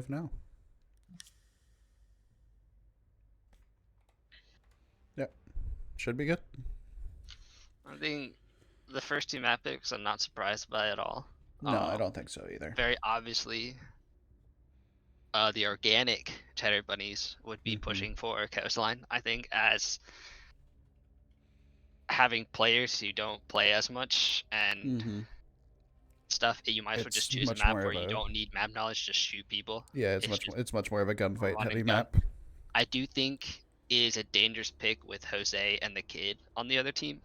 live now. Yep. Should be good. I think the first two map picks I'm not surprised by at all. No, I don't think so either. Very obviously, the organic Cheddar Bunnies would be pushing for Coastline. I think as having players who don't play as much and stuff, you might as well just choose a map where you don't need map knowledge, just shoot people. Yeah, it's much more of a gunfight heavy map. I do think is a dangerous pick with Jose and the kid on the other team.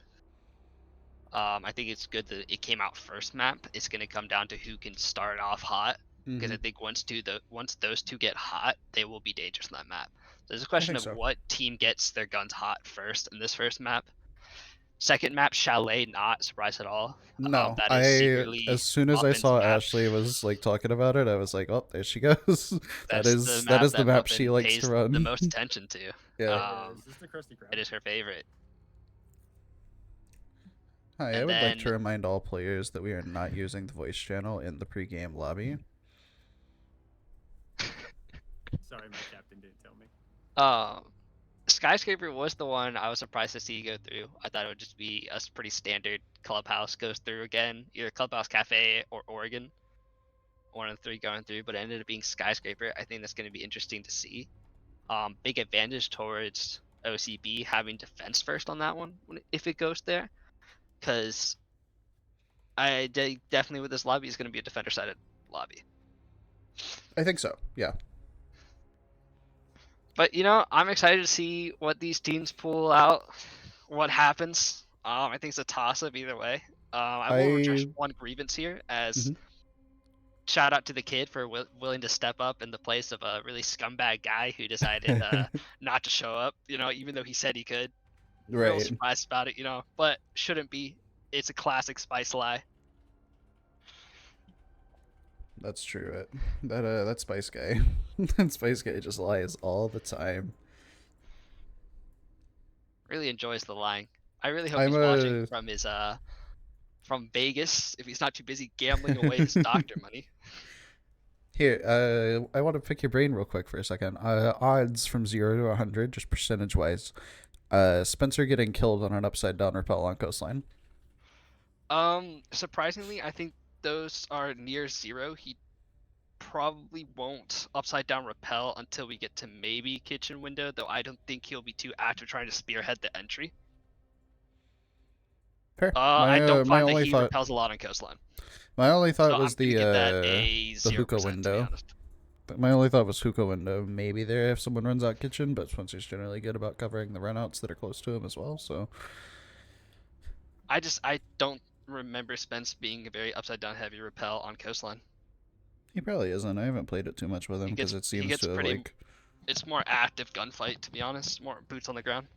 I think it's good that it came out first map. It's going to come down to who can start off hot, because I think once those two get hot, they will be dangerous on that map. So there's a question of what team gets their guns hot first in this first map. Second map, Chalet, not surprised at all. No, as soon as I saw Ashley was like talking about it, I was like, oh, there she goes. that is the map she likes to run the most attention to. Yeah, it is her favorite. Hi, I would like to remind all players that we are not using the voice channel in the pre-game lobby. Sorry, my captain didn't tell me. Skyscraper was the one I was surprised to see go through. I thought it would just be a pretty standard Clubhouse goes through again, either Clubhouse Cafe or Oregon. One of the three going through, but it ended up being Skyscraper. I think that's going to be interesting to see. Big advantage towards OCB having defense first on that one if it goes there. Because I definitely with this lobby is going to be a defender-sided lobby. I think so, yeah. But, you know, I'm excited to see what these teams pull out, what happens. I think it's a toss-up either way. I will just one grievance here as shout out to the kid for willing to step up in the place of a really scumbag guy who decided not to show up, you know, even though he said he could. Right. Real surprised about it, you know, but shouldn't be. It's a classic Spice lie. That's true. That Spice guy. That Spice guy just lies all the time. Really enjoys the lying. I really hope he's watching from his from Vegas if he's not too busy gambling away his doctor money. Here, I want to pick your brain real quick for a second. Odds from 0 to 100, just percentage wise. Spencer getting killed on an upside down rappel on Coastline. Surprisingly, I think those are near 0. He probably won't upside down rappel until we get to maybe kitchen window, though I don't think he'll be too active trying to spearhead the entry. Fair. I don't find that he rappels a lot on Coastline. My only thought was the hookah window. My only thought was hookah window maybe there if someone runs out kitchen, but Spencer's generally good about covering the runouts that are close to him as well, so. I don't remember Spence being a very upside down heavy rappel on Coastline. He probably isn't. I haven't played it too much with him because it seems to like. It's more active gunfight, to be honest. More boots on the ground.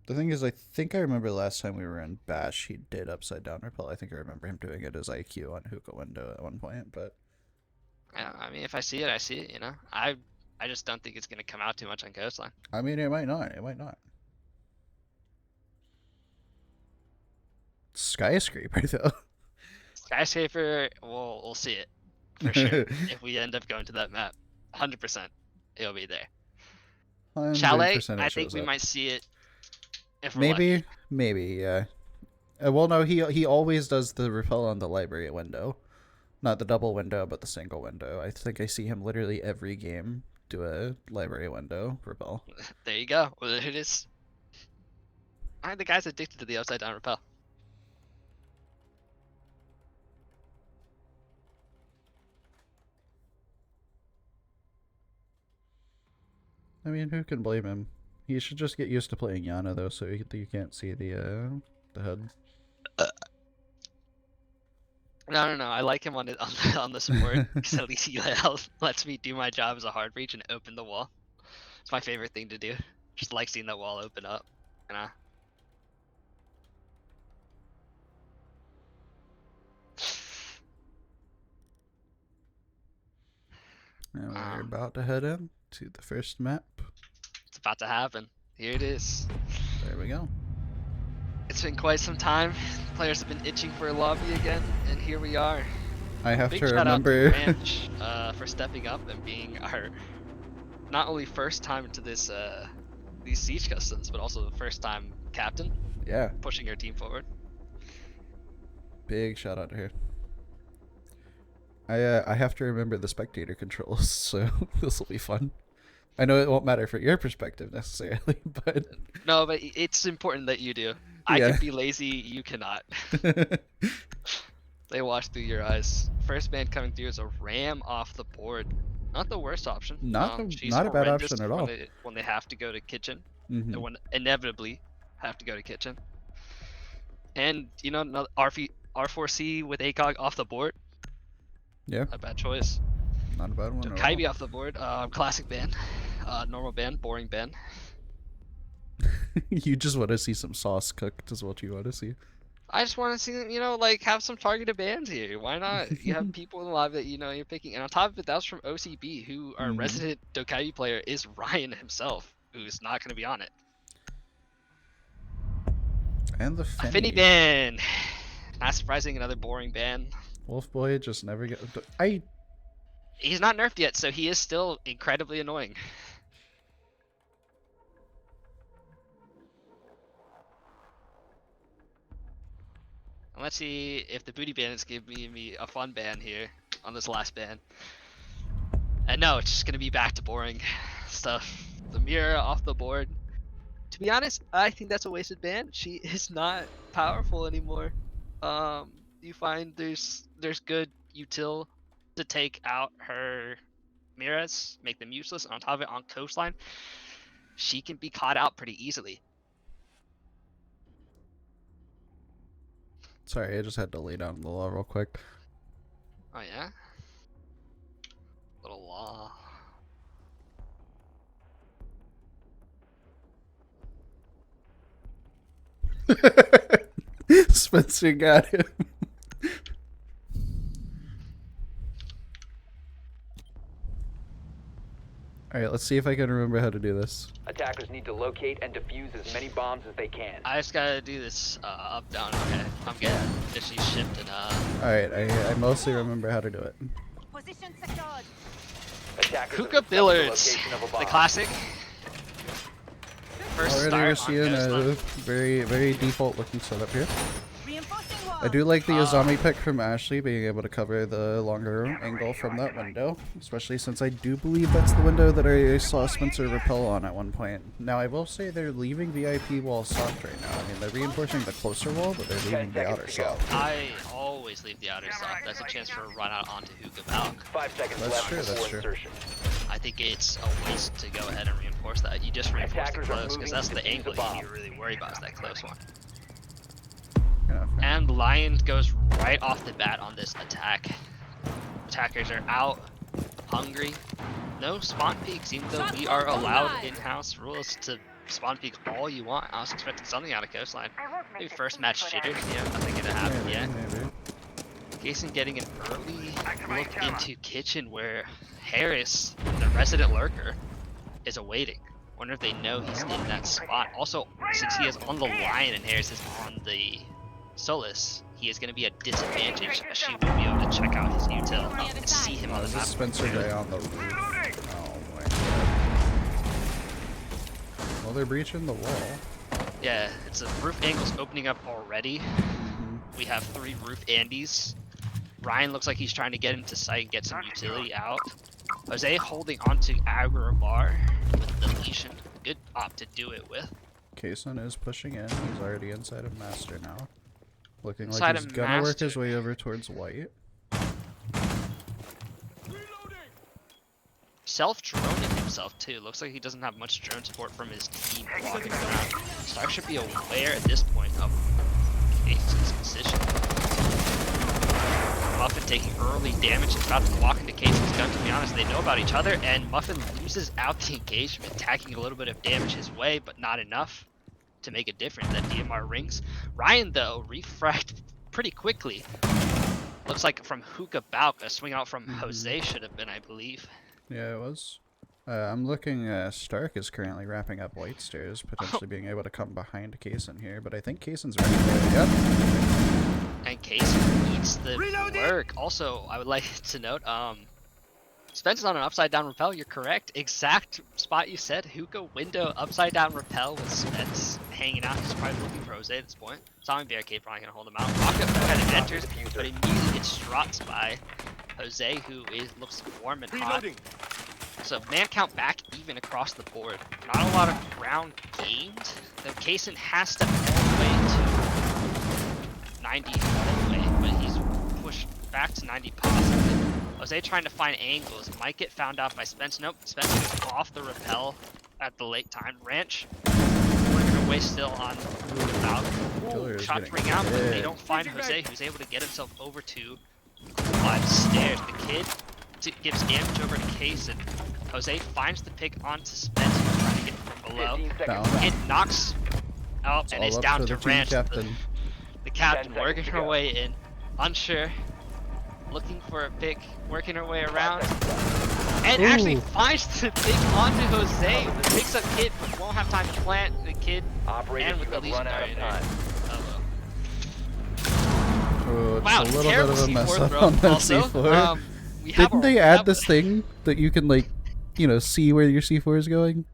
The thing is, I think I remember last time we were in Bash, he did upside down rappel. I think I remember him doing it as IQ on hookah window at one point, but. Yeah, I mean, if I see it, I see it. You know, I just don't think it's gonna come out too much on Coastline. I mean, it might not. It might not. Skyscraper though. Skyscraper, we'll see it for sure. If we end up going to that map, 100%, it'll be there. Chalet, I think we might see it. If we're maybe, yeah. Well, no, he always does the rappel on the library window, not the double window, but the single window. I think I see him literally every game do a library window rappel. There you go. Well, it is. The guy's addicted to the upside down rappel. I mean, who can blame him? He should just get used to playing Yana, though, so you can't see the HUD. No. I like him on the support because at least he lets me do my job as a hard breach and open the wall. It's my favorite thing to do. Just like seeing that wall open up. You know? Now we're about to head in to the first map. It's about to happen. Here it is. There we go. It's been quite some time. Players have been itching for a lobby again, and here we are. I have Big to shout out to remember. Ranch for stepping up and being our not only first time to this these siege customs, but also the first time captain, Yeah, pushing your team forward. big shout out to her. I have to remember the spectator controls, so this will be fun. I know it won't matter for your perspective necessarily, but No, but it's important that you do. I Yeah. can be lazy, you cannot. They watch through your eyes. First man coming through is a ram off the board. Not the worst option. She's not a bad horrendous option at all. when they have to go to kitchen, Mhm. and when inevitably have to go to kitchen. And you know, R4C with ACOG off the board. Yeah, A bad choice. not a bad one at all. Kaibi off the board. Classic ban. Normal ban. Boring ban. You just want to see some sauce cooked, is what you want to see. I just want to see them, you know, like have some targeted bans here. Why not? You have people in the live that you know you're picking, and on top of it, that was from OCB, who our resident Dokaibi player is Ryan himself, who's not going to be on it. And the A Finny. Finny ban. Not surprising, another boring ban. Wolf Boy just never get. He's not nerfed yet, so he is still incredibly annoying. And let's see if the booty bandits give me a fun ban here on this last ban. And no, it's just gonna be back to boring stuff. The mirror off the board. To be honest, I think that's a wasted ban. She is not powerful anymore. You find there's good util to take out her mirrors, make them useless, and on top of it, on coastline, she can be caught out pretty easily. Sorry, I just had to lay down the law real quick. Oh yeah? Little law. Spencer got him. Alright, let's see if I can remember how to do this. Attackers need to locate and defuse as many bombs as they can. I just gotta do this up, down, okay. I'm getting officially shipped and Alright, I mostly remember how to do it. Position secured. Attackers Hookah have discovered the Billards, location of a the bomb. classic. First Already start we're on seeing a coastline. very default looking setup here. Reinforcing wall. I do like the Azami pick from Ashley, being able to cover the longer angle from that window, especially since I do believe that's the window that I saw Spencer repel on at one point. Now I will say they're leaving VIP wall soft right now. I mean, they're reinforcing the closer wall, but they're leaving the outer soft. I always leave the outer soft. That's a chance for a run out onto Hookah Balk. 5 seconds That's left true, before that's true. insertion. I think it's a waste to go ahead and reinforce that. You just reinforce the Attackers are close, moving because that's to the defuse angle the bomb. you really worry about is that close one. Yeah, And Lion goes right off the bat on this attack. Attackers are out, hungry. No spawn peaks, even though we are allowed in-house rules to spawn peek all you want. I was expecting something out of Coastline. Maybe first match Cheddar, yeah, nothing gonna happen yet. maybe. Jason getting an early look into kitchen where Harris, the resident lurker, is awaiting. Wonder if they know he's in that spot. Also, since he is on the Lion and Harris is on the Solus, he is going to be at disadvantage as she won't be able to check out his util and see him Oh, on is the this map. Spencer guy on the roof? Oh my god. Well, they're breaching the wall. Yeah, it's a roof angle's opening up already. We have 3 roof Andes. Ryan looks like he's trying to get into sight and get some utility out. Jose holding onto aggro bar with deletion. Good op to do it with. Kason is pushing in. He's already inside of Master now. Looking Inside like he's of gonna work his Master. way over towards White. Self-droning himself too. Looks like he doesn't have much drone support from his team walking around. Star should be aware at this point of Cason's position. Muffin taking early damage. He's about to walk into Cason's gun. To be honest, they know about each other, and Muffin loses out the engagement, tacking a little bit of damage his way, but not enough to make a difference. That DMR rings. Ryan, though, refract pretty quickly. Looks like from Hookah Balk, a swing out from Jose should have been, I believe. Yeah, it was. I'm looking, Stark is currently wrapping up White Stairs, potentially being able to come behind Kason here, but I think Kason's ready for it. Yep. And Case eats the work. Also, I would like to note, Spence is on an upside down rappel. You're correct. Exact spot you said. Hookah window upside down rappel with Spence hanging out. He's probably looking for Jose at this point. Zombie Barricade probably gonna hold him out. Rocket kind of enters, but immediately gets struck by Jose, who looks warm and hot. So man count back even across the board. Not a lot of ground gained. The Kaysen has stepped all the way to 90 all the way, but he's pushed back to 90 possibly. Jose trying to find angles. Might get found out by Spence. Nope, Spence gets off the rappel at the late time. Ranch working away still on the Falcon. Shots ring out, but they don't find Jose, who's able to get himself over to Live stairs. The kid gives damage over to Case, and Jose finds the pick onto Spence, who's trying to get from below. Kid knocks out and is down to Ranch. The captain working her way in, unsure, looking for a pick, working her way around, and actually finds the pick onto Jose. The picks up Kid, but won't have time to plant the Kid, and with the Legion in there. Oh, it's Wow, a little bit terrible of a mess C4 up throw. on that Also, C4. Didn't they add this thing that you can, like, you know, see where your C4 is going?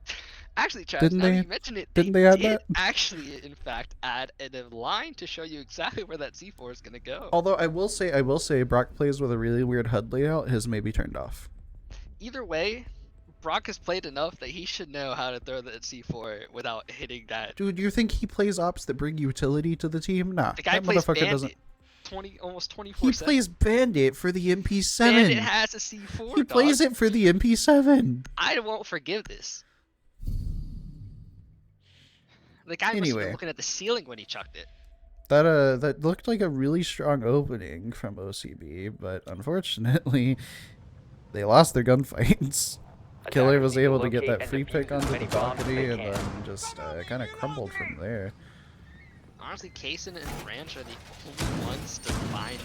Actually, Travis, now you mention it, didn't they add did that? actually, in fact, add a line to show you exactly where that C4 is going to go. Although I will say, Brock plays with a really weird HUD layout. His may be turned off. Either way, Brock has played enough that he should know how to throw that C4 without hitting that. Dude, you think he plays ops that bring utility to the team? Nah, The guy that plays motherfucker Bandit doesn't. almost 24/7. He plays Bandit for the MP7. Bandit has a C4. He plays it for the MP7. I won't forgive this. The guy must have been looking at the ceiling when he chucked it. That looked like a really strong opening from OCB, but unfortunately, they lost their gunfights. Killer was able to get that free pick onto the balcony and then just kind of crumbled from there. Honestly, Kaysen and Ranch are the only ones to find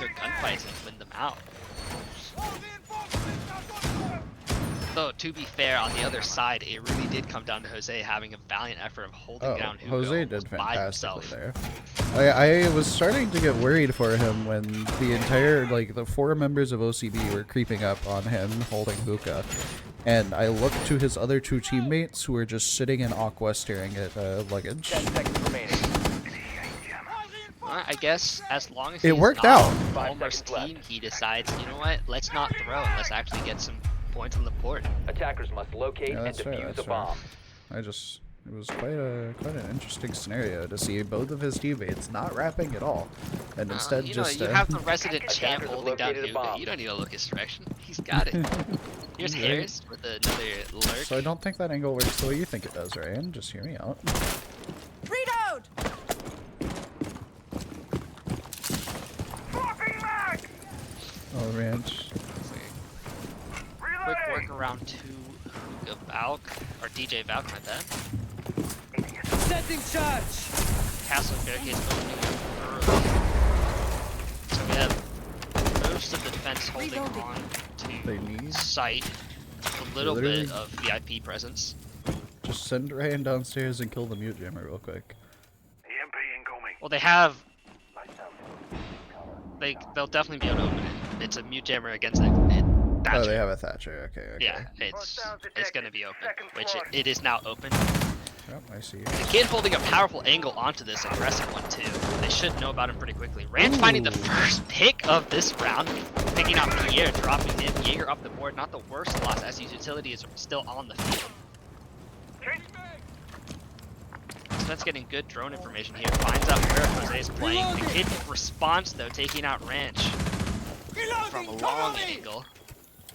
their gunfights and win them out. Though, to be fair, on the other side, it really did come down to Jose having a valiant effort of holding down Hugo Jose did by fantastically himself. there. I was starting to get worried for him when the entire, like, the 4 members of OCB were creeping up on him holding hookah. And I looked to his other 2 teammates who were just sitting in Aqua staring at luggage. 10 seconds remaining. I guess as long as It he's worked not out. on 5 Palmer's seconds team, he decides, you know what, let's not throw and let's actually get some points on the board. Attackers must locate Yeah, and that's fair, defuse that's a fair. bomb. It was quite an interesting scenario to see both of his teammates not rapping at all, and instead you just know, you have the resident champ Attackers have holding down located a Hugo. bomb. You don't need to look his direction. He's got it. Here's Right. Harris with another lurk. So I don't think that angle works the way you think it does, Ryan. Just hear me out. Reload! Oh, Ranch. Quick work around to Hugo Valk, or DJ Valk, my bad. Setting charge! Castle barricades opening early. So we have most of the defense holding on They to need- site. A little Literally. bit of VIP presence. Just send Ryan downstairs and kill the mute jammer real quick. Well, they have. They'll definitely be able to open it. It's a mute jammer against it. Oh, Thatcher. they have a Thatcher. Okay. Yeah, it's gonna be open, which it is now open. Yep, I see. The kid holding a powerful angle onto this aggressive one too. They should know about him pretty quickly. Ranch finding the first pick of this round, picking out Pierre, dropping in Jaeger up the board. Not the worst loss as his utility is still on the field. So that's getting good drone information here. Finds out where Jose is playing. The kid responds though, taking out Ranch from a long angle.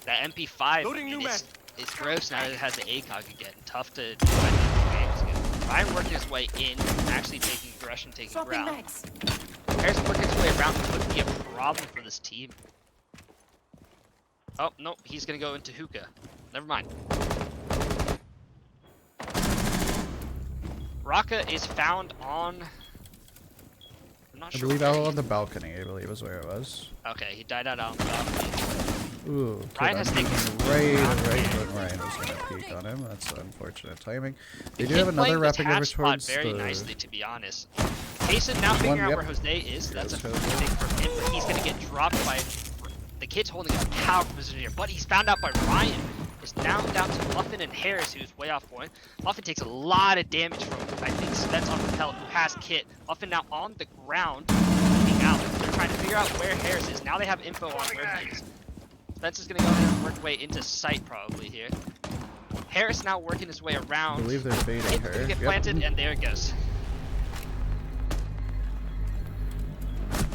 That MP5 is gross now that it has the ACOG again. Tough to find the games. Ryan working his way in, actually taking aggression, taking ground. Harrison working his way around could be a problem for this team. Oh, nope, he's gonna go into hookah. Never mind. Raka is found on... I'm not I sure believe where out he- on the balcony. I believe is where it was. Okay, he died out on the balcony. Ooh, Ryan has taken right ground when Ryan was gonna peek on him. That's unfortunate timing. They do Kid have another playing this wrapping over hatch spot towards very the. nicely, to be honest. Jason now figuring out yep. where Jose is. That's a There's big Jose. thing for him, but he's gonna get dropped by the kid's holding a powerful position here. But he's found out by Ryan. It's now down to Muffin and Harris, who's way off point. Muffin takes a lot of damage from, I think, Spence on Repel, who has Kit. Muffin now on the ground, looking out. They're trying to figure out where Harris is. Now they have info on where he is. Spence is gonna go ahead and work way into sight probably here. Harris now working his way I around. believe they're fading Kit her. gonna get Yep. planted, and there it goes.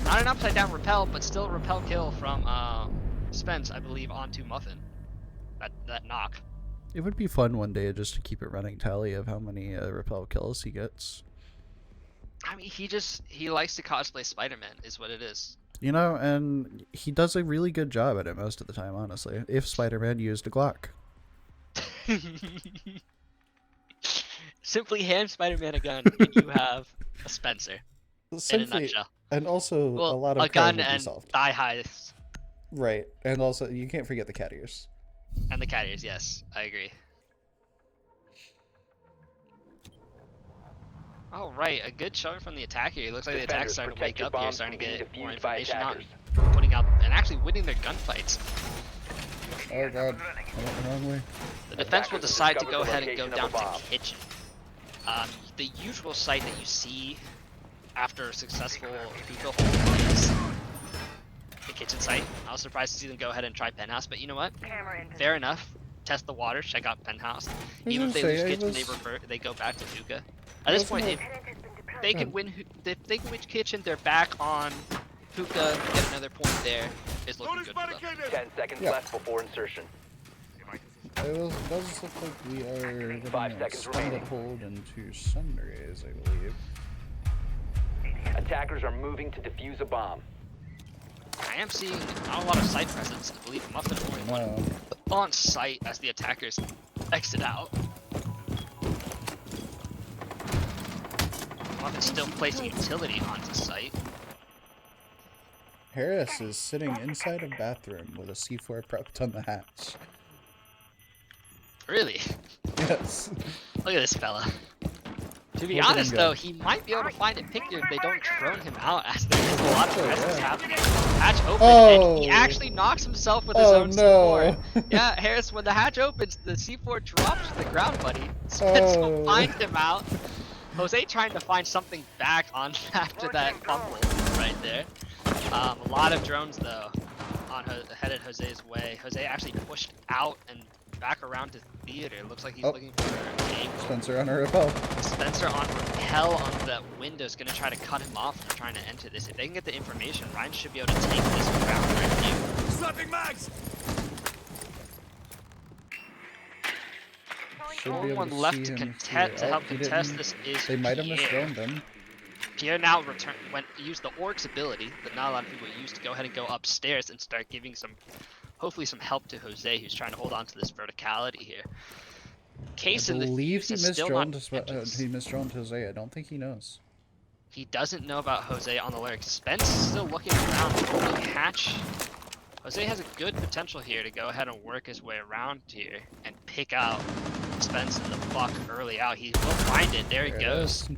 Not an upside down repel, but still a repel kill from Spence, I believe, onto Muffin. That knock. It would be fun one day just to keep a running tally of how many repel kills he gets. I mean, he likes to cosplay Spider-Man, is what it is. You know, and he does a really good job at it most of the time, honestly. If Spider-Man used a Glock. Simply hand Spider-Man a gun, and you have a Spencer. In a Simply, nutshell. and also Well, a lot of a gun crime would be and solved. thigh highs. Right, and also you can't forget the cat ears. And the cat ears, yes, I agree. All right, a good showing from the attack here. It looks like the attack's starting to wake up here, starting to get more information out, putting out, and actually winning their gunfights. Oh god, I went the wrong way. The defense will decide to go ahead and go down to kitchen. The usual site that you see after a successful hookah hold is the kitchen site. I was surprised to see them go ahead and try penthouse, but you know what? Fair enough. Test the water, check out penthouse. Even if they lose kitchen, they go back to hookah. At this point, if they can win kitchen, they're back on hookah. Get another point there. Is looking good for them. 10 seconds left before insertion. It does look like we are getting 5 a seconds extended remaining. hold into sunrays, I believe. Attackers are moving to defuse a bomb. I am seeing not a lot of site presence. I believe Muffin only one on site as the attackers exit out. Muffin's still placing utility onto site. Harris is sitting inside a bathroom with a C4 prepped on the hatch. Really? Yes. Look at this fella. To be Look at honest him go. though, he might be able to find a pick here if they don't drone him out as there's a lot of presence happening. Hatch opens and he actually knocks himself with his own C4. Yeah, Harris, when the hatch opens, the C4 drops to the ground, buddy. Spence will find him out. Jose trying to find something back on after that fumble right there. A lot of drones though headed Jose's way. Jose actually pushed out and back around to theater. Looks like he's looking for a Spencer on a repel. Spencer on repel on that window is going to try to cut him off from trying to enter this. If they can get the information, Ryan should be able to take this round right here. Slapping mags! Should be Only able one to left see to him contest to through. help He contest didn't- this is They might have Pierre. misdroned him. Pierre now used the Orc's ability that not a lot of people use to go ahead and go upstairs and start giving hopefully some help to Jose, who's trying to hold on to this verticality here. Case I in the believe he Fuse is still not misdroned Jose. I don't think he knows. He doesn't know about Jose on the lyric. Spence is still looking around, holding hatch. Jose has a good potential here to go ahead and work his way around here and pick out Spence in the buck early out. He will find it. There he goes.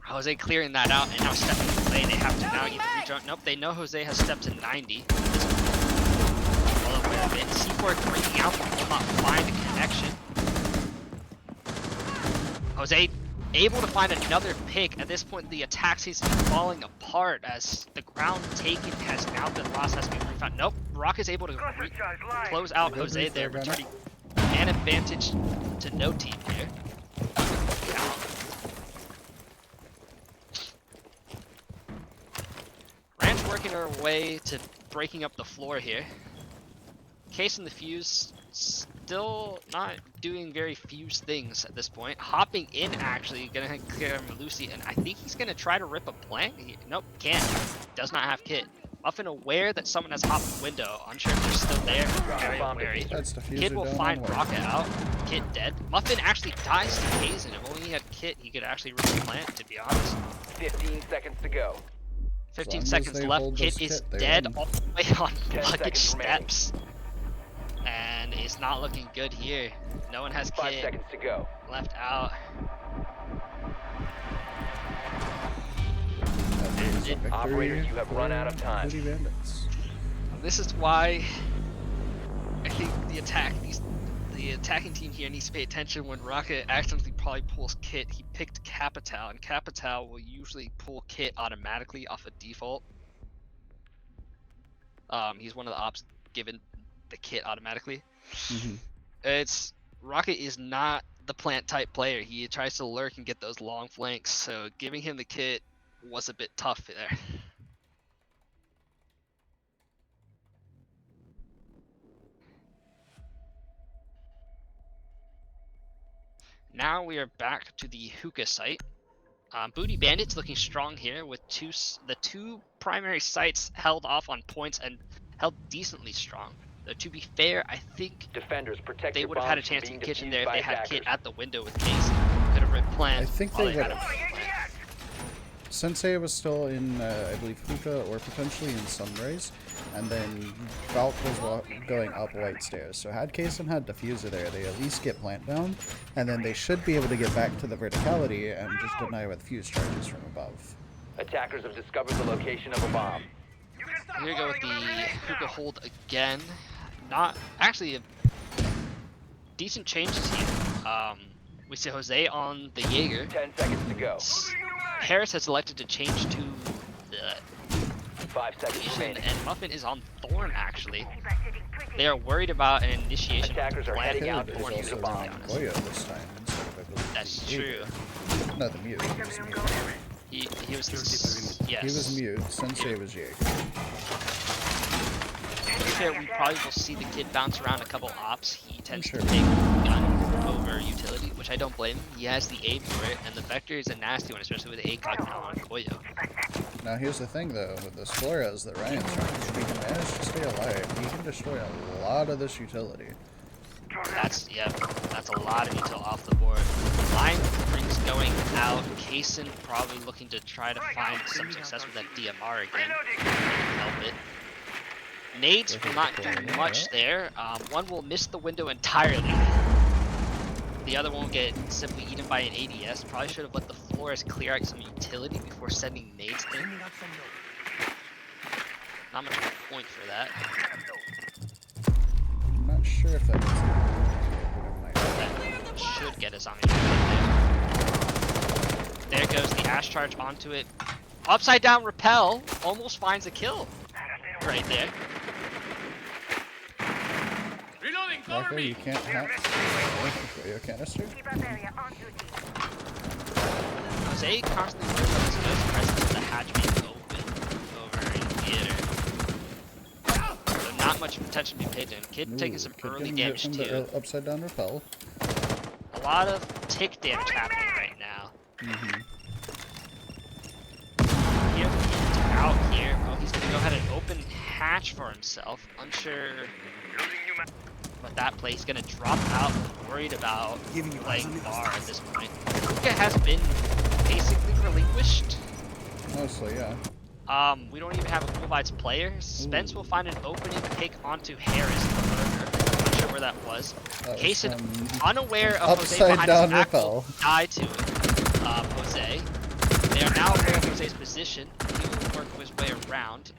Jose clearing that out and now stepping in play. They have to now either redrone. Nope, they know Jose has stepped to 90. Well aware of it. C4 breaking out, but will not find a connection. Jose able to find another pick. At this point, the attack seems to be falling apart as the ground taken has now been lost, has been refound. Nope, Rock is able to close out Jose there, returning an advantage to no team here. Ranch working her way to breaking up the floor here. Case in the Fuse still not doing very Fuse things at this point. Hopping in actually, gonna clear Lucy, and I think he's gonna try to rip a plank. Nope, can't. Does not have Kit. Muffin aware that someone has hopped the window. Unsure if they're still there. Very wary. That's the Kid will find Rocket out. Kit dead. Muffin actually dies to Hazen. If only he had Kit, he could actually rip a plant, to be honest. 15 seconds to go. 15 long as seconds they left. hold Kit this is Kit, they dead win. all the way on 10 luggage seconds remaining. steps. And it's not looking good here. No one has 5 Kit seconds to go. left out. It's a victory Operators, you have run out of for time. Booty Bandits. This is why I think the attacking team here needs to pay attention when Rocket accidentally probably pulls Kit. He picked Capital, and Capital will usually pull Kit automatically off a default. He's one of the ops given the Kit automatically. It's Rocket is not the plant type player. He tries to lurk and get those long flanks, so giving him the Kit was a bit tough there. Now we are back to the hookah site. Booty Bandits looking strong here with the two primary sites held off on points and held decently strong. Though to be fair, I think Defenders, protect they your would have had a bombs from chance in being kitchen defused there if by they had attackers. Kit at the window with Case. Could have ripped plant. I think while they had would him have. plant. Sensei was still in, I believe, Hookah or potentially in Sunrise, and then Valk was going up White Stairs. So had Kason had Diffuser there, they at least get plant down, and then they should be able to get back to the verticality and just deny with fuse charges from above. Attackers have discovered the location of a bomb. Here we go with the hookah hold again. Not actually decent changes here. We see Jose on the Jaeger. 10 seconds to go. Harris has elected to change to the 5 seconds Fusion, remaining. and Muffin is on Thorn actually. They are worried about an initiation. Attackers are plan. heading out Kid to is use a also bomb. running Goyo this time instead of, I believe, That's the Jaeger. true. No, the mute. He was mute. He was yes. He was mute. Sensei was Jaeger. To be fair, we probably will see the kid bounce around a couple ops. He tends sure. to take gun over utility, which I don't blame him. He has the aim for it, and the Vector is a nasty one, especially with the ACOG now on Goyo. Now here's the thing though, with this Flores that Ryan's running, if he can manage to stay alive, he can destroy a lot of this utility. That's a lot of intel off the board. Line rings going out. Kason probably looking to try to find some success with that DMR again. Help it. Nades will not do much there. One will miss the window entirely. The other one will get simply eaten by an ADS. Probably should have let the Flores clear out some utility before sending nades in. Not much of a point for that. I'm not sure if that was That should get us on the utility. There goes the Ash Charge onto it. Upside down repel almost finds a kill right there. Marco, you can't have Goyo canister. Jose constantly works on his nose presence with the hatch being open over in theater. So not much attention to be paid to him. Kid taking some Kid early getting hit damage from too. the upside down repel. A lot of tick damage happening right now. Here, Kid's out here. Oh, he's gonna go ahead and open hatch for himself. Unsure about that play. He's gonna drop out, worried about playing bar at this point. Hookah has been basically relinquished. Mostly, yeah. We don't even have a Cool Vibes player. Spence will find an opening pick onto Harris, the murder. Not sure where that was. That was Kason, from unaware of Jose upside behind down his back, will repel. die to Jose. They are now aware of Jose's position. He will work his way around.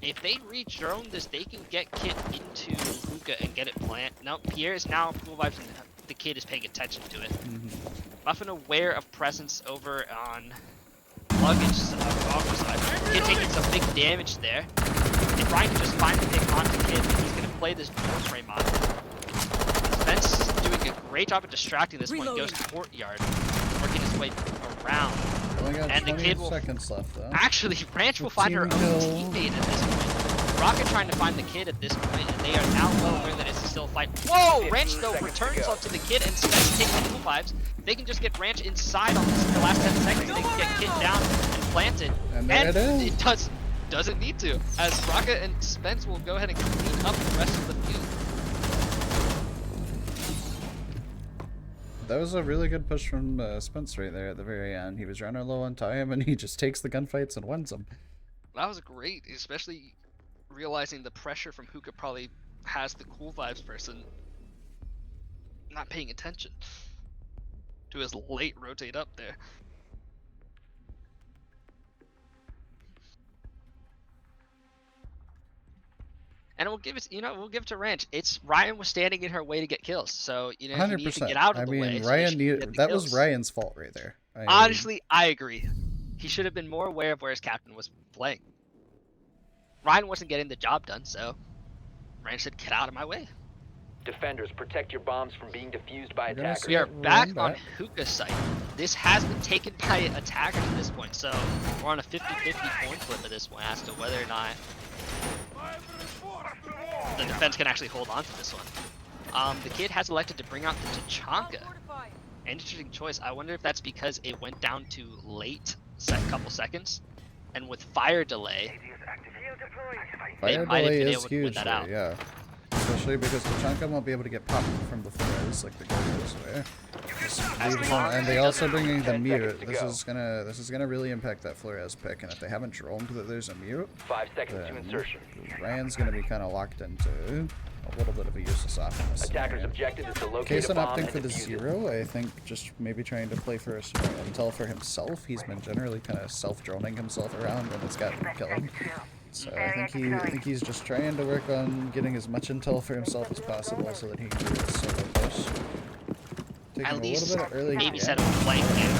If they re-drone this, they can get Kit into Hookah and get it plant. No, Pierre is now Cool Vibes and the kid is paying attention to it. Muffin aware of presence over on luggage side. Kid taking some big damage there. And Ryan can just find the pick onto Kid, and he's gonna play this door frame on. Spence doing a great job of distracting this point. Goes to courtyard, working his way around. Only got And the 20 kid will seconds left though. Actually, Ranch will find her own teammate at this point. Rocket trying to find the kid at this point, and they are now well aware that it's still a fight. Whoa! Ranch though returns onto the kid, and Spence takes the Cool Vibes. They can just get Ranch inside on this, the last 10 seconds. They can get Kid down and planted. And there it is. It doesn't need to, as Rocket and Spence will go ahead and clean up the rest of the field. That was a really good push from Spence right there at the very end. He was running low on time, and he just takes the gunfights and wins them. That was great, especially realizing the pressure from Hookah probably has the Cool Vibes person not paying attention to his late rotate up there. And we'll give it, we'll give it to Ranch. It's Ryan was standing in her way to get kills, so he needed to 100%. get out of I the mean, way. Ryan So that was Ryan's fault right there. Honestly, I agree. He should have been more aware of where his captain was playing. Ryan wasn't getting the job done, so Ranch said, "Get out of my way." Defenders, protect your bombs from being defused by We're gonna attackers. We are Run back on back. Hookah's site. This has been taken by attackers at this point, so we're on a 50-50 coin flip at this point as to whether or not the defense can actually hold on to this one. The kid has elected to bring out the Tachanka. Interesting choice. I wonder if that's because it went down to late couple seconds, and with fire delay, they Fire might have delay been is able to win huge that there, out. yeah. Especially because the Chunka won't be able to get popped from the Flores like the goes away. And they also bringing the 10 mute. seconds to This is gonna really impact that Flores pick, and if they haven't droned that there's a mute, 5 seconds to then insertion. Ryan's gonna be kind of locked into a little bit of a useless offense. Attackers' objective is to locate Case a on bomb opting and for the defuse it. 0, I think just maybe trying to play for a intel for himself. He's been generally kind of self-droning himself around when it's gotten killed. So I think he's just trying to work on getting as much intel for himself as possible so that he can do a solo push. Taking At a least little bit of early maybe damage. set a flank here.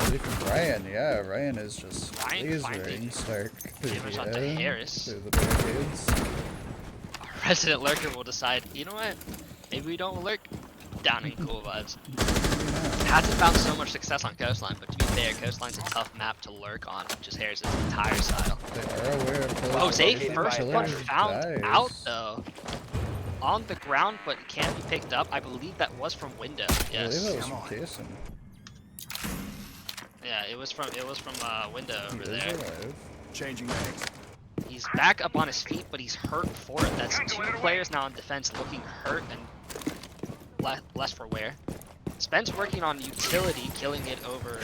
Really from Ryan, yeah, Ryan is just Ryan lasering finding Stark through damage the, onto Harris. through the barricades. Our resident lurker will decide, you know what? Maybe we don't lurk down in Cool Vibes. Hasn't found so much success on Coastline, but to be fair, Coastline's a tough map to lurk on, which is Harris' entire style. They are aware of pillars. Jose located first by one attackers. found Dies. out though. On the ground, but can't be picked up. I believe that was from window. I believe Yes. that was from Kason. Yeah, it was from window He over is there. alive. Changing mags. He's back up on his feet, but he's hurt for it. That's 2 players now in defense looking hurt and less for wear. Spence working on utility, killing it over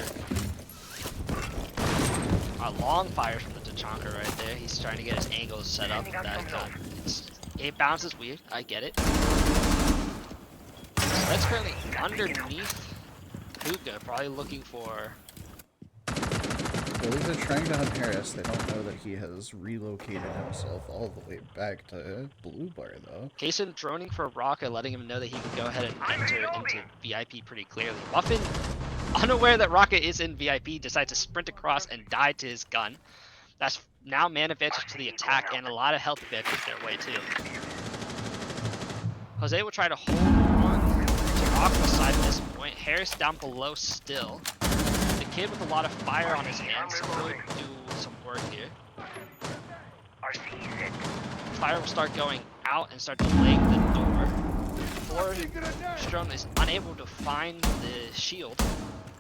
a long fire from the Tachanka right there. He's trying to get his angles set up. It bounces weird. I get it. So that's currently underneath Hookah, probably looking for. I believe they're trying to hunt Harris. They don't know that he has relocated himself all the way back to Blue Bar, though. Kason droning for Rocka, letting him know that he can go ahead and enter into VIP pretty clearly. Muffin, unaware that Rocka is in VIP, decides to sprint across and die to his gun. That's now man advantage to the attack and a lot of health advantage their way too. Jose will try to hold on to Rocka's side at this point. Harris down below still. The kid with a lot of fire on his hands could do some work here. Fire will start going out and start delaying the door. Forstrom is unable to find the shield.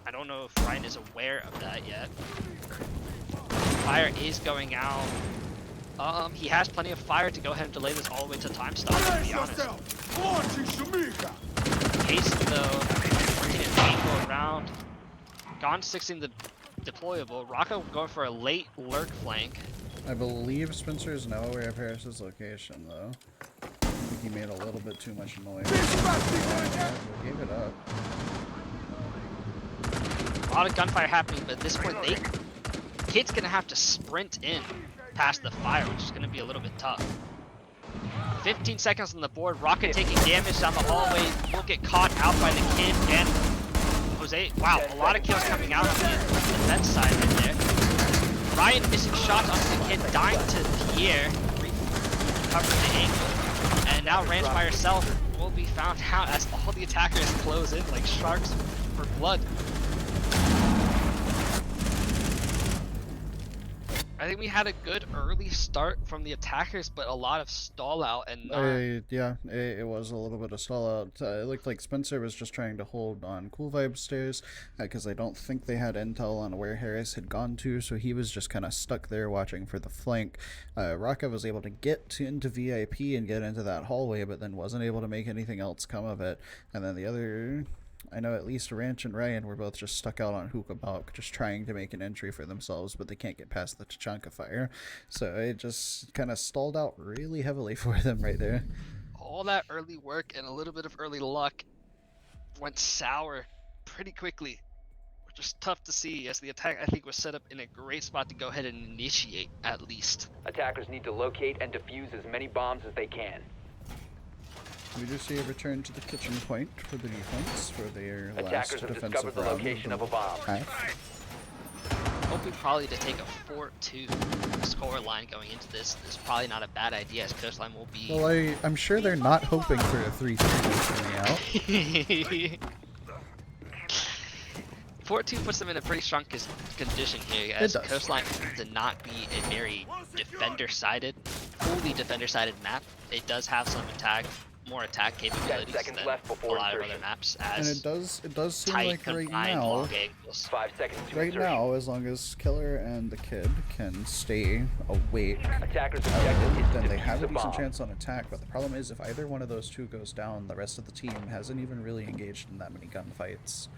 I don't know if Ryan is aware of that yet. Fire is going out. He has plenty of fire to go ahead and delay this all the way to time stop, to be honest. Case though, working an angle around. Gone 16 the deployable. Rocco going for a late lurk flank. I believe Spencer is now aware of Harris's location, though. I think he made a little bit too much noise. We gave it up. A lot of gunfire happening, but at this point, kid's gonna have to sprint in past the fire, which is gonna be a little bit tough. 15 seconds on the board. Rocket taking damage down the hallway. Will get caught out by the kid and Jose. Wow, a lot of kills coming out on the defense side right there. Ryan missing shots onto the kid, dying to Pierre, recovering the angle. And now Ranch by herself will be found out as all the attackers close in like sharks for blood. I think we had a good early start from the attackers, but a lot of stall out and Yeah, it was a little bit of stall out. It looked like Spencer was just trying to hold on Cool Vibe stairs because I don't think they had intel on where Harris had gone to, so he was just kind of stuck there watching for the flank. Rocca was able to get into VIP and get into that hallway, but then wasn't able to make anything else come of it. And then the other... I know at least Ranch and Ryan were both just stuck out on Hookah Balk, just trying to make an entry for themselves, but they can't get past the Tachanka fire. So it just kind of stalled out really heavily for them right there. all that early work and a little bit of early luck went sour pretty quickly. just tough to see as the attack I think was set up in a great spot to go ahead and initiate at least. Attackers need to locate and defuse as many bombs as they can. We do see a return to the kitchen point for the defense for their last Attackers have defensive discovered the round location of a the bomb. half. Hoping probably to take a 4-2 score line going into this is probably not a bad idea as Coastline will be. Well, I'm sure they're not hoping for a 3-3 coming out. 4-2 puts them in a pretty strong condition here, as It does. Coastline to not be a very defender-sided, fully defender-sided map. It does have some more attack capabilities 10 seconds than left a before lot of insertion. other maps. And As it does seem tight, like right confined, now, long angles. 5 seconds to right insertion. now, as long as Killer and the Kid can stay awake, Attackers' objective is to then they defuse have a a decent bomb. chance on attack. But the problem is, if either one of those two goes down, the rest of the team hasn't even really engaged in that many gunfights.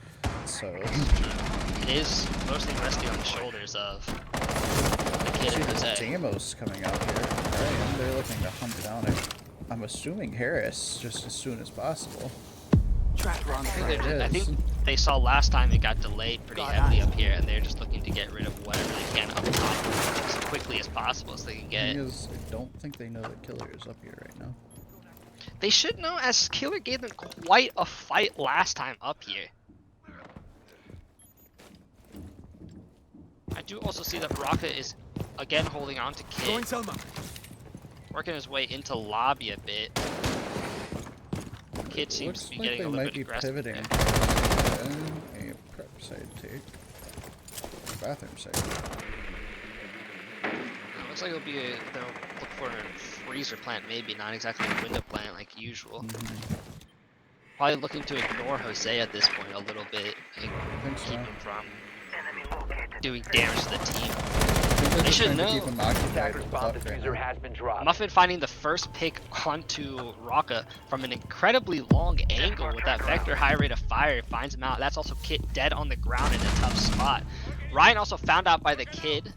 So It is mostly resting on the shoulders of the Kid and Jose. Damos coming out here, right, and they're looking to hunt down it. I'm assuming Harris just as soon as possible. I think they saw last time it got delayed pretty heavily up here, and they're just looking to get rid of whatever they can up top as quickly as possible so they can The get. thing is, I don't think they know that Killer is up here right now. They should know, as Killer gave them quite a fight last time up here. I do also see that Rocket is again holding on to Kid, working his way into lobby a bit. Kid seems Looks to be like getting they a little might bit be aggressive pivoting there. to a prep side take. Bathroom side. Looks like they'll look for a freezer plant, maybe not exactly a window plant like usual. Probably looking to ignore Jose at this point a little bit and I think so. keep him from doing damage to the team. I think they're They just should trying to know. keep him occupied Attackers' with bomb Buck right diffuser now. has been dropped. Muffin finding the first pick onto Rocka from an incredibly long angle with that vector high rate of fire, finds him out. That's also Kit dead on the ground in a tough spot. Ryan also found out by the Kid.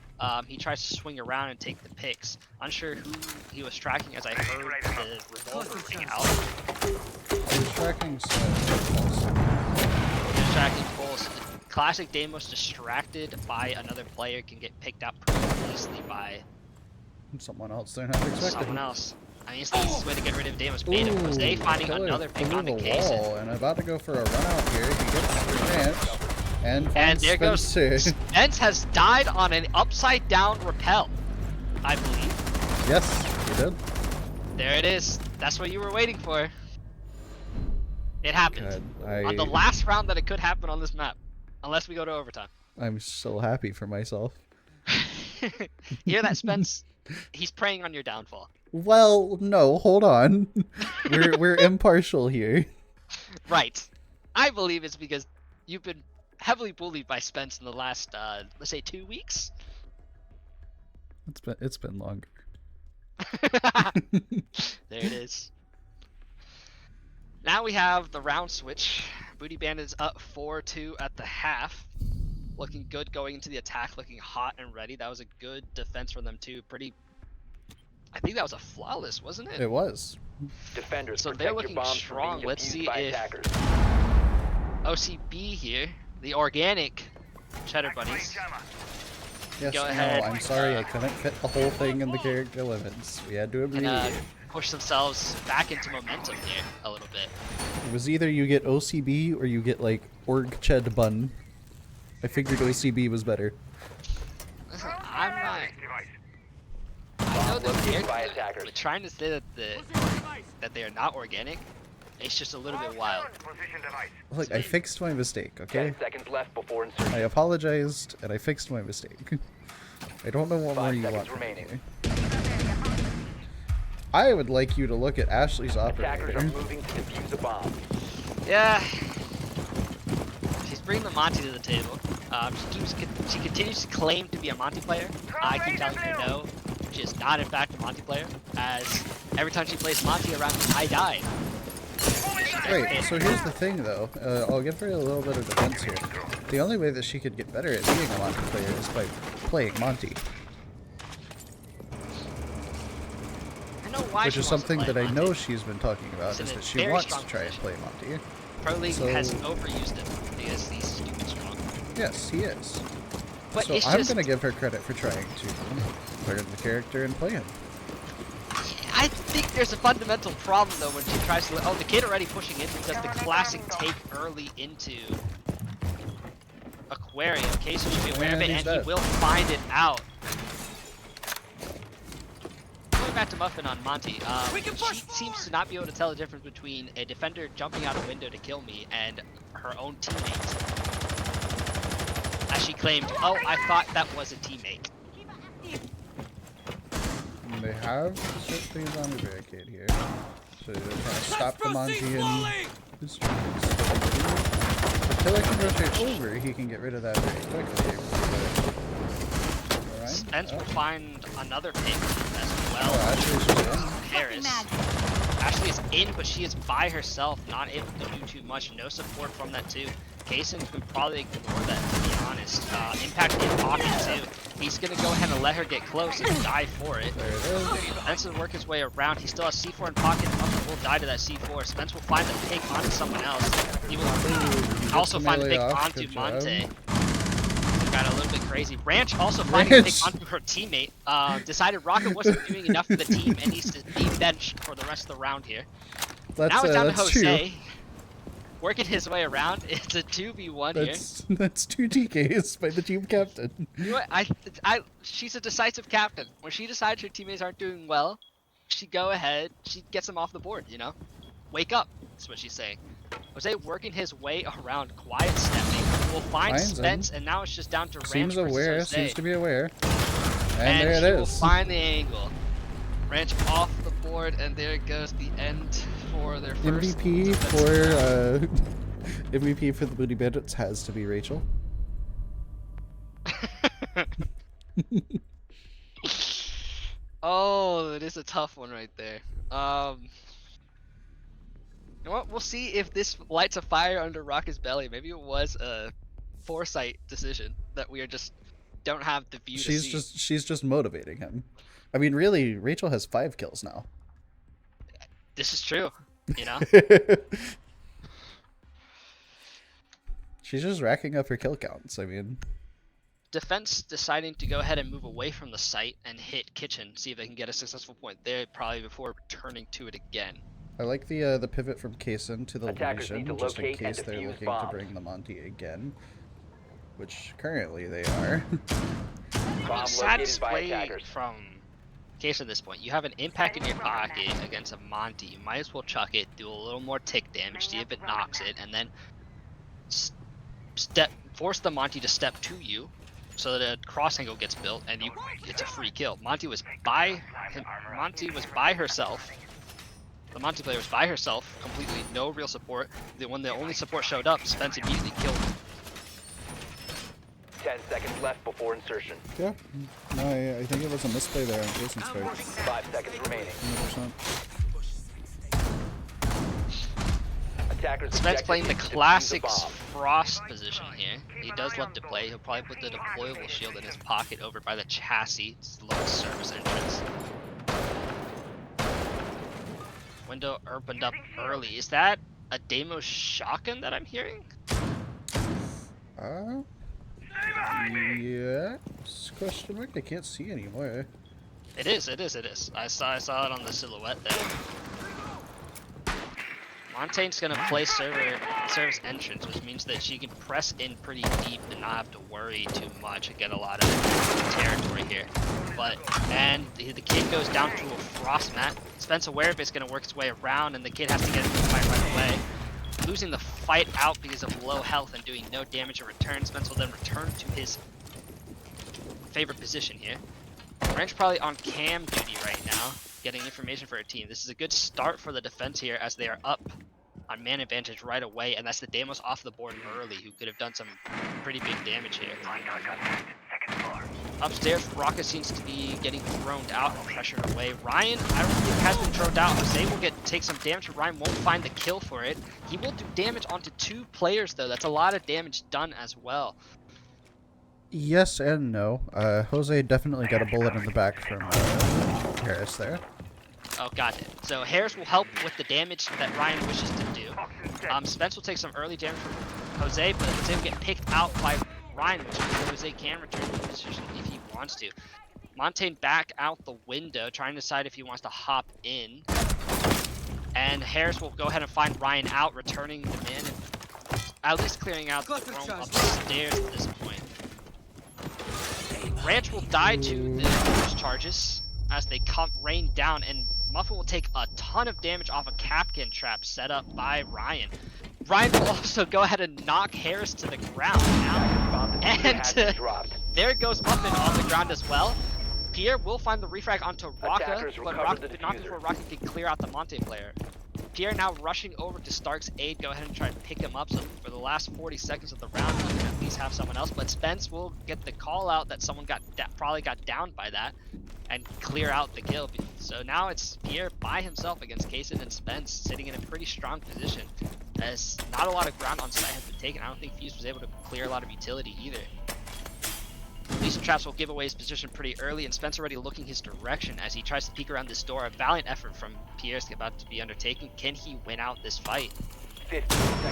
He tries to swing around and take the picks. Unsure who he was tracking, as I heard the revolver ring out. He's tracking Pulse. He's tracking Pulse. Classic Damos distracted by another player can get picked up pretty easily by Someone else they're not expecting. someone else. I mean, it's the easiest way to get rid of Damos. Beta was they finding Killer another pick through on the the case. wall and about to go for a run out here. He gets the chance and And finds there goes Spencer. Spence has died on an upside down rappel, I believe. Yes, he did. There it is. That's what you were waiting for. It happened. God, On the last round that it could happen on this map. Unless we go to overtime. I'm so happy for myself. You hear that, Spence? He's preying on your downfall. Well, no, hold on. We're impartial here. Right. I believe it's because you've been heavily bullied by Spence in the last, let's say 2 weeks? It's been longer. There it is. Now we have the round switch. Booty Bandits up 4-2 at the half. Looking good going into the attack, looking hot and ready. That was a good defense from them too. I think that was a flawless, wasn't it? It was. Defenders, So protect they're your looking bombs strong. from being Let's defused see by if attackers. OCB here, the organic Cheddar Bunnies. Yes, Go no, ahead. I'm sorry I couldn't fit the whole thing in the character limits. We had to Can abbreviate. push themselves back into momentum here a little bit. It was either you get OCB or you get like Org Ched Bun. I figured OCB was better. Listen, I'm not. I know Located they're by good, attackers. but trying to say that they are not organic, it's just a little bit wild. Look, I fixed my mistake, okay? 10 seconds left before insertion. I apologized and I fixed my mistake. I don't know what more 5 you seconds want from me. remaining. I would like you to look at Ashley's Attackers are operator. moving to defuse a bomb. Yeah. She's bringing the Monty to the table. She continues to claim to be a Monty player. I keep telling her no. She is not in fact a Monty player, as every time she plays Monty around me, I die. Right, so here's the thing though. I'll give her a little bit of defense here. The only way that she could get better at being a Monty player is by playing Monty. I know why Which she is wants to something play that I Monty. know she's been talking about, It's in is a that she very wants strong to try and position. play Monty. Pro League So- has overused it because he's stupid strong. Yes, he is. But So it's I'm just, gonna give her credit for trying to learn the character and play him. I think there's a fundamental problem though when she tries to. Oh, the kid already pushing in because the classic take early into Aquarium. Casey should be aware of it, And he's and he dead. will find it out. Going back to Muffin on Monty, she seems to not be able to tell the difference between a defender jumping out a window to kill me and her own teammate. As she claimed, oh, I thought that was a teammate. And they have set things on the barricade here. So they're trying to stop the Manji and his troops. The killer can go straight over, he can get rid of that very quickly. Alright. Spence will find another pick as well. Oh, Ashley's just in. Harris. Ashley is in, but she is by herself, not able to do too much. No support from that too. Kaysen can probably ignore that, to be honest. Impact in pocket too. He's gonna go ahead and let her get close and die for it. There it is. Spence will work his way around. He still has C4 in pocket. Muffin will die to that C4. Spence will find the pick onto someone else. He will also find the pick onto Monte. Got a little bit crazy. Ranch also finding a pick onto her teammate. Decided Rocket wasn't doing enough for the team and needs to be benched for the rest of the round here. Now it's down to Jose. Working his way around. It's a 2v1 here. That's 2 TKs by the team captain. You know what? She's a decisive captain. When she decides her teammates aren't doing well, she go ahead, she gets them off the board, you know? Wake up, that's what she's saying. Jose working his way around, quiet stepping. Will find Spence, and now it's just down to Ranch Seems aware, versus Jose. seems to be aware. And there it he will is. find the angle. Ranch off the board, and there goes the end for their first MVP for the Booty Bandits has to be Rachel. Oh, it is a tough one right there. You know what? We'll see if this lights a fire under Rocket's belly. Maybe it was a foresight decision that we are just don't have the view to see. She's just motivating him. I mean, really, Rachel has 5 kills now. This is true, you know? She's just racking up her kill counts. I mean, Defense deciding to go ahead and move away from the site and hit kitchen, see if they can get a successful point there, probably before returning to it again. I like the pivot from Kaysen to the Attackers need Lucian, to just in locate and case they're defuse looking bombs. to bring the Monty again, which currently they are. Bomb Sad located by display attackers. from Case at this point. You have an impact in your pocket against a Monty. You might as well chuck it, do a little more tick damage, see if it knocks it, and then force the Monty to step to you, so that a cross angle gets built, and it's a free kill. Monty was by herself. The Monty player was by herself, completely no real support. When the only support showed up, Spence immediately killed him. 10 seconds left before insertion. Yeah, no, I think it was a misplay there on Kaysen's part. 5 seconds remaining. 100%. Attackers Spence objective playing the is to defuse classic bomb. Frost position here. He does love to play. He'll probably put the deployable shield in his pocket over by the chassis. It's a little service entrance. Window opened up early. Is that a Deimos shotgun that I'm hearing? Yes? Question mark? I can't see anymore. It is. I saw it on the silhouette there. Montaigne's gonna play service entrance, which means that she can press in pretty deep and not have to worry too much and get a lot of territory here. And the kid goes down to a frost mat. Spence aware of it's gonna work its way around, and the kid has to get into the fight right away. Losing the fight out because of low health and doing no damage in return. Spence will then return to his favorite position here. Ranch probably on cam duty right now, getting information for her team. This is a good start for the defense here as they are up on man advantage right away, and that's the Deimos off the board early, who could have done some pretty big damage here. Upstairs, Rocket seems to be getting thrown out and pressured away. Ryan, I don't think has been thrown out. Jose will take some damage, but Ryan won't find the kill for it. He will do damage onto 2 players, though. That's a lot of damage done as well. Yes and no. Jose definitely got a bullet in the back from Harris there. Oh, got it. So Harris will help with the damage that Ryan wishes to do. Spence will take some early damage from Jose, but Jose will get picked out by Ryan, which Jose can return to the position if he wants to. Montaigne back out the window, trying to decide if he wants to hop in. And Harris will go ahead and find Ryan out, returning the man, and at least clearing out the room upstairs at this point. Ranch will die to the first charges as they rain down, and Muffin will take a ton of damage off a Capcan trap set up by Ryan. Ryan will also go ahead and knock Harris to the ground now. And there goes Muffin on the ground as well. Pierre will find the refrag onto Rocca, but not before Rocca can clear out the Monte player. Pierre now rushing over to Stark's aid, go ahead and try and pick him up, so for the last 40 seconds of the round, he can at least have someone else, but Spence will get the call out that someone probably got downed by that, and clear out the kill. So now it's Pierre by himself against Kaysen and Spence, sitting in a pretty strong position, as not a lot of ground on site has been taken. I don't think Fuse was able to clear a lot of utility either. Legion traps will give away his position pretty early, and Spence already looking his direction as he tries to peek around this door. A valiant effort from Pierre's about to be undertaken. Can he win out this fight?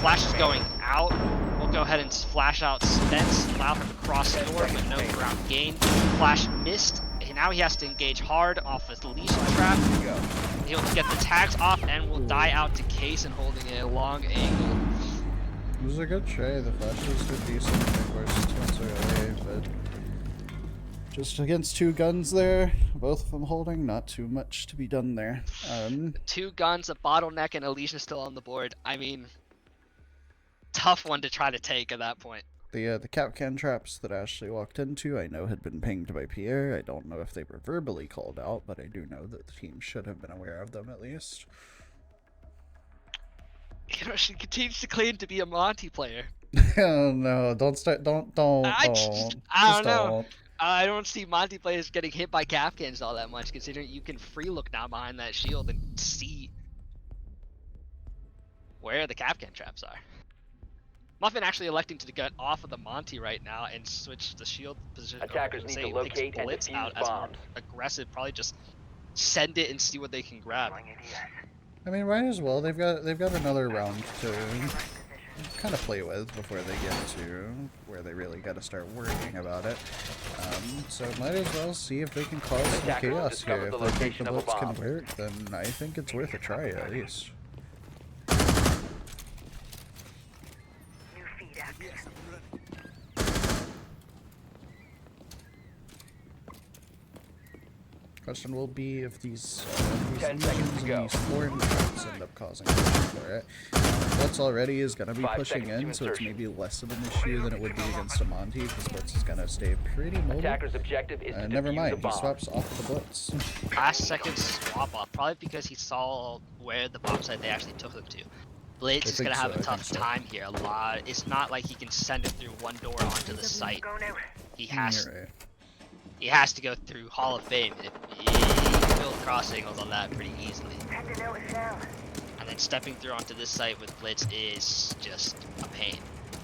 Flash is going out. We'll go ahead and flash out Spence, allow him to cross the door, but no ground gain. Flash missed. And now he has to engage hard off his Legion trap. He'll get the tags off and will die out to Case and holding a long angle. It was a good try. The flashes were decent. Of course, it's early, but just against two guns there, both of them holding, not too much to be done there. Two guns, a bottleneck, and a Legion still on the board. I mean, tough one to try to take at that point. The Capcan traps that Ashley walked into, I know had been pinged by Pierre. I don't know if they were verbally called out, but I do know that the team should have been aware of them at least. You know, she continues to claim to be a Monty player. Oh no, don't start, don't. I don't know. I don't see Monty players getting hit by Capcans all that much, considering you can free look now behind that shield and see where the Capcan traps are. Muffin actually electing to get off of the Monty right now and switch the shield position. Attackers need to locate and Blitz defuse out as more bombs. aggressive, probably just send it and see what they can grab. I mean, might as well. They've got another round to kind of play with before they get to where they really got to start worrying about it. So might as well see if they can cause some chaos here. If they think the blitz can work, then I think it's worth a try at least. Question will be if these legions and these thorn traps end up causing an issue for it. Blitz already is going to be pushing in, so it's maybe less of an issue than it would be against a Monty, because Blitz is going to stay pretty mobile. Attacker's objective is to Never defuse mind, the he bomb. swaps off the Blitz. Last second swap off, probably because he saw where the bomb site they actually took him to. Blitz is going to have a tough time here. It's not like he can send it through one door onto the site. He has He has to go through Hall of Fame. He can build cross angles on that pretty easily. And then stepping through onto this site with Blitz is just a pain.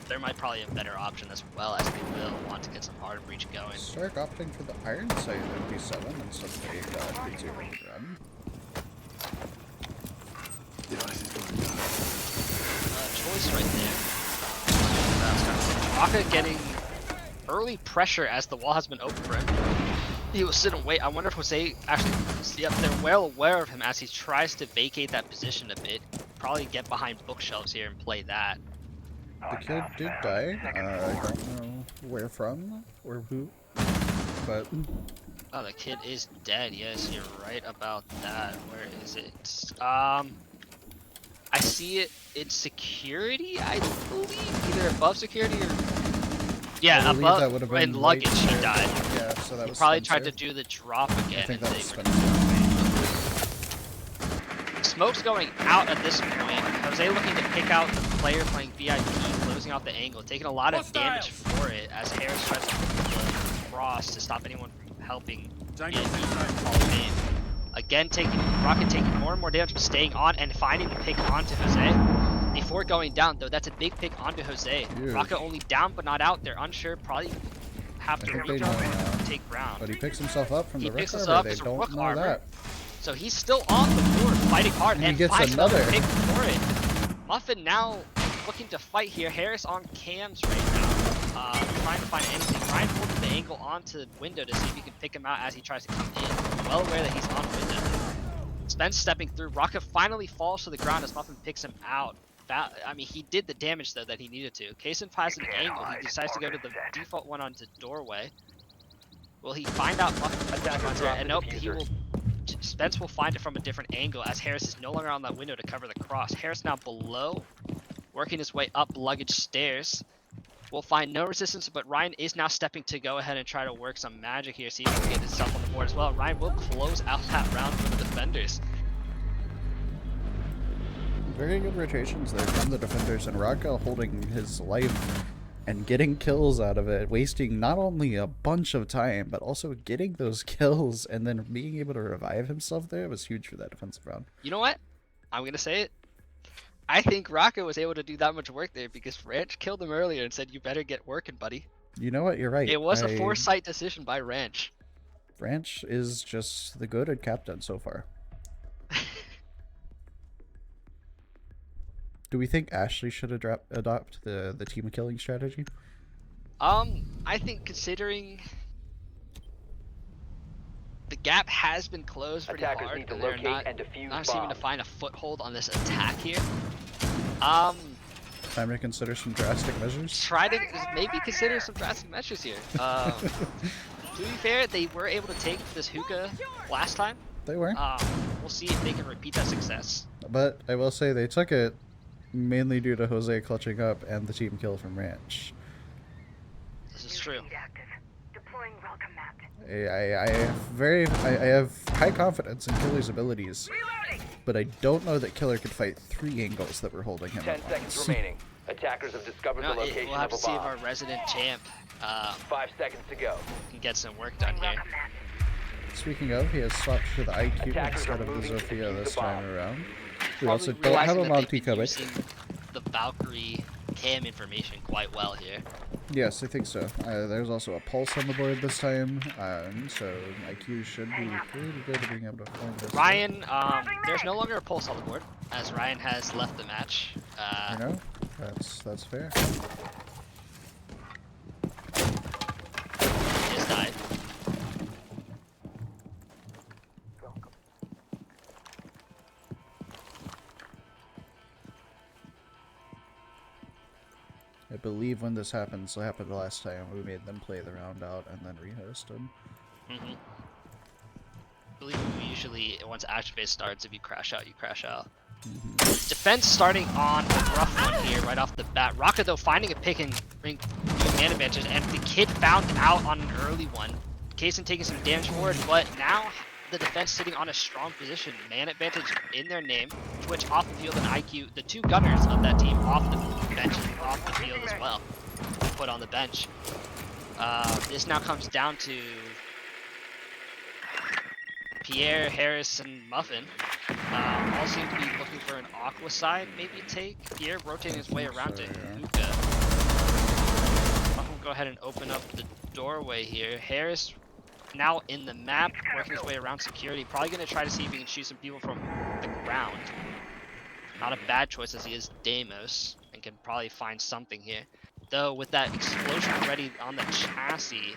There might probably be a better option as well, as they will want to get some hard breach going. Stark opting for the iron site would be 7 instead of the B2 run. Choice right there. Rocca getting early pressure as the wall has been open for him. He will sit and wait. I wonder if Jose actually, yep, they're well aware of him as he tries to vacate that position a bit. Probably get behind bookshelves here and play that. The kid did die. I don't know where from or who, but Oh, the kid is dead. Yes, you're right about that. Where is it? I see it in security, I believe, either above security or yeah, above that would have been in luggage. right He died. Yeah, so that He was probably Spencer. tried to do the drop again. I think And that they was were Spencer. Smoke's going out at this point. Jose looking to pick out the player playing VIP, closing out the angle, taking a lot of damage for it as Harris tries to cross to stop anyone from helping get Hall of Fame. Again, Rocket taking more and more damage, but staying on and finding the pick onto Jose. Before going down, though, that's a big pick onto Jose. Huge. Rocket only down but not out. They're unsure, probably have to I think they redrop know now. and take ground. But he picks himself up from He the picks Rook himself Armor. They as a don't Rook know Armor. that. So he's still on the board, fighting hard, And he and gets finds another another. pick for it. Muffin now looking to fight here. Harris on cams right now. trying to find anything. Ryan holding the angle onto window to see if he can pick him out as he tries to come in. Well aware that he's on window. Spence stepping through. Rocket finally falls to the ground as Muffin picks him out. I mean, he did the damage though that he needed to. Kaysen has an angle. He decides to go to the default one onto doorway. Will he find out Muffin? And nope, he will. Spence will find it from a different angle as Harris is no longer on that window to cover the cross. Harris now below, working his way up luggage stairs. Will find no resistance, but Ryan is now stepping to go ahead and try to work some magic here, see if he can get himself on the board as well. Ryan will close out that round for the defenders. Very good rotations there from the defenders, and Raka holding his life and getting kills out of it, wasting not only a bunch of time, but also getting those kills and then being able to revive himself there was huge for that defensive round. You know what? I'm going to say it. I think Raka was able to do that much work there because Ranch killed him earlier and said, you better get working, buddy. You know what? You're right. It was a foresight decision by Ranch. Ranch is just the goated captain so far. Do we think Ashley should adopt the team killing strategy? I think considering the gap has been closed pretty Attackers hard, need to and they're locate and defuse not seeming to bombs. find a foothold on this attack here. Time to consider some drastic measures. Try to maybe consider some drastic measures here. To be fair, they were able to take this hookah last time. They were. We'll see if they can repeat that success. But I will say they took it mainly due to Jose clutching up and the team kill from Ranch. This is true. I have high confidence in Killer's abilities, but I don't know that Killer could fight 3 angles that were holding him 10 at seconds once. remaining. Attackers have discovered the location We'll have of to a see if bomb. our resident champ 5 seconds to go. can get some work done here. Speaking of, he has swapped to the IQ Attackers instead are of the moving to Zofia defuse this the time bomb. around. We Probably also don't have realizing a that Monty they've been coming. using the Valkyrie cam information quite well here. Yes, I think so. There's also a pulse on the board this time, so IQ should be pretty good at being able to find this. Ryan, there's no longer a pulse on the board as Ryan has left the match. You know, that's fair. He has died. I believe when this happens, it happened the last time, we made them play the round out and then rehosted. I believe we usually, once action phase starts, if you crash out, you crash out. Defense starting on a rough one here right off the bat. Rocket though finding a pick and bring man advantage, and the kid found out on an early one. Kaysen taking some damage for it, but now the defense sitting on a strong position. Man advantage in their name. Twitch off the field and IQ, the 2 gunners of that team off the bench and off the field as well. Put on the bench. This now comes down to Pierre, Harris, and Muffin. All seem to be looking for an Aqua side, maybe take. Pierre rotating his way around to Hookah. Muffin will go ahead and open up the doorway here. Harris now in the map, working his way around security. Probably going to try to see if he can shoot some people from the ground. Not a bad choice as he is Deimos and can probably find something here. Though with that explosion already on the chassis,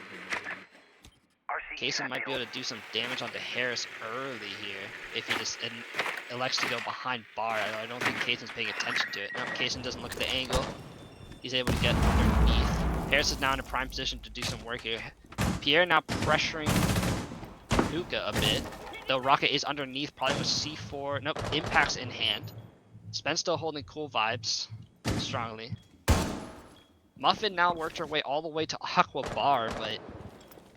Kaysen might be able to do some damage onto Harris early here if he just elects to go behind bar. I don't think Kaysen's paying attention to it. No, Kaysen doesn't look at the angle. He's able to get underneath. Harris is now in a prime position to do some work here. Pierre now pressuring Hookah a bit, though Rocket is underneath, probably with C4. Nope, impacts in hand. Spence still holding cool vibes strongly. Muffin now worked her way all the way to Aqua Bar, but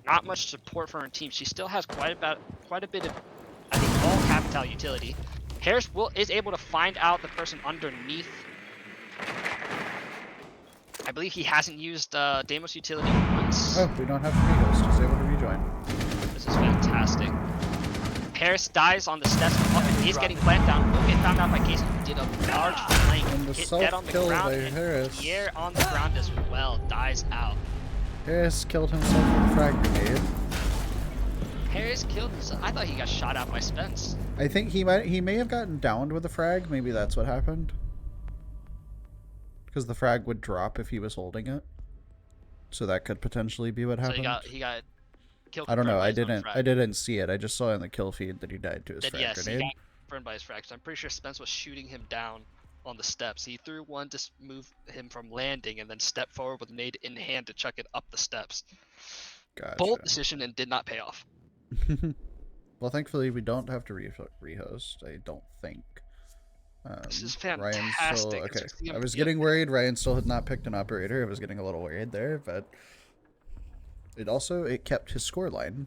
not much support for her team. She still has quite a bit of, I think, all capital utility. Harris is able to find out the person underneath. I believe he hasn't used Deimos utility once. Oh, we don't have to rehost. He's able to rejoin. This is fantastic. Harris dies on the steps. Muffin is getting clamped down. Will get found out by Kaysen, who did a large flank. And the Hit dead on the self-kill ground. by And Harris. Pierre on the ground as well. Dies out. Harris killed himself with a frag grenade. Harris killed himself. I thought he got shot at by Spence. I think he may have gotten downed with a frag. Maybe that's what happened. Because the frag would drop if he was holding it. So that could potentially be what So happened. he got killed. I don't know. confirmed by his own I frag. didn't see it. I just saw in the kill feed that he died to his Then frag yes, he grenade. got confirmed by his frag. So I'm pretty sure Spence was shooting him down on the steps. He threw one to move him from landing, and then stepped forward with a nade in hand to chuck it up the steps. Gotcha. Bold decision and did not pay off. Well, thankfully we don't have to rehost. I don't think. This is Ryan's fantastic. still, It's okay. 6 p.m. I was getting worried. Ryan still had not picked an operator. I was getting a little worried there, but it kept his score line.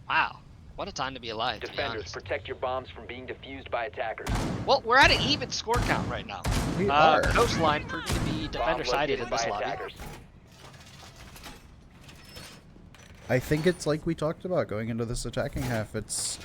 Wow, what a time to be alive. To be Defenders, honest. protect your bombs from being defused by attackers. Well, we're at an even score count right now. We are. Coastline proving to be Bomb defender-sided in located this by lobby. attackers. I think it's like we talked about going into this attacking half. It's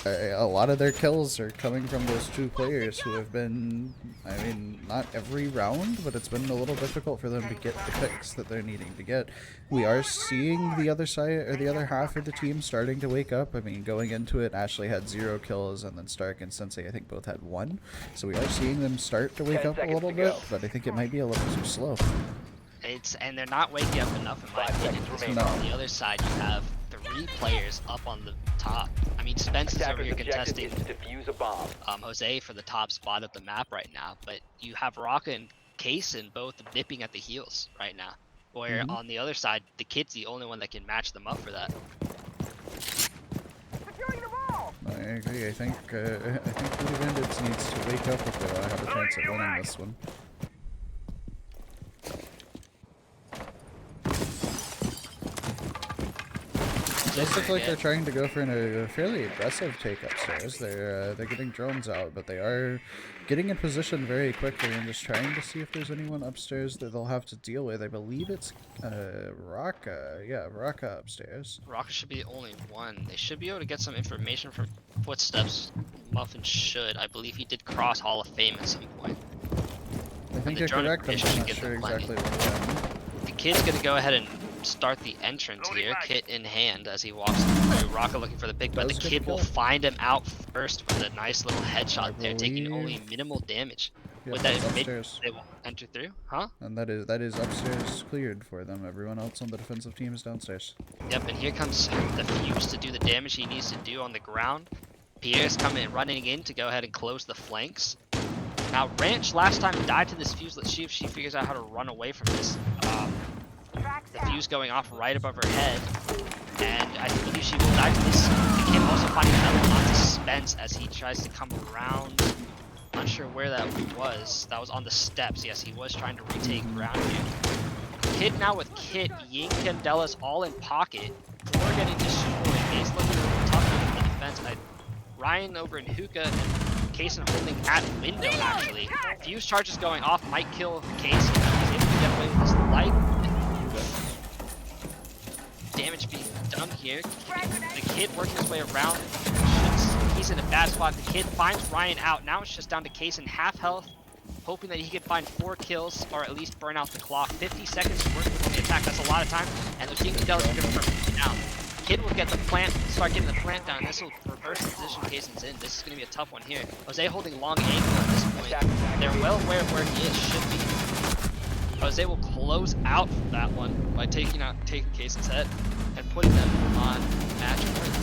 a lot of their kills are coming from those two players who have been, I mean, not every round, but it's been a little difficult for them to get the picks that they're needing to get. We are seeing the other side, or the other half of the team starting to wake up. I mean, going into it, Ashley had 0 kills, and then Stark and Sensei, I think, both had 1. So we are seeing them start to wake 10 up a seconds little to bit, go. but I think it might be a little too slow. And they're not waking up enough in my 5 opinion. seconds Because remaining. on the other side, you have 3 players up on the top. I mean, Spence is over Attackers' here objective contesting is to defuse a bomb. Jose for the top spot of the map right now, but you have Rocka and Kaysen both nipping at the heels right now. Where Mhm. on the other side, the kid's the only one that can match them up for that. I agree. I think Blue Bandits needs to wake up if they want to have a chance at winning this one. It does look like they're trying to go for a fairly aggressive take upstairs. They're getting drones out, but they are getting in position very quickly and just trying to see if there's anyone upstairs that they'll have to deal with. I believe it's Raka. Yeah, Raka upstairs. Rocka should be the only one. They should be able to get some information from footsteps. Muffin should. I believe he did cross Hall of Fame at some point. I think the you're drone correct. I'm information not should sure get them exactly what happened. The kid's gonna go ahead and start the entrance here, kit in hand, as he walks through. Rocka looking for the big, but the Does get kid will killed. find him out first with a nice little headshot there, taking believe- only minimal damage. Yeah, With that that's mid, upstairs. they will enter through, huh? And that is upstairs cleared for them. Everyone else on the defensive team is downstairs. Yep, and here comes the Fuse to do the damage he needs to do on the ground. Pierre's coming running in to go ahead and close the flanks. Now, Ranch last time died to this Fuse. Let's see if she figures out how to run away from this. The Fuse going off right above her head. And I believe she will die to this. The kid also finding another one onto Spence as he tries to come around. Not sure where that was. That was on the steps. Yes, he was trying to retake ground here. Kid now with Kit, Ying, Candelas all in pocket. We're getting destroyed. Ace looking a little tough in the defense. Ryan over in Hookah and Kaysen holding at window actually. Fuse charges going off might kill Kaysen. He's able to get away with his life. Damage being done here. The kid working his way around. He's in a bad spot. The kid finds Ryan out. Now it's just down to Kaysen half health, hoping that he can find 4 kills or at least burn out the clock. 50 seconds to work on the attack. That's a lot of time. And those Ying Dells are going to burn down. Kid will get the plant, start getting the plant down. This will reverse the position Kaysen's in. This is going to be a tough one here. Jose holding long angle at this point. They're well aware of where he is. Should be. Jose will close out that one by taking Kaysen's head and putting them on match point.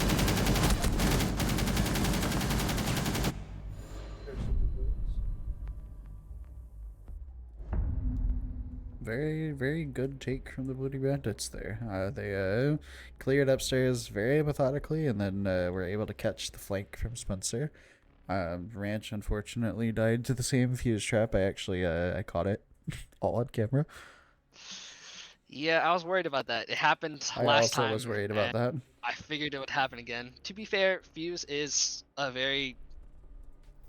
Very, very good take from the Bloody Bandits there. They cleared upstairs very methodically and then were able to catch the flank from Spencer. Ranch unfortunately died to the same fuse trap. I caught it all on camera. Yeah, I was worried about that. It happened I last also time. was worried about that. I figured it would happen again. To be fair, Fuse is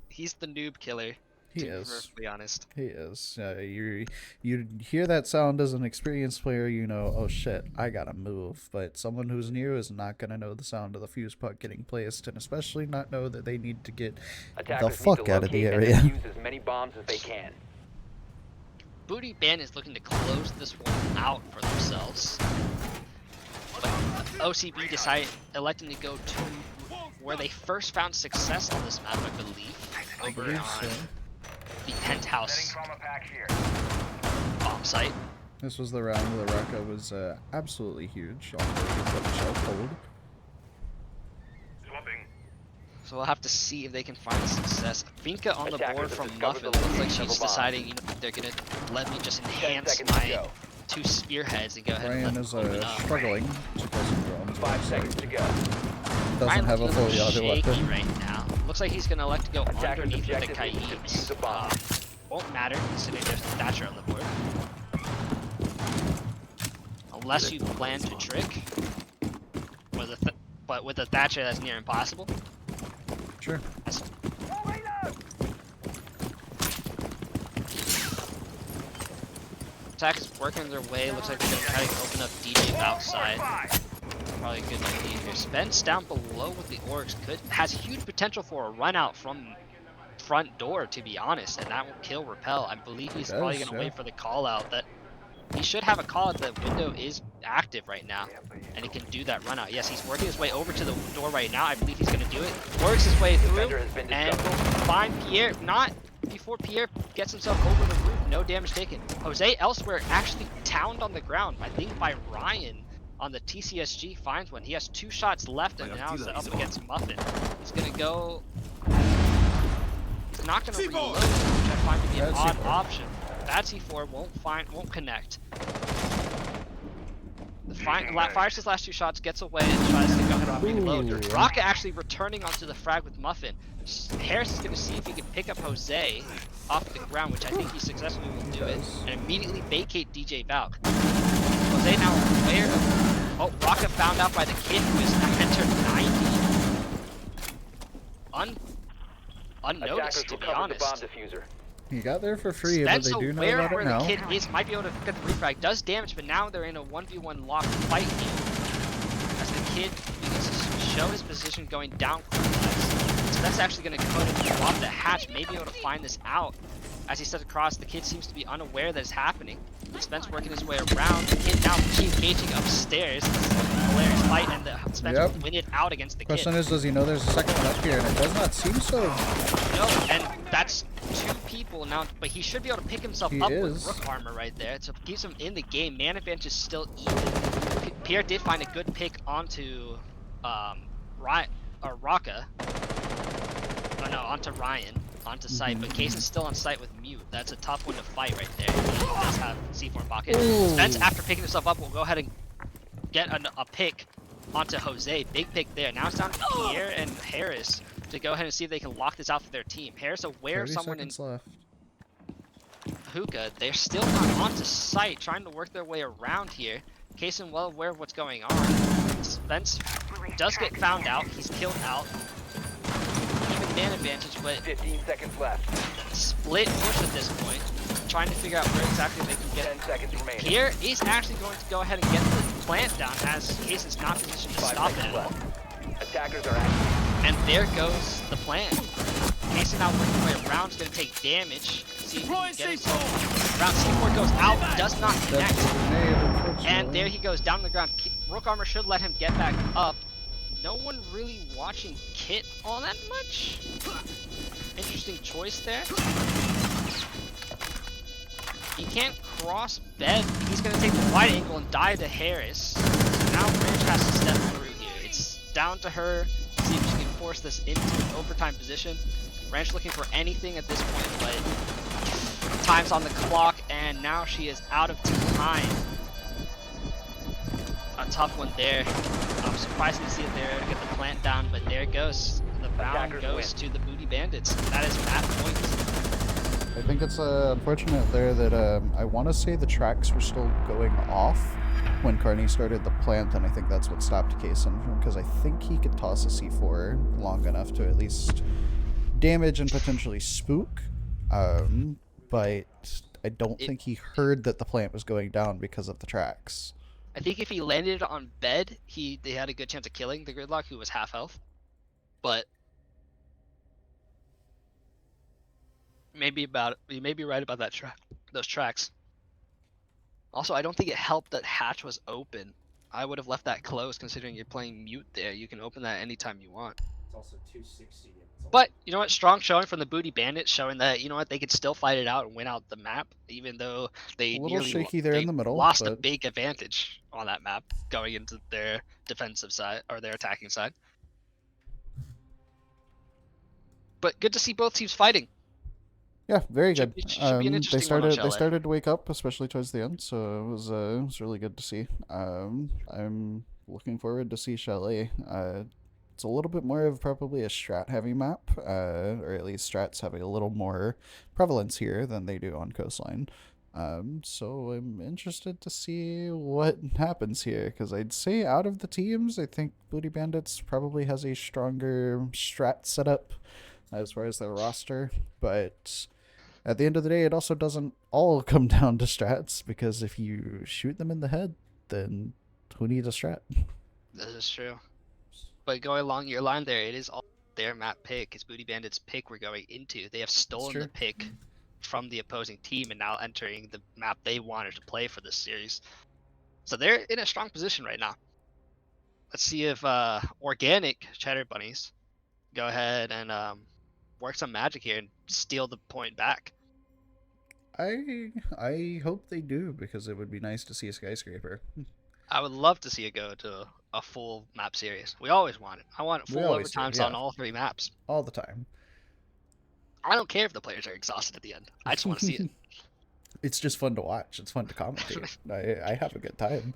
he's the noob killer. He to be is. perfectly honest. He is. You hear that sound as an experienced player, you know, oh shit, I gotta move. But someone who's new is not gonna know the sound of the fuse puck getting placed, and especially not know that they need to get Attackers the fuck need to out of the locate and area. defuse as many bombs as they can. Booty Band is looking to close this one out for themselves. But OCB electing to go to where they first found success on this map, I believe. Over on so. the penthouse bomb site. This was the round where the Raka was absolutely huge on the shell cold. So we'll have to see if they can find a success. Finka on the Attackers board have from discovered Muffin. the Looks like location of she's a bomb. deciding, you know, they're gonna let me just 10 enhance seconds to my go. 2 spearheads and go ahead Ryan and is let them open up. struggling to kill some drones. 5 seconds to go. Doesn't Ryan have a looking fully auto shaky weapon. right now. Looks like he's gonna elect to go Attacker's underneath with the objective is to defuse the Kai's. bomb. Won't matter considering there's a Thatcher on the board. Unless you plan to trick. But with a Thatcher that's near impossible. Sure. Attack is working their way. Looks like they're gonna try to open up DJ outside. Probably a good idea here. Spence down below with the orcs has huge potential for a run out from front door, to be honest, and that will kill Repel. I believe he's probably gonna wait for the call out. That he should have a call out. The window is active right now, and he can do that run out. Yes, he's working his way over to the door right now. I believe he's gonna do it. Works his way through Defender has been and discovered. will find Pierre. Not before Pierre gets himself over the roof. No damage taken. Jose elsewhere actually towned on the ground, I think by Ryan on the TCSG finds one. He has 2 shots left and now is up against Muffin. He's gonna go. He's not gonna reload, which I find to be an odd option. That C4 won't connect. Fires his last 2 shots, gets away, and tries to go ahead and reload. Rocket actually returning onto the frag with Muffin. Harris is gonna see if he can pick up Jose off the ground, which I think he successfully will do it, and immediately vacate DJ Valk. Jose now aware of. Oh, Rocket found out by the kid who has entered 90. Unnoticed, to be honest. The bomb diffuser. He got there for free, Spence but they do know aware about where it the now. kid is, might be able to get the refrag, does damage, but now they're in a 1v1 locked fight here. As the kid begins to show his position going down clockwise. So that's actually going to go ahead and drop the hatch, maybe able to find this out. As he steps across, the kid seems to be unaware that it's happening. Spence working his way around, the kid now engaging upstairs. Hilarious fight, and the Spence will win it out against the Question kid. is, does he know there's a second one up here? And it does not seem so. No, and that's 2 people now, but he should be able to pick himself up with Rook armor right there. So it keeps him in the game. Man advantage is still even. Pierre did find a good pick onto Raka. Oh no, onto Ryan. Onto site, but Case is still on site with mute. That's a tough one to fight right there. He does have C4 in pocket. Spence, after picking himself up, will go ahead and get a pick onto Jose. Big pick there. Now it's down to Pierre and Harris to go ahead and see if they can lock this out for their team. Harris aware of someone in left. hookah. They're still not onto site, trying to work their way around here. Case is well aware of what's going on. Spence does get found out. He's killed out. Even man advantage, but 15 seconds left. split push at this point, trying to figure out where exactly they can 10 get. seconds remaining. Pierre is actually going to go ahead and get the plant down as Case is not positioned to 5 stop seconds it. left. Attackers are active. And there goes the plan. Case is now working his way around, is going to take damage. See if he can get himself around. C4 goes out, does not connect. And there he goes down on the ground. Rook armor should let him get back up. No one really watching Kit all that much. Interesting choice there. He can't cross bed. He's going to take the wide angle and die to Harris. So now Branch has to step through here. It's down to her. See if she can force this into an overtime position. Branch looking for anything at this point, but time's on the clock, and now she is out of time. A tough one there. I'm surprised to see if they're able to get the plant down, but there it goes. The round goes to the Booty Bandits. That is map points. I think it's unfortunate there that I want to say the tracks were still going off when Carney started the plant, and I think that's what stopped Kaysen, because I think he could toss a C4 long enough to at least damage and potentially spook. But I don't think he heard that the plant was going down because of the tracks. I think if he landed on bed, they had a good chance of killing the Gridlock, who was half health. But you may be right about that those tracks. Also, I don't think it helped that hatch was open. I would have left that closed, considering you're playing mute there. You can open that anytime you want. It's also 260. But you know what? Strong showing from the Booty Bandits, showing that you know what they could still fight it out and win out the map, even though they A little nearly shaky there they in the middle, lost a but big advantage on that map going into their defensive side or their attacking side. But good to see both teams fighting. yeah, very good. Should be an They interesting one on started Chalet. to wake up, especially towards the end, so it was really good to see. I'm looking forward to see Chalet. It's a little bit more of probably a strat heavy map, or at least strats having a little more prevalence here than they do on Coastline. So I'm interested to see what happens here, because I'd say out of the teams, I think Booty Bandits probably has a stronger strat setup as far as their roster, but at the end of the day, it also doesn't all come down to strats, because if you shoot them in the head, then who needs a strat? This is true. But going along your line there, it is all their map pick. It's Booty Bandits' pick we're going into. They have stolen the true. pick from the opposing team and now entering the map they wanted to play for this series. So they're in a strong position right now. Let's see if organic Cheddar Bunnies go ahead and work some magic here and steal the point back. I hope they do, because it would be nice to see a skyscraper. I would love to see it go to a full map series. We always want it. I want full always do, overtimes yeah. on all 3 maps. All the time. I don't care if the players are exhausted at the end. I just want to see it. It's just fun to watch. It's fun to commentate. I have a good time.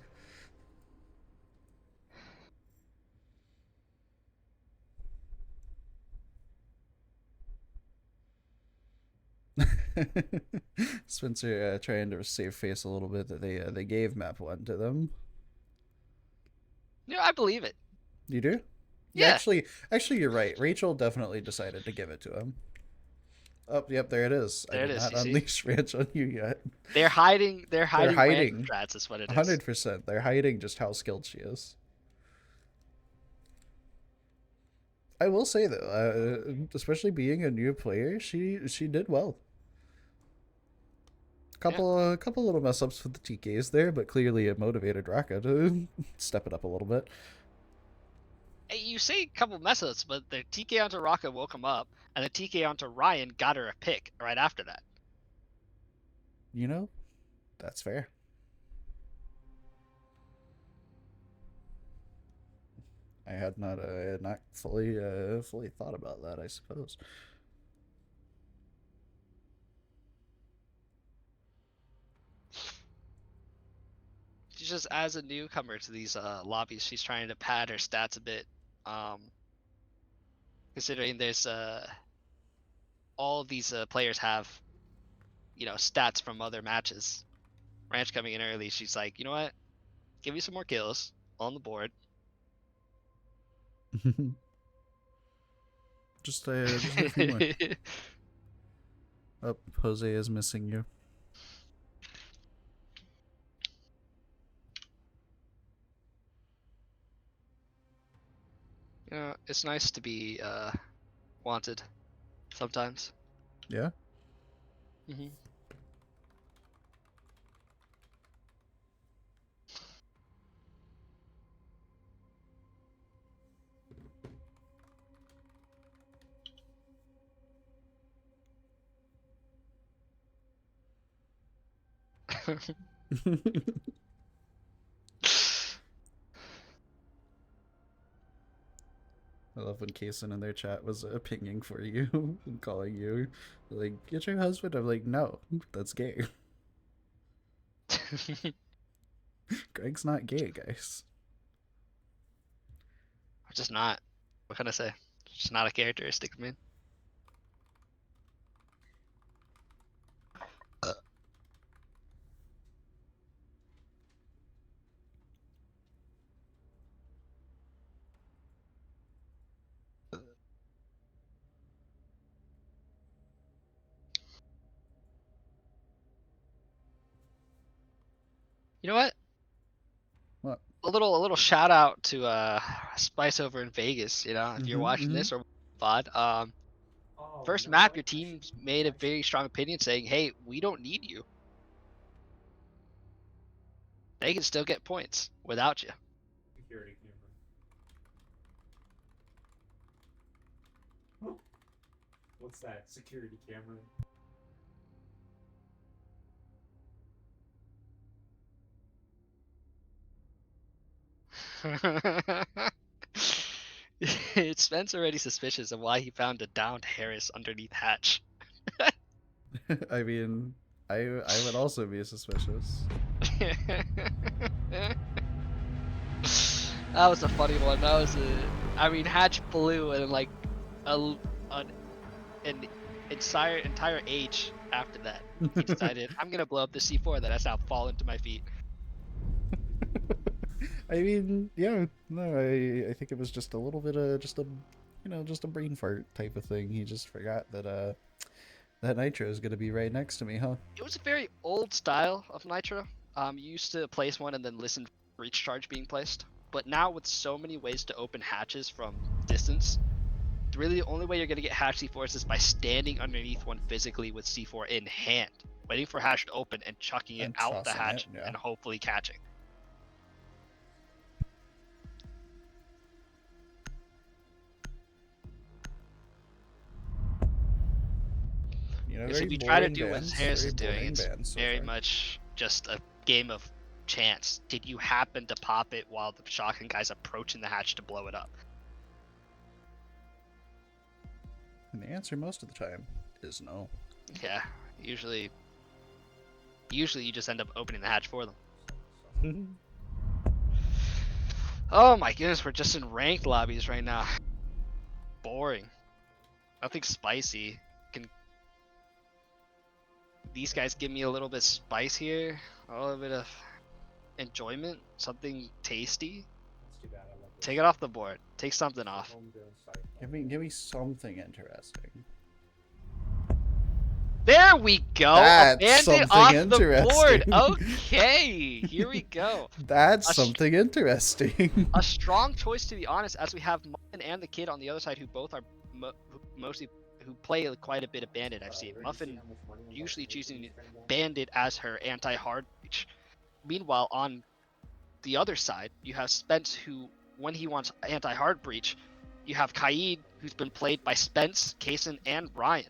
Spencer trying to save face a little bit that they gave map 1 to them. Yeah, I believe it. You do? Yeah. Actually, you're right. Rachel definitely decided to give it to him. Oh, yep, there it is. There I it did is, not you see? unleash Ranch on you yet. They're hiding. They're hiding. hiding. Strats is what it is. 100%. They're hiding just how skilled she is. I will say though, especially being a new player, she did well. Couple little mess ups with the TKs there, but clearly it motivated Raka to step it up a little bit. Hey, you say a couple mess ups, but the TK onto Raka woke him up, and the TK onto Ryan got her a pick right after that. You know, that's fair. I had not fully thought about that, I suppose. She's just as a newcomer to these lobbies, she's trying to pad her stats a bit. Considering there's all of these players have, you know, stats from other matches. Ranch coming in early, she's like, you know what? Give me some more kills on the board. just a few more. Oh, Jose is missing you. You know, it's nice to be wanted sometimes. Yeah? Mm-hmm. I love when Kason in their chat was pinging for you and calling you. Like, get your husband. I'm like, no, that's gay. Greg's not gay, guys. I'm just not. What can I say? It's just not a characteristic of me. You know what? What? A little shout out to Spice over in Vegas. You know, if you're watching this or pod, first map your team's made a very strong opinion saying, "Hey, we don't need you. They can still get points without you." Security camera. What's that? Security camera? It's Spence already suspicious of why he found a downed Harris underneath hatch. I mean, I would also be suspicious. That was a funny one. That was I mean, hatch blew and like an entire age after that. He decided, I'm gonna blow up the C4 that has now fallen to my feet. I mean, yeah, no, I think it was just a little bit of just a brain fart type of thing. He just forgot that that Nitro is gonna be right next to me, huh? It was a very old style of Nitro. You used to place one and then listen for each charge being placed. But now with so many ways to open hatches from distance, really the only way you're gonna get hatch C4s is by standing underneath one physically with C4 in hand, waiting for hatch to open and chucking it And out the tossing hatch it, yeah. and hopefully catching. You know, Because if very you try to boring do what bands, Harris very is doing, boring it's bands so very far. much just a game of chance. Did you happen to pop it while the shotgun guy's approaching the hatch to blow it up? And the answer most of the time is no. Yeah, usually you just end up opening the hatch for them. Oh my goodness, we're just in ranked lobbies right now. Boring. Nothing spicy. Can these guys give me a little bit of spice here? A little bit of enjoyment? Something tasty? Take it off the board. Take something off. Give me something interesting. There we go! That's A bandit something off the board! interesting. Okay! Here we go. That's A something interesting. A strong choice, to be honest, as we have Muffin and the Kid on the other side, who both are who play quite a bit of Bandit. I've seen Muffin usually choosing Bandit as her anti-hard breach. Meanwhile, on the other side, you have Spence, who, when he wants anti-hard breach, you have Kaid, who's been played by Spence, Kaysen, and Ryan.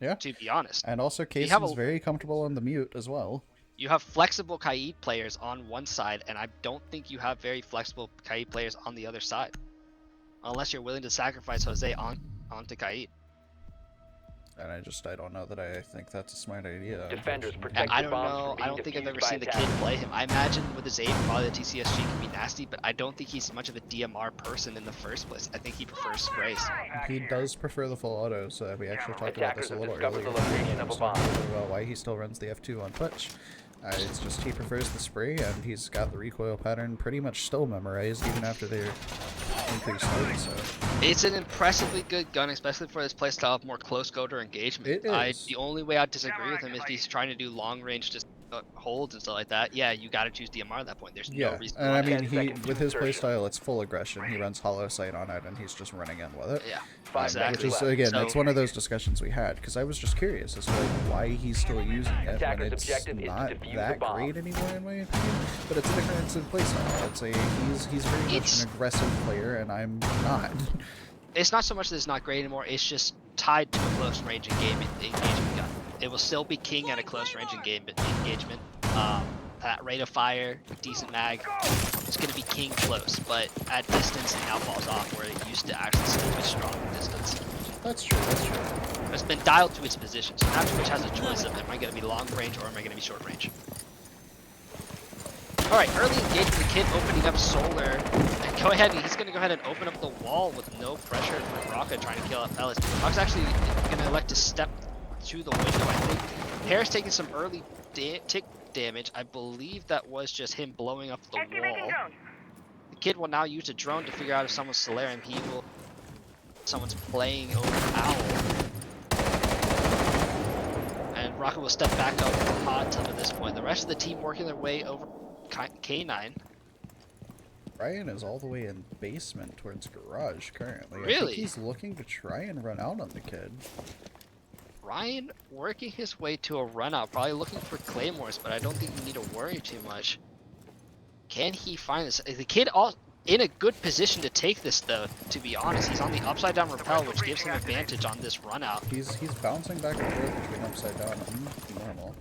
Yeah. To be honest, And also, have Kaysen's a- very comfortable on the mute as well. you have flexible Kaid players on one side, and I don't think you have very flexible Kaid players on the other side, unless you're willing to sacrifice Jose onto Kaid. And I don't know that I think that's a smart idea. Defenders, unfortunately. protect I your don't bombs know. from being I don't think I've ever defused by seen the attackers. Kid play him. I imagine with his aim, probably the TCSG can be nasty, but I don't think he's much of a DMR person in the first place. I think he prefers sprays. He does prefer the full auto, so we actually talked about this Attackers a have little discovered earlier. the location of a bomb. About why he still runs the F2 on Twitch. It's just he prefers the spray, and he's got the recoil pattern pretty much still memorized, even after they're increased load, so... It's an impressively good gun, especially for this playstyle of more close go-to engagement. It is. The only way I'd disagree with him is if he's trying to do long range just holds and stuff like that. Yeah, you gotta choose DMR at that point. There's no reason and I not to. mean, 10 he seconds to with his insertion. playstyle, it's full aggression. He runs hollow sight on it, and he's just running in with it. Yeah, 5 exactly. Which is, left. again, So- it's one of those discussions we had, because I was just curious as to like, why he's still using it when Attacker's it's objective is to not defuse that the bomb. great anymore, in my opinion. But it's a different playstyle. He's very much It's- an aggressive player, and I'm not. It's not so much that it's not great anymore. It's just tied to a close range engagement gun. It will still be king at a close range engagement. That rate of fire, decent mag, it's going to be king close, but at distance it now falls off where it used to actually still be strong at distance. That's true. That's true. It's been dialed to its position, so now Twitch has a choice of am I going to be long range or am I going to be short range. Alright, early engagement, the Kid opening up solar. And go ahead, he's going to go ahead and open up the wall with no pressure from Rocka trying to kill out Fellas. Rock's actually going to elect to step to the window, I think. Harris taking some early tick damage. I believe that was just him blowing up the wall. The Kid will now use a drone to figure out if someone's Solarium. Someone's playing over Owl. And Rocket will step back up with the hot tub at this point. The rest of the team working their way over K9. Ryan is all the way in basement towards garage currently. I Really? think he's looking to try and run out on the Kid. Ryan working his way to a run out, probably looking for claymores, but I don't think you need to worry too much. Can he find this? The Kid in a good position to take this, though, to be honest. He's on the upside down rappel, which gives him advantage on this run out. He's bouncing back and forth between upside down and normal.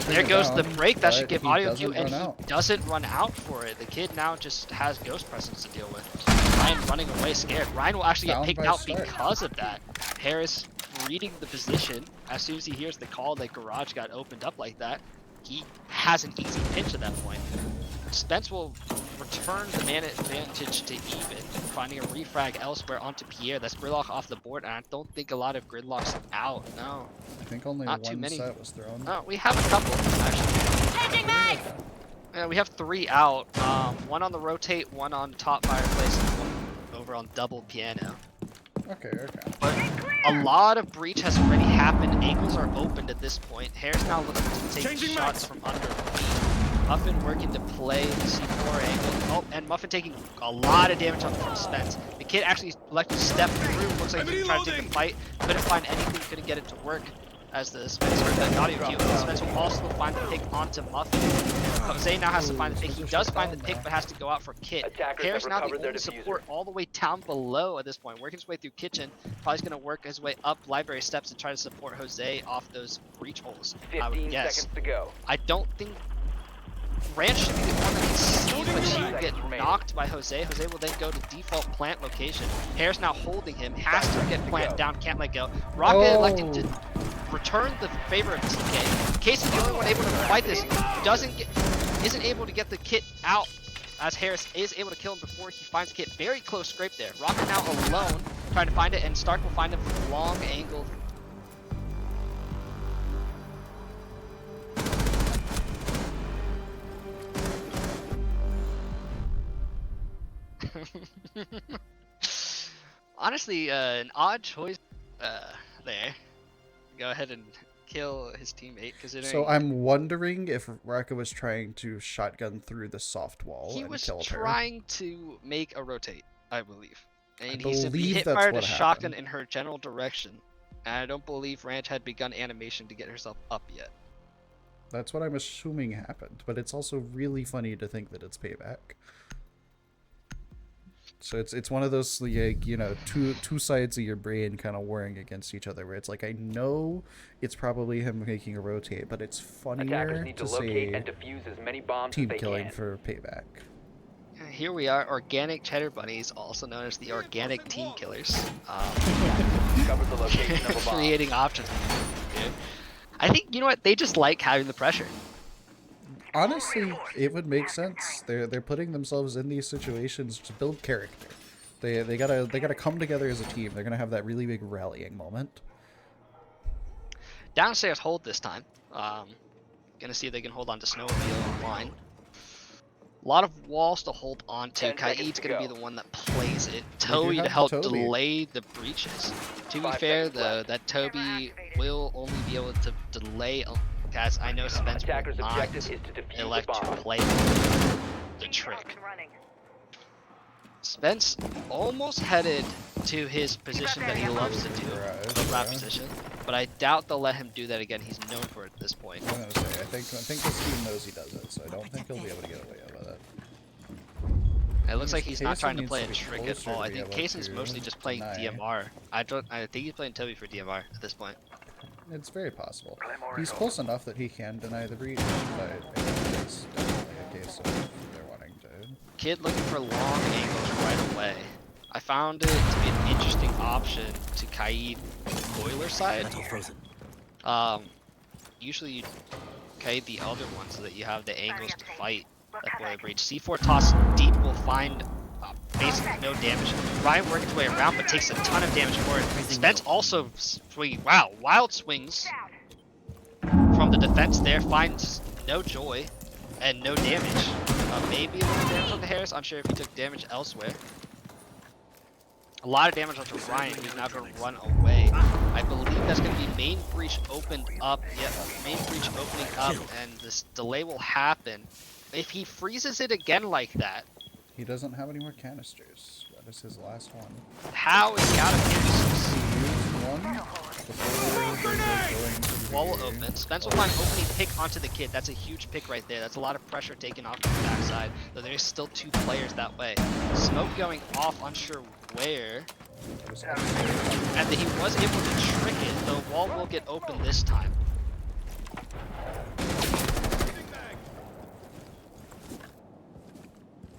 There goes the break. That should but give he audio doesn't cue, and run he out. doesn't run out for it. The kid now just has ghost presence to deal with. Ryan running away scared. Ryan will actually get Down picked by out start. because of that. Harris reading the position. As soon as he hears the call that garage got opened up like that, he has an easy pinch at that point. Spence will return the man advantage to even, finding a refrag elsewhere onto Pierre. That's gridlock off the board, and I don't think a lot of gridlocks out. No, I think only not too one many. set was thrown. Oh, we have a couple actually. Yeah, we have 3 out. One on the rotate, one on top fireplace, and one over on double piano. Okay, okay. But a lot of breach has already happened. Angles are opened at this point. Hare's now looking to take shots from under. Muffin working to play the C4 angle. Oh, and Muffin taking a lot of damage from Spence. The kid actually elected to step through. Looks like he's trying to take the fight. Couldn't find anything. Couldn't get it to work. As the Spence heard that audio cue. Spence will also find the pick onto Muffin. Jose now has to find the pick. He does find the pick, but has to go out for Kit. Attackers Hare's have now the recovered their only diffuser. support all the way down below at this point. Working his way through kitchen. Probably going to work his way up library steps to try to support Jose off those breach holes. I would 15 guess. seconds to go. I don't think Ranch should be the one that can see, but he will get knocked by Jose. Jose will then go to default plant location. Hare's now holding him, has to get plant down, can't let go. Rocket electing to return the favor of TK. Casey, the only one able to fight this, isn't able to get the kit out, as Harris is able to kill him before he finds Kit. Very close scrape there. Rocket now alone, trying to find it, and Stark will find him from long angle. Honestly, an odd choice there. Go ahead and kill his teammate, considering So I'm wondering if Raka was trying to shotgun through the soft wall he and was killed her. trying to make a rotate, I believe. And I he simply believe hit that's fired a what shotgun happened. in her general direction. And I don't believe Ranch had begun animation to get herself up yet. That's what I'm assuming happened, but it's also really funny to think that it's payback. So it's one of those, like, you know, two sides of your brain kind of warring against each other, where it's like, I know it's probably him making a rotate, but it's Attackers funnier need to to locate say and defuse as many bombs as team they killing can. for payback. Here we are, organic cheddar bunnies, also known as the organic team killers. Cover the location of a bomb. Creating options. Dude. I think, you know what, they just like having the pressure. Honestly, it would make sense. They're putting themselves in these situations to build character. They gotta come together as a team. They're gonna have that really big rallying moment. Downstairs hold this time. Gonna see if they can hold on to Snowmobile line. A lot of walls to hold on to. 10 seconds Kaid's to gonna go. be the one that plays it. do Toby to have help Toby. delay the breaches. To be 5 fair, seconds left. that Toby will only be able to delay. Guys, I know Spence will Attackers' not objective is to defuse the elect to bomb. play the trick. Spence almost headed to his position that he loves to do, the rat position, but I doubt they'll let him do that again. He's known for it at this point. I'm gonna say, I think this team knows he does it, so I don't think he'll be able to get away with it. It looks like he's not Kaysen trying to needs play to a be trick at closer all. to I be think able Kaysen's to mostly just playing deny. DMR. I think he's playing Toby for DMR at this point. It's very possible. He's close enough that he can deny the breach, but I think it's definitely a case of they're wanting to. Kid looking for long angles right away. I found it to be an interesting option to Kaid boiler side. Usually you Kaid the other one so that you have the angles to fight that boiler breach. C4 toss deep will find basically no damage. Ryan working his way around but takes a ton of damage for it. Spence also swing. Wow, wild swings from the defense there. Finds no joy and no damage. Maybe a little damage on the Harris. Unsure if he took damage elsewhere. A lot of damage onto Ryan, who's now going to run away. I believe that's going to be main breach opened up. Yep, main breach opening up, and this delay will happen. If he freezes it again like that, He doesn't have any more canisters. That is his last one. how is he out of He canisters? used one, Wall will open. Spence will find opening pick onto the kid. That's a huge pick right there. That's a lot of pressure taken off the backside. Though there's still 2 players that way. Smoke going off, unsure where. And he was able to trick it. The wall will get open this time.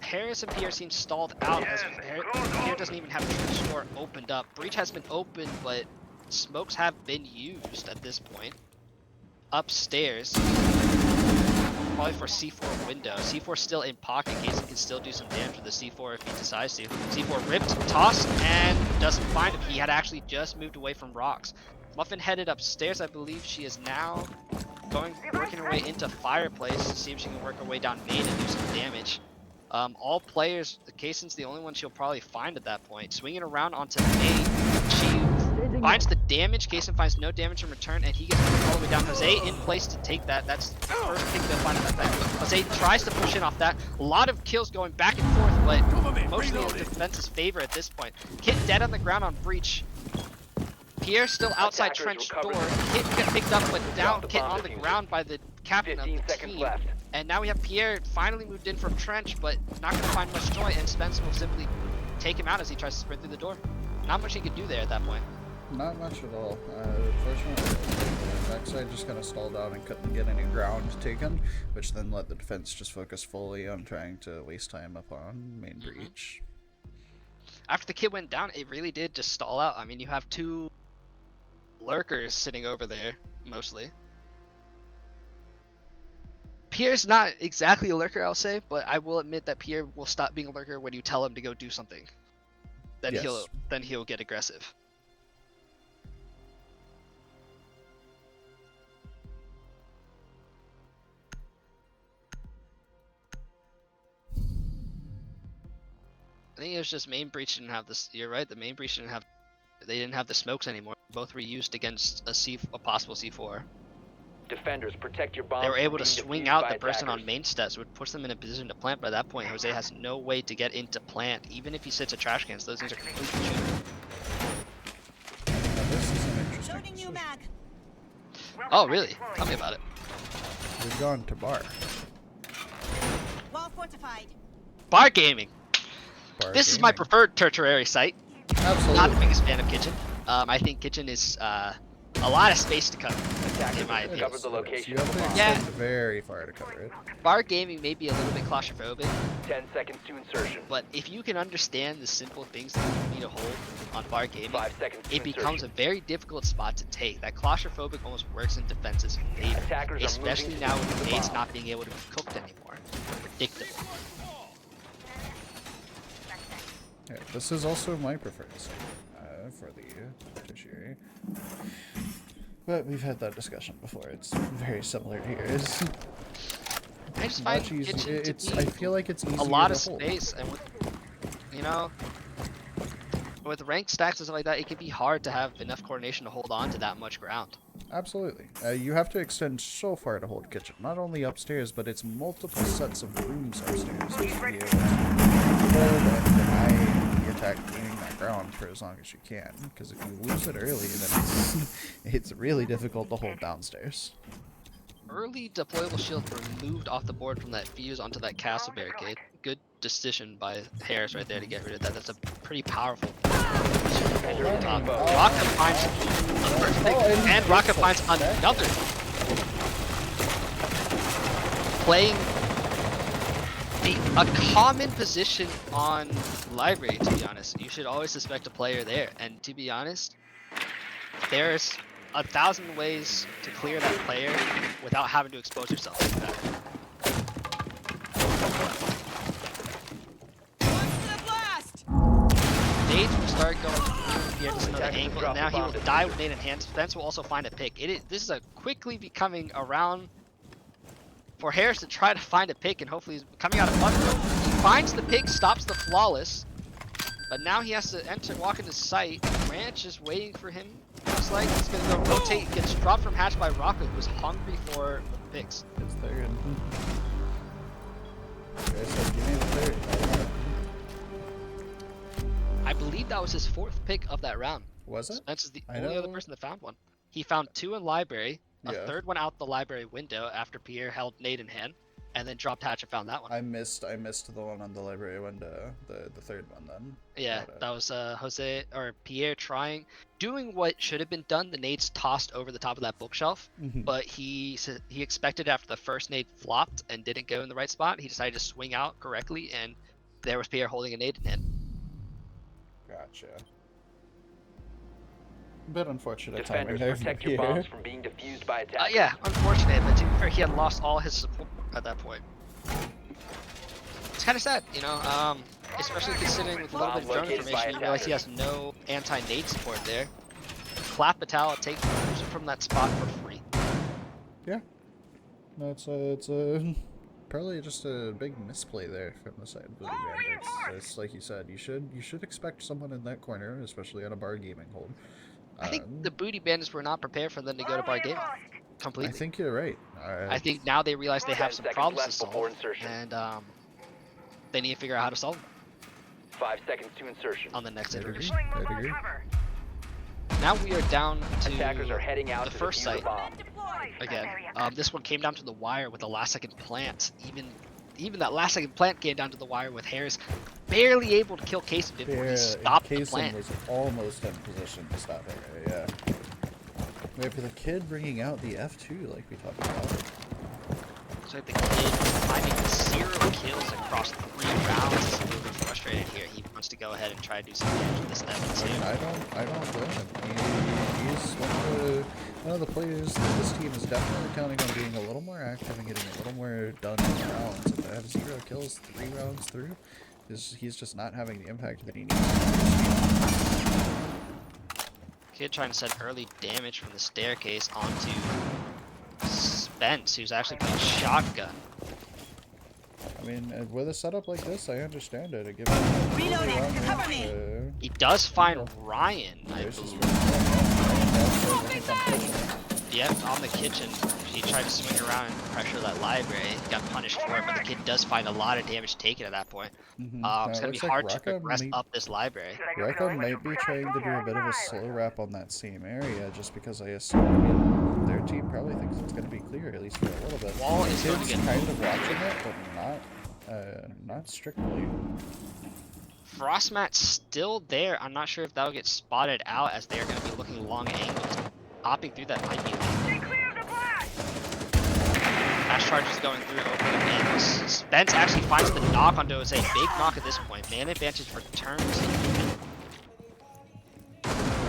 Harris and Pierre seem stalled out as Pierre doesn't even have a trench door opened up. Breach has been opened, but smokes have been used at this point. Upstairs, probably for C4 window. C4 still in pocket, Casey can still do some damage with the C4 if he decides to. C4 ripped, tossed, and doesn't find him. He had actually just moved away from rocks. Muffin headed upstairs. I believe she is now working her way into fireplace to see if she can work her way down main and do some damage. All players, Kaysen's the only one she'll probably find at that point. Swinging around onto main, she finds the damage. Kaysen finds no damage in return, and he gets all the way down. Jose in place to take that. That's the first pick they'll find at that time. Jose tries to push in off that. A lot of kills going back and forth, but mostly in defense's favor at this point. Kit dead on the ground on breach. Pierre still outside trench door. Kit get picked up, but down Kit on the ground by the captain of the team. And now we have Pierre finally moved in from trench, but not going to find much joy, and Spence will simply take him out as he tries to sprint through the door. Not much he could do there at that point. Not much at all. Fortunately, the backside just kind of stalled out and couldn't get any ground taken, which then let the defense just focus fully on trying to waste time upon main breach. After the kid went down, it really did just stall out. I mean, you have 2 lurkers sitting over there, mostly. Pierre's not exactly a lurker, I'll say, but I will admit that Pierre will stop being a lurker when you tell him to go do something. Then he'll get aggressive. I think it was just main breach didn't have this. You're right. The main breach didn't have. They didn't have the smokes anymore. Both were used against a possible C4. Defenders, protect your bombs. They were able to from being swing defused out by the person on attackers. main steps, which puts them in a position to plant. By that point, Jose has no way to get into plant. Even if he sits a trash cans, those things are completely shooting. Now this is an interesting Loading new decision. mag. Oh, really? Tell me about it. We've gone to bar. Wall fortified. Bar gaming. Bar This is my gaming. preferred tertiary site. Absolutely. Not the biggest fan of kitchen. I think kitchen is a lot of space to cover, in my opinion. Cover the location You have of to the bomb. Yeah. extend very far to cover it. Bar gaming may be a little bit claustrophobic, 10 seconds to insertion. but if you can understand the simple things that you need to hold on bar gaming, 5 seconds to it becomes a very difficult spot to take. That claustrophobic almost works in defense's favor, Attackers are especially moving now to with the grenades bomb. not being able to be cooked anymore. Predictable. Yeah, this is also my preferred site for the tertiary. But we've had that discussion before. It's very similar to yours. I just find Much easier. kitchen to It's. be I feel like it's easier a lot to of hold. space, and with, you know, with ranked stacks and stuff like that, it can be hard to have enough coordination to hold on to that much ground. Absolutely. You have to extend so far to hold kitchen. Not only upstairs, but it's multiple sets of rooms upstairs to be able to hold and deny the attack gaining that ground for as long as you can. Because if you lose it early, then it's really difficult to hold downstairs. Early deployable shield removed off the board from that fuse onto that castle barricade. Good decision by Harris right there to get rid of that. That's a pretty powerful Rocket finds the first thing, and Rocket finds another. Playing a common position on library, to be honest. You should always suspect a player there, and to be honest, there's 1,000 ways to clear that player without having to expose yourself like that. Monster blast! Nades will start going through here, just another angle, and now he will die with nade in hand. Spence will also find a pick. This is a quickly becoming a round for Harris to try to find a pick, and hopefully he's coming out of front. He finds the pick, stops the flawless, but now he has to walk into sight. Ranch is waiting for him. Looks like he's gonna go rotate, gets dropped from hatch by Rocket, who's hungry for picks. It's third. You guys said give me the third. I believe that was his 4th pick of that round. Was it? Spence is the I only other know- person that found one. He found 2 in library, a Yeah. third one out the library window after Pierre held nade in hand, and then dropped hatch and found that one. I missed the one on the library window, the third one then. Yeah, Got it. that was Jose or Pierre doing what should have been done. The nades tossed over the top of that bookshelf, Mhm. but he expected after the first nade flopped and didn't go in the right spot. He decided to swing out correctly, and there was Pierre holding a nade in hand. Gotcha. Bit unfortunate timing Defenders, there protect from your bombs Pierre. from being defused by attackers. Yeah, unfortunate, but to be fair, he had lost all his support at that point. It's kind of sad, you know, especially considering with a little bit of drone Located by information, you realize he has no anti-nade support there. Clap Batal, take from that spot for free. No, it's probably just a big misplay there from the side of Booty Bandits. It's like you said, you should expect someone in that corner, especially on a bar gaming hold. I think the Booty Bandits were not prepared for them to go to bar gaming completely. I think you're right. I think now they realize they have 10 some seconds problems to left before solve, insertion. and they need to figure out how to solve them 5 seconds to insertion. on the next I'd agree. iteration. I'd agree. Now we are down Attackers are to heading out the to first defuse site the bomb. again. This one came down to the wire with a last-second plant. Even that last-second plant came down to the wire with Harris barely able to kill Casey before he stopped the Kaysen plant. was almost in position to stop it. Yeah. Wait for the kid bringing out the F2 like we talked about. So the kid finding 0 kills across 3 rounds is a little bit frustrated here. He wants to go ahead and try to do some damage with this I mean, F2. I don't blame him. He's one of the players that this team is definitely counting on being a little more active and getting a little more done in rounds. If they have 0 kills 3 rounds through, he's just not having the impact that he needs. Kid trying to send early damage from the staircase onto Spence, who's actually playing shotgun. I mean, with a setup like this, I understand it. It gives him Reloading. really long Cover range, me. He does find Ryan, I There's his believe. first Yep, on the kitchen. He tried to swing around and pressure that library. He got punished for it, but the kid does find a lot of damage taken at that point. It's going to be hard to progress up this library. Rekka might be trying to do a bit of a slow wrap on that same area, just because I assume their team probably thinks it's going to be clear, at least for a little bit. Wall The is going to kid's get kind of watching it, but not strictly. Frostmat's still there. I'm not sure if that'll get spotted out as they're going to be looking long angles. Hopping through that might be Flash charges going through opening angles. Spence actually finds the knock onto Jose. Big knock at this point. Man advantage returns.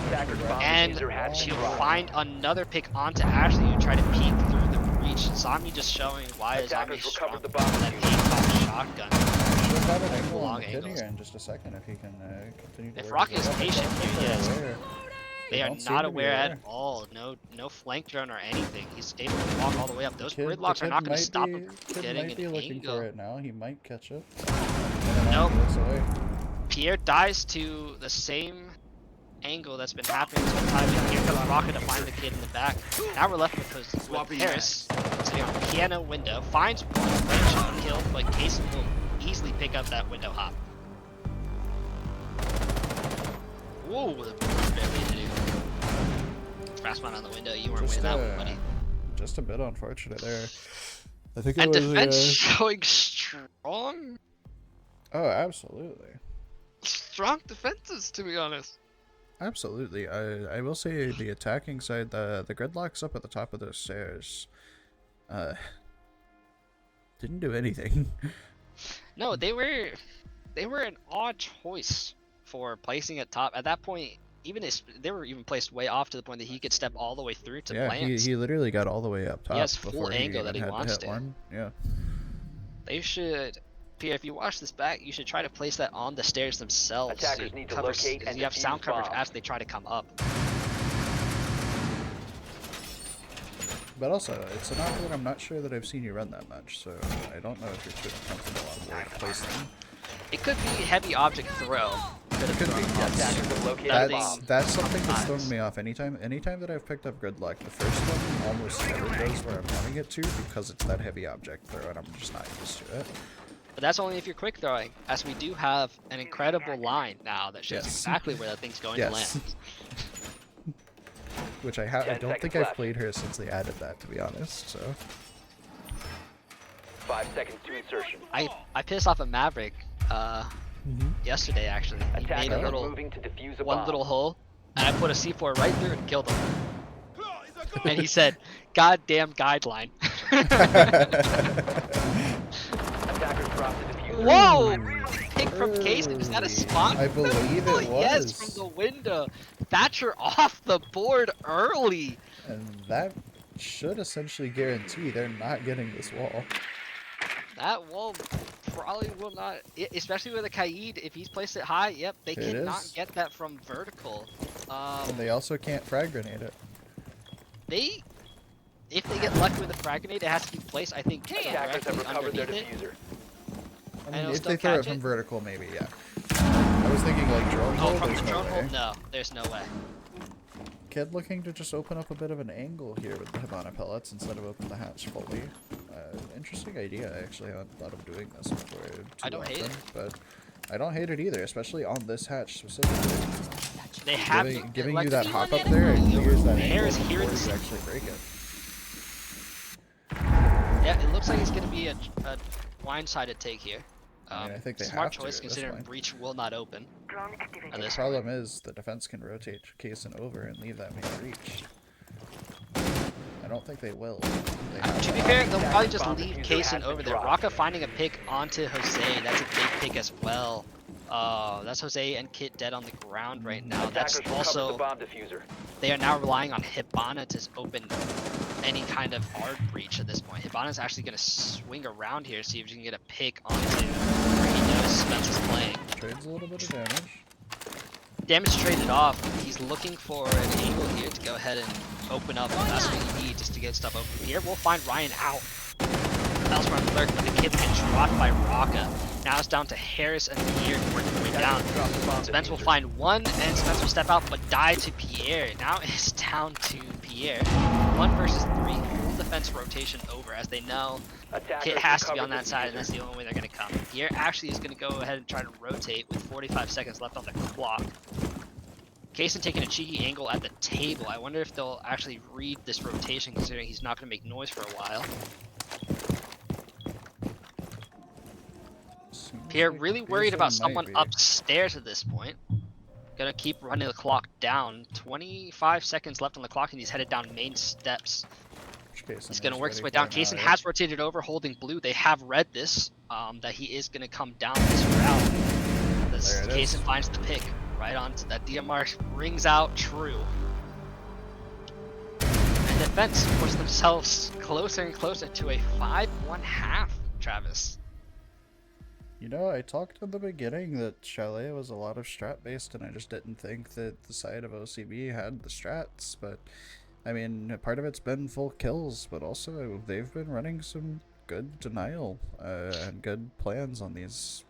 Attackers bomb And diffuser has been she'll dropped. find another pick onto Ashley who tried to peek through the breach. Zombie just showing why Zombie Attackers is strong recovered the with bomb that diffuser. ACOG shotgun. Should have an angle Long on the kid angles. here in just a second if he can continue to If work Rocket his is way up. patient I don't here, think yes. they're aware. They are don't seem not to be aware at aware. all. No flank drone or anything. He's able to walk all the way up. Those The gridlocks are kid not going to might stop be- him kid from getting might be an looking angle. for it now. He might catch it. Nope. Looks away. Pierre dies to the same angle that's been happening this whole time. And here comes Rocket to find the kid in the back. Now we're left with Harris sitting on a piano window. Finds one range kill, but Casey will easily pick up that window hop. Whoa, the barely to do. Fast one on the window. You weren't winning that one, buddy. Just a bit unfortunate there. I think it And was defense showing strong absolutely. defenses, to be honest. Absolutely. I will say the attacking side, the gridlocks up at the top of those stairs, didn't do anything. No, they were an odd choice for placing it top. At that point, they were even placed way off to the point that he could step all the way through to Yeah, plants. he literally got all the way up top has full before he angle that even he had wants to hit to. one. Yeah. They should, Pierre, if you watch this back, you should try to place that on the stairs themselves. Attackers need to cover, locate because and you have sound defuse coverage bombs. as they try to come up. But also, it's an offer that I'm not sure that I've seen you run that much, so I don't know if you're too comfortable on where to place them. It could be heavy object throw. It could be, yes. Attackers have located the Nothing. bomb. That's something that's thrown Sometimes. me off. Anytime that I've picked up gridlock, the first one almost never goes where I'm wanting it to because it's that heavy object throw and I'm just not used to it. But that's only if you're quick throwing, as we do have an incredible line now that shows Yes. exactly where that thing's going Yes. to land. which I 10 don't think seconds I've left. played her since they added that, to be honest. So 5 seconds to insertion. I pissed off a Maverick yesterday actually. He made Attackers a are little moving to defuse a one bomb. little hole, and I put a C4 right through it and killed him. And he said, "Goddamn guideline." Attackers drop the diffuser. Whoa! Pick from Kaysen. Is that a spawn? I believe it Yes, was. from the window. Thatcher off the board early. And that should essentially guarantee they're not getting this wall. That wall probably will not, especially with a Kaid. If he's placed it high, yep, they It cannot is. get that from vertical. And they also can't frag grenade it. If they get lucky with a frag grenade, it has to be placed, I think, Attackers have directly recovered their underneath it. diffuser. I And mean, it'll if still they throw it catch from it? vertical, maybe, yeah. I was thinking like drone Oh, hold, from there's the no drone way. hold? No, there's no way. Kid looking to just open up a bit of an angle here with the Hibana pellets instead of open the hatch fully. Interesting idea, actually. I hadn't thought of doing this before. I don't hate it. But I don't hate it either, especially on this hatch specifically. They have Giving like, you that hop up there and clears that Hair angle is here in before the you center. actually break it. Yeah, it looks like it's going to be a blind-sided take here. I mean, I think they Smart have to choice at this considering point. breach will not open. At The this problem is the defense can rotate Kaysen over and leave that main breach. I don't think they will. They have To be to. fair, they'll probably just Bomb leave diffuser Kaysen has been over there. dropped. Raka finding a pick onto Jose. That's a big pick as well. That's Jose and Kit dead on the ground right now. That's Attackers recovered also the bomb diffuser. they are now relying on Hibana to open any kind of hard breach at this point. Hibana's actually going to swing around here, see if she can get a pick onto where he knows Spence is playing. Trades a little bit of damage. Damage traded off. He's looking for an angle here to go ahead and open up. That's what you need just to get stuff open. Here we'll find Ryan out. Elsewhere on third, but the kid gets dropped by Raka. Now it's down to Harris and Pierre working their way down. Spence will find one, and Spence will step out, but die to Pierre. Now it's down to Pierre. 1 versus 3. Full defense rotation over, as they know Kit has to be on that side, and that's the only way they're going to come. Pierre actually is going to go ahead and try to rotate with 45 seconds left on the clock. Kaysen taking a cheeky angle at the table. I wonder if they'll actually read this rotation, considering he's not going to make noise for a while. Pierre really worried about someone upstairs at this point. Gonna keep running the clock down. 25 seconds left on the clock, and he's headed down main steps. He's gonna work his way down. Kaysen has rotated over, holding blue. They have read this, that he is gonna come down this route. Kaysen finds the pick right onto that. DMR rings out true. And defense puts themselves closer and closer to a 5-1-1/2, Travis. You know, I talked in the beginning that Chalet was a lot of strat based, and I just didn't think that the side of OCB had the strats. But I mean, part of it's been full kills, but also they've been running some good denial and good plans on these.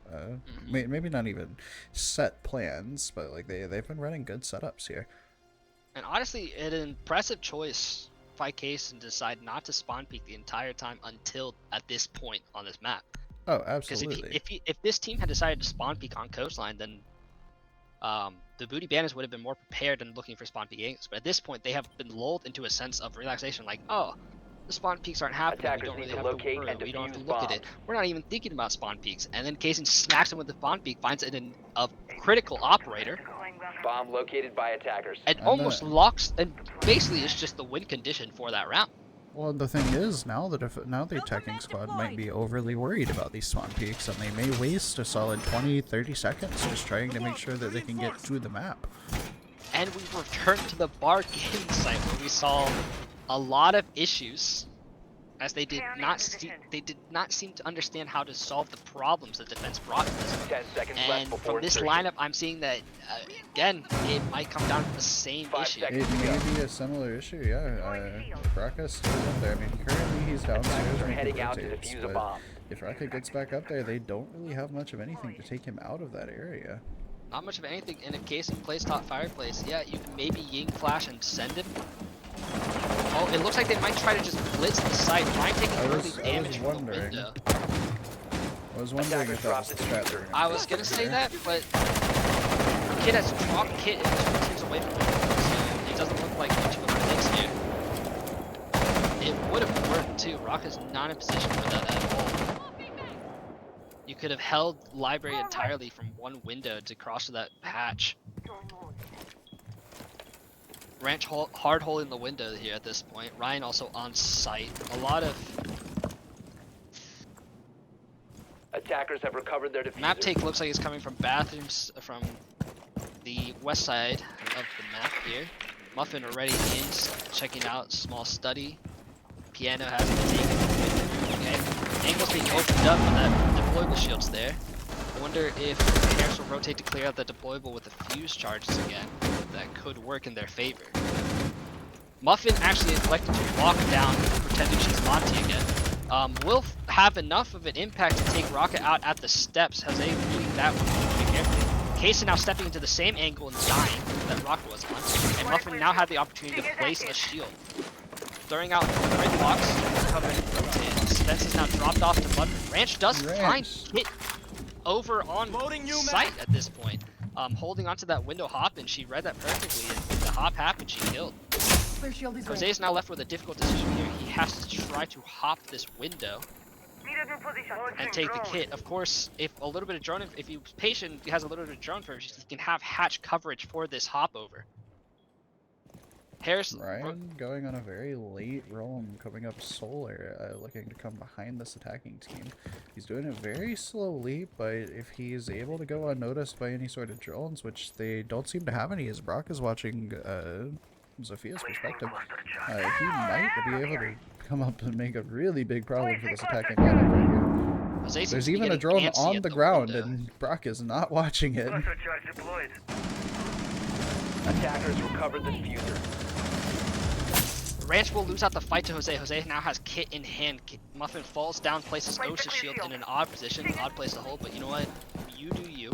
Maybe not even set plans, but like they've been running good setups here. And honestly, an impressive choice by Kaysen to decide not to spawn peek the entire time until at this point on this map. Oh, absolutely. Because if this team had decided to spawn peek on coastline, then the Booty Bandits would have been more prepared and looking for spawn peek angles. But at this point, they have been lulled into a sense of relaxation, like, oh, the spawn peeks aren't happening. Attackers We don't need really to have to locate worry. and We don't have to defuse look at it. We're not even thinking about spawn peeks. And then Kaysen smacks him with the spawn peek, finds it in a critical operator, Bomb located by attackers. and almost locks. And basically, it's just the win condition for that round. Well, the thing is, now the attacking squad might be overly worried about these spawn peaks, and they may waste a solid 20-30 seconds just trying to make sure that they can get to the map. And we returned to the bar game site where we saw a lot of issues, as they did not seem to understand how to solve the problems the defense brought to this. 10 seconds left And before from this insertion. lineup, I'm seeing that again, it might come down to the same 5 issue. seconds. It may be a similar issue, yeah. If Raka's still up there, I mean, currently he's downstairs Attackers are making heading out to rotates, defuse a but bomb. if Raka gets back up there, they don't really have much of anything to take him out of that area. Not much of anything. In a case of plays top fireplace, yeah, you can maybe Ying flash and send him. Oh, it looks like they might try to just blitz the site, try and take early damage from the window. I was wondering if that was the strat they were gonna I go was gonna for say there. that, but Kid has dropped Kit and 2 teams away from him, so it doesn't look like much of a would have worked too. Rocka's not in position for that at all. You could have held library entirely from one window to cross to that hatch. Ranch hard holding the window here at this point. Ryan also on site. A lot of Attackers have recovered their diffuser. map take looks like it's coming from bathrooms from the west side of the map here. Muffin already in, checking out small study. Piano has been taken. Okay. Angle's being opened up, but that deployable shield's there. I wonder if Harris will rotate to clear out the deployable with the fuse charges again. That could work in their favor. Muffin actually elected to walk down, pretending she's Monty again. Will have enough of an impact to take Rocket out at the steps. Jose reading that one pretty carefully. Casey now stepping into the same angle and dying that Rocket was on. And Muffin now had the opportunity to place a shield. Throwing out red blocks, covering and Spence is now dropped off to Mudman. Ranch does find Kit over on site at this point. Holding onto that window hop, and she read that perfectly, and when the hop happened, she killed. Jose is now left with a difficult decision here. He has to try to hop this window and take the kit. Of course, if a little bit of drone, if he's patient, he has a little bit of drone coverage, he can have hatch coverage for this hop over. Harris Ryan going on a very late roam, coming up solar, looking to come behind this attacking team. He's doing it very slowly, but if he's able to go unnoticed by any sort of drones, which they don't seem to have any, as Brock is watching Zophia's perspective, he might be able to come up and make a really big problem for this attacking lineup right here. There's even a drone on the ground, and Brock is not watching it. Attackers recovered the diffuser. Ranch will lose out the fight to Jose. Jose now has Kit in hand. Muffin falls down, places Osh's shield in an odd position, odd place to hold, but you know what? You do you.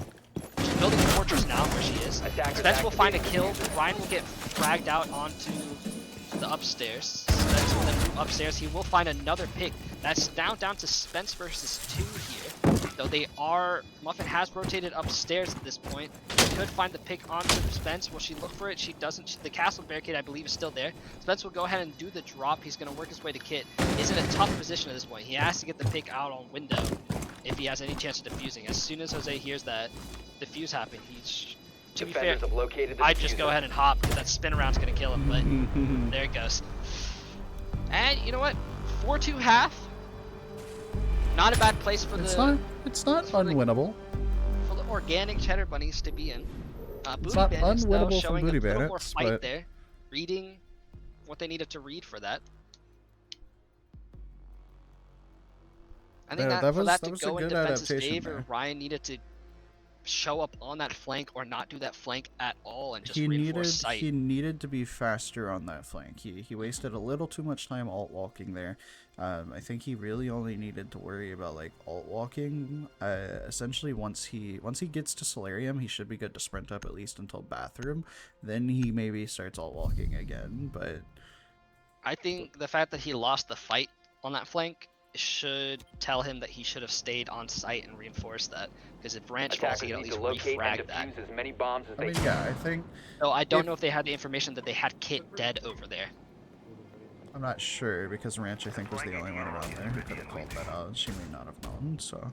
She's building a fortress now where she is. Spence will find a kill. Ryan will get fragged out onto the upstairs. Spence will then move upstairs. He will find another pick. That's now down to Spence versus 2 here. Though they are, Muffin has rotated upstairs at this point. She could find the pick onto Spence. Will she look for it? She doesn't. The castle barricade, I believe, is still there. Spence will go ahead and do the drop. He's going to work his way to Kit. He's in a tough position at this point. He has to get the pick out on window if he has any chance of defusing. As soon as Jose hears that defuse happen, he's, to be fair, I'd just go ahead and hop, because that spin around's going to kill him, but there it goes. And you know what? 4-2 half. Not a bad place for It's not unwinnable. For the organic Cheddar Bunnies to be in. It's Booty not Bandits, though, unwinnable for showing Booty a little more Bandits, fight but there. Reading what they needed to read for that. I think Yeah, that for that that to was go a in good defense's adaptation favor, there. Ryan needed to show up on that flank or not do that flank at all and just he reinforce sight. needed to be faster on that flank. He wasted a little too much time alt walking there. I think he really only needed to worry about like alt walking. Essentially, once he gets to Solarium, he should be good to sprint up at least until bathroom. Then he maybe starts alt walking again. But I think the fact that he lost the fight on that flank should tell him that he should have stayed on site and reinforced that. Because if Ranch falls, he can at least refrag that. As many bombs as I mean, yeah, I think. So I don't know if they had the information that they had Kit dead over there. I'm not sure, because Ranch, I think, was the only one around there who could have called that out. She may not have known, so.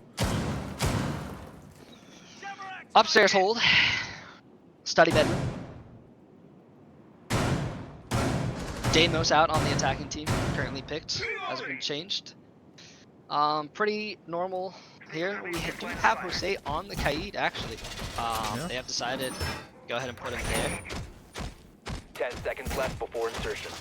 Upstairs hold. Study bedroom. Deimos out on the attacking team, currently picked, hasn't been changed. Pretty normal here. We do have Jose on the Kaid, actually. Yeah. They have decided to go ahead and put him there. 10 seconds left before insertion.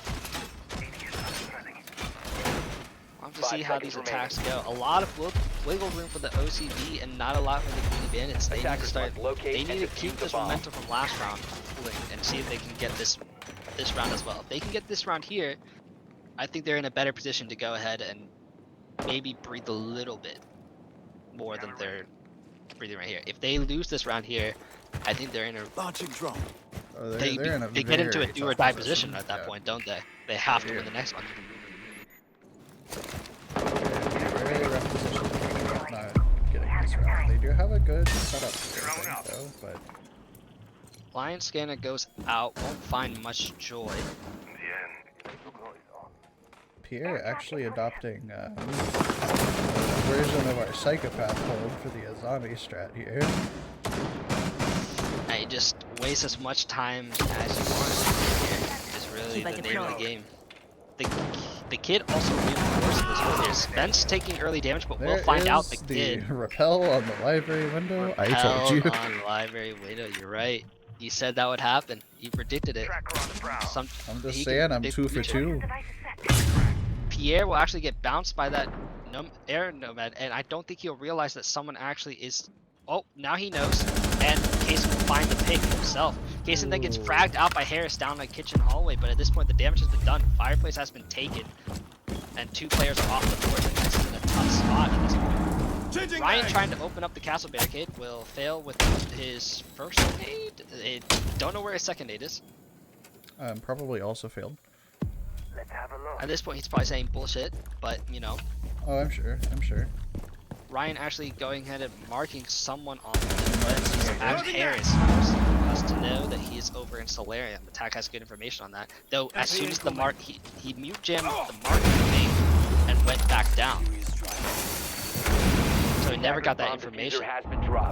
We'll have to see how these attacks go. A lot of wiggle room for the OCB and not a lot for the Booty Bandits. They need to start. They need to keep this momentum from last round pulling and see if they can get this round as well. If they can get this round here, I think they're in a better position to go ahead and maybe breathe a little bit more than they're breathing right here. If they lose this round here, I think they're in a launching drone. Oh, they get into a do or die position at that point, don't they? They have to win the next one. Very rough position. Not getting this round. They do have a good setup here, I think, though, but. Lion Scanner goes out, won't find much joy. here actually adopting a version of our psychopath code for the zombie strat here. I just waste as much time as you want here. Is really Keep like the a name of pro. the game. The kid also reinforces this right there. Spence taking early damage, but we'll find out the kid. Repel on the library window. I told you. Repelled on the library window. You're right. You said that would happen. You predicted it. I'm just he saying, can I'm predict 2 the for future. 2. Pierre will actually get bounced by that air nomad, and I don't think he'll realize that someone actually is. Oh, now he knows, and Kason will find the pick himself. Kason then gets fragged out by Harris down the kitchen hallway, but at this point the damage has been done. Fireplace has been taken, and 2 players are off the board. The next in a tough spot at this point. Ryan trying to open up the castle barricade will fail with his first aid. Don't know where his second aid is. Probably also failed. At this point he's probably saying bullshit, but you know. Oh, I'm sure. Ryan actually going ahead and marking someone on the lens. He's at Harris, forcing us to know that he is over in Solarium. Attack has good information on that. Though as soon as the mark, he mute jammed the marking thing and went back down. So he never got that information.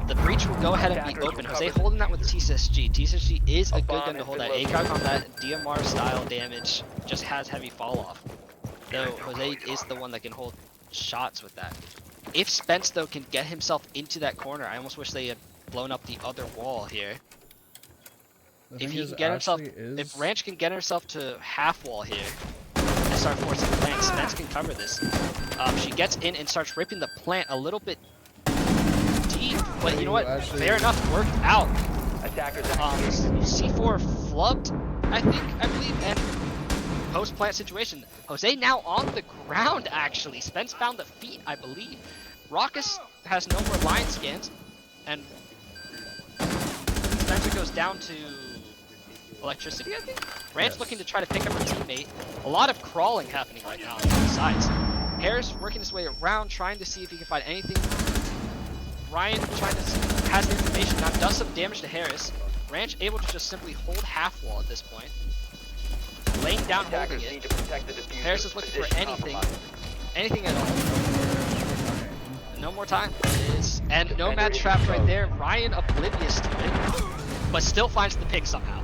The breach will go ahead and be open. Jose holding that with TSSG. TSSG is a good gun to hold that. ACOG on that DMR style damage just has heavy fall off. Though Jose is the one that can hold shots with that. If Spence though can get himself into that corner, I almost wish they had blown up the other wall here. If he can get himself, if Ranch can get himself to half wall here and start forcing the plant, Spence can cover this. She gets in and starts ripping the plant a little bit deep, but you know what? Fair enough, worked out. C4 flubbed, I believe, and post-plant situation. Jose now on the ground, actually. Spence found the feet, I believe. Raucus has no more line scans, and Spencer goes down to electricity, I think? Ranch looking to try to pick up her teammate. A lot of crawling happening right now on both sides. Harris working his way around, trying to see if he can find anything. Ryan trying to see, has the information now, does some damage to Harris. Ranch able to just simply hold half wall at this point. Laying down, holding it. Harris is looking for anything at all. No more time. And Nomad trapped right there. Ryan oblivious to it, but still finds the pick somehow.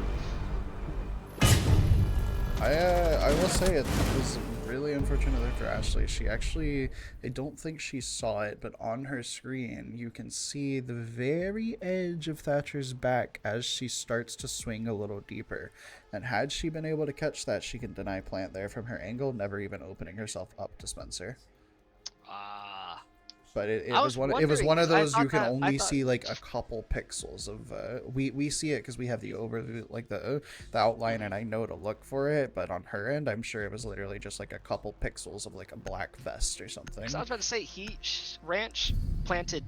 I will say it was really unfortunate there for Ashley. She actually, I don't think she saw it, but on her screen you can see the very edge of Thatcher's back as she starts to swing a little deeper. And had she been able to catch that, she can deny plant there from her angle, never even opening herself up to Spencer. But it was one of those you can only see like a couple pixels of we see it because we have the overview, like the outline, and I know to look for it, but on her end I'm sure it was literally just like a couple pixels of like a black vest or something. So I was about to say Ranch planted